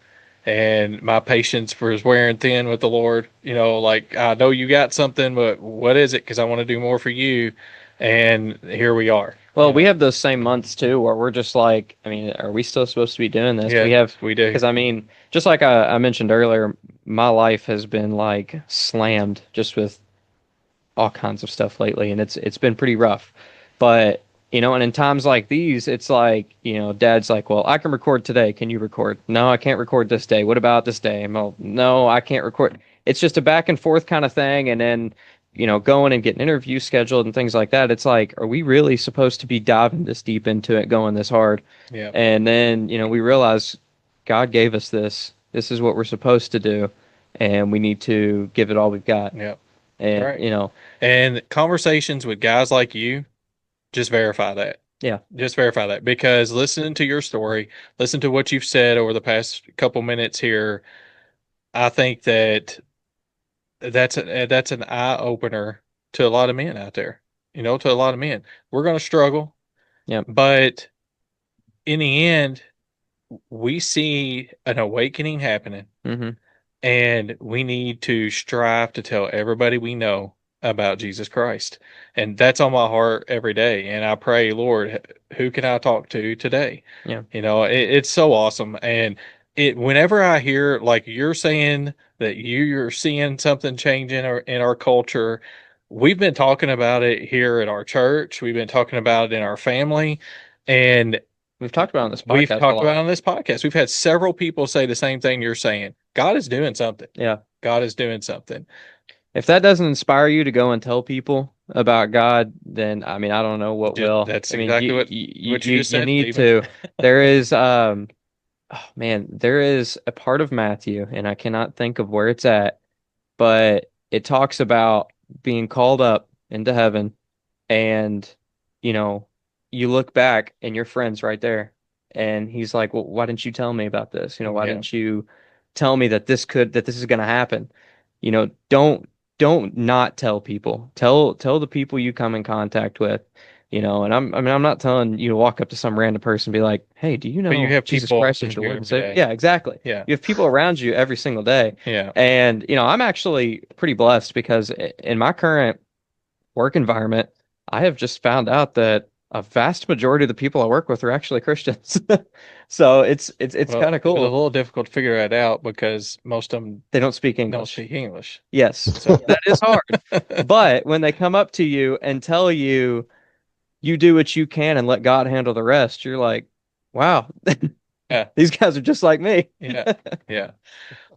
and my patience was wearing thin with the Lord. Like, I know you got something, but what is it? Because I want to do more for you. And here we are. Well, we have those same months too, where we're just like, I mean, are we still supposed to be doing this? Yeah, We have, we do. because I mean, just like I mentioned earlier, my life has been like slammed just with all kinds of stuff lately, and it's been pretty rough. But and in times like these, it's like, Dad's like, well, I can record today. Can you record? No, I can't record this day. What about this day? Well, no, I can't record. It's just a back and forth kind of thing, and then going and getting interviews scheduled and things like that, it's like, are we really supposed to be diving this deep into it, going this hard? Yeah. And then, we realize God gave us this. This is what we're supposed to do, and we need to give it all we've got. Yeah. And, Right. And conversations with guys like you just verify that. Yeah. Just verify that, because listening to your story, listen to what you've said over the past couple minutes here, I think that's an eye opener to a lot of men out there. To a lot of men. We're going to struggle. Yeah. But in the end, we see an awakening happening, and we need to strive to tell everybody we know about Jesus Christ. And that's on my heart every day. And I pray, Lord, who can I talk to today? Yeah. It's so awesome. And whenever I hear, like you're saying, that you're seeing something change in our culture, we've been talking about it here at our church. We've been talking about it in our family, and we've talked about it on this podcast. We've talked about it on this podcast. We've had several people say the same thing you're saying. God is doing something. Yeah. God is doing something. If that doesn't inspire you to go and tell people about God, then I don't know what will. That's exactly what you just said. You need to. There is there is a part of Matthew, and I cannot think of where it's at, but it talks about being called up into heaven, and you look back and your friend's right there, and he's like, well, why didn't you tell me about this? Why didn't you tell me that this is going to happen? Don't not tell people. Tell the people you come in contact with, and I'm not telling you to walk up to some random person and be like, hey, do you know you have Jesus people Christ is your Lord and Savior? Yeah, exactly. Yeah. You have people around you every single day. Yeah. And I'm actually pretty blessed, because in my current work environment, I have just found out that a vast majority of the people I work with are actually Christians. So it's kind of cool. It's a little difficult to figure that out, because most of them they don't speak English. Yes. So that is hard. But when they come up to you and tell you, you do what you can and let God handle the rest, you're like, wow, yeah, these guys are just like me. Yeah. Yeah.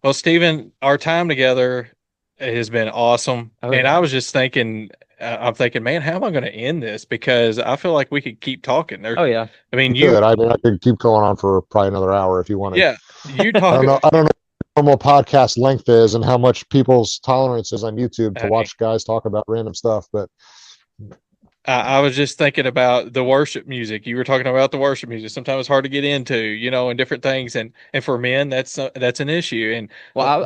Well, Stephen, our time together has been awesome. And I was just thinking, I'm thinking, man, how am I going to end this? Because I feel like we could keep talking. Yeah. I mean, I could keep going on for probably another hour if you want to. Yeah. You talk. I don't know what normal podcast length is and how much people's tolerance is on YouTube to watch guys talk about random stuff, but I was just thinking about the worship music. You were talking about the worship music. Sometimes it's hard to get into, and different things. And for men, that's an issue. And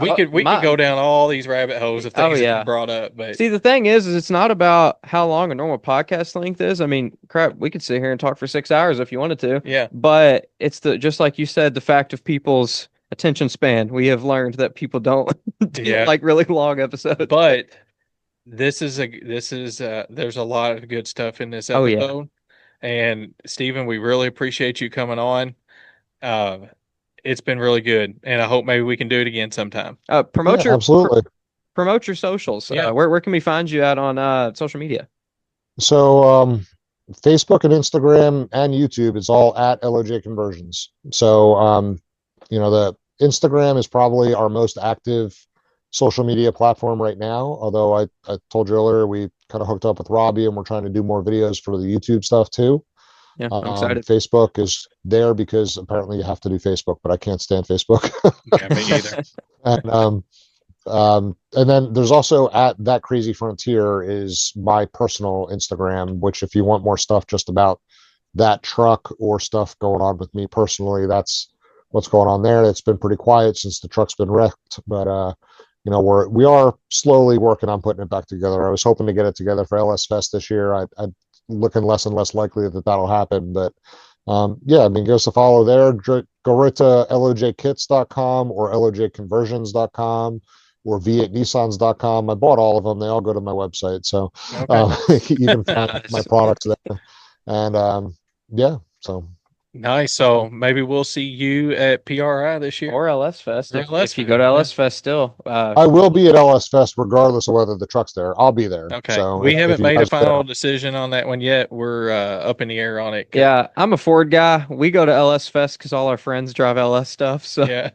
we could go down all these rabbit holes of things that you brought up. But see, the thing is it's not about how long a normal podcast length is. I mean, crap, we could sit here and talk for 6 hours if you wanted to. Yeah. But it's just like you said, the fact of people's attention span. We have learned that people don't like really long episodes. But there's a lot of good stuff in this episode. And Stephen, we really appreciate you coming on. It's been really good, and I hope maybe we can do it again sometime. Promote your socials. Yeah. Where can we find you at on social media? So Facebook and Instagram and YouTube is all at LOJ Conversions. So the Instagram is probably our most active social media platform right now, although I told you earlier we kind of hooked up with Robbie and we're trying to do more videos for the YouTube stuff too. Yeah, I'm excited. Facebook is there because apparently you have to do Facebook, but I can't stand Facebook. Yeah, me neither. And then there's also at That Crazy Frontier is my personal Instagram, which if you want more stuff just about that truck or stuff going on with me personally, that's what's going on there. It's been pretty quiet since the truck's been wrecked, but we are slowly working on putting it back together. I was hoping to get it together for LS Fest this year. I'm looking less and less likely that that'll happen, but give us a follow there. Go right to lojkits.com or lojconversions.com or v8nissans.com. I bought all of them. They all go to my website, so you can find my products there. And so. Nice. So maybe we'll see you at PRI this year or LS Fest. If you go to LS Fest still, I will be at LS Fest regardless of whether the truck's there. I'll be there. Okay. So we haven't made a final decision on that one yet. We're up in the air on it. Yeah, I'm a Ford guy. We go to LS Fest because all our friends drive LS stuff. So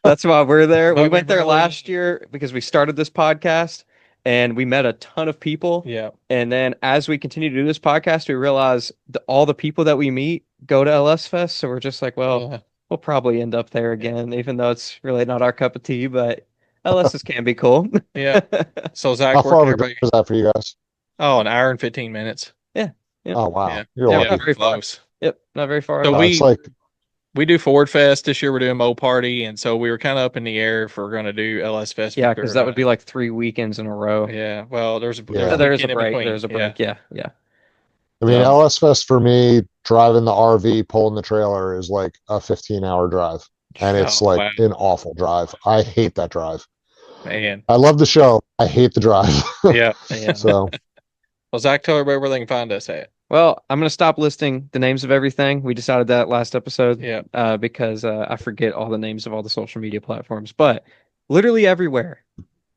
that's why we're there. We went there last year because we started this podcast, and we met a ton of people. Yeah. And then as we continue to do this podcast, we realize all the people that we meet go to LS Fest. So we're just like, well, Yeah. we'll probably end up there again, even though it's really not our cup of tea, but LS's can be cool. Yeah. So Zach, How where far can of a drive everybody? is that for you guys? Oh, an hour and 15 minutes. Yeah. Yep. Oh wow, Yeah. you're Yeah, Yeah, not lucky. very far. close. Yep, not very far at So all. It's like we do Ford Fest this year. We're doing Mo Party, and so we were kind of up in the air if we're going to do LS Fest. Yeah, for because sure. that would be like 3 weekends in a row. Yeah. Well, there's Yeah. a There is a weekend in break. between. There's a break. Yeah, yeah. I mean, So, LS Fest for me, driving the RV, pulling the trailer is like a 15-hour drive. And it's oh, like wow, an awful drive. I hate that drive. man. I love the show. I hate the drive. Yeah. Yeah. So Well, Zach, tell everybody where they can find us at. Well, I'm gonna stop listing the names of everything. We decided that last episode, Yeah. because I forget all the names of all the social media platforms. But literally everywhere,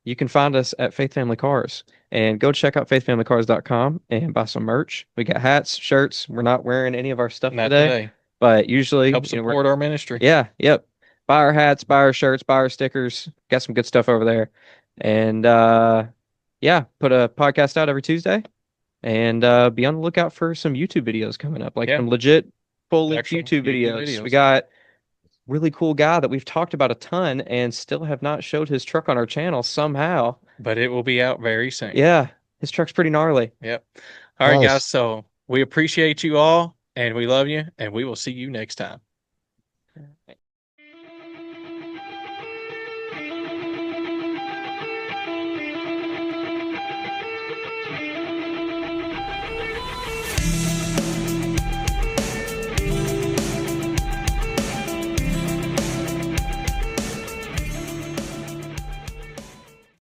you can find us at Faith Family Cars. And go check out faithfamilycars.com and buy some merch. We got hats, shirts. We're not wearing any of our stuff Not today, today. but usually, Help support our ministry. yeah, yep. Buy our hats, buy our shirts, buy our stickers. Got some good stuff over there. And yeah, put a podcast out every Tuesday. And be on the lookout for some YouTube videos coming up, like Yeah. some legit full-length Actual YouTube YouTube videos. videos. We got really cool guy that we've talked about a ton and still have not showed his truck on our channel somehow. But it will be out very soon. Yeah, his truck's pretty gnarly. Yep. All right, Nice. guys. So we appreciate you all, and we love you, and we will see you next time.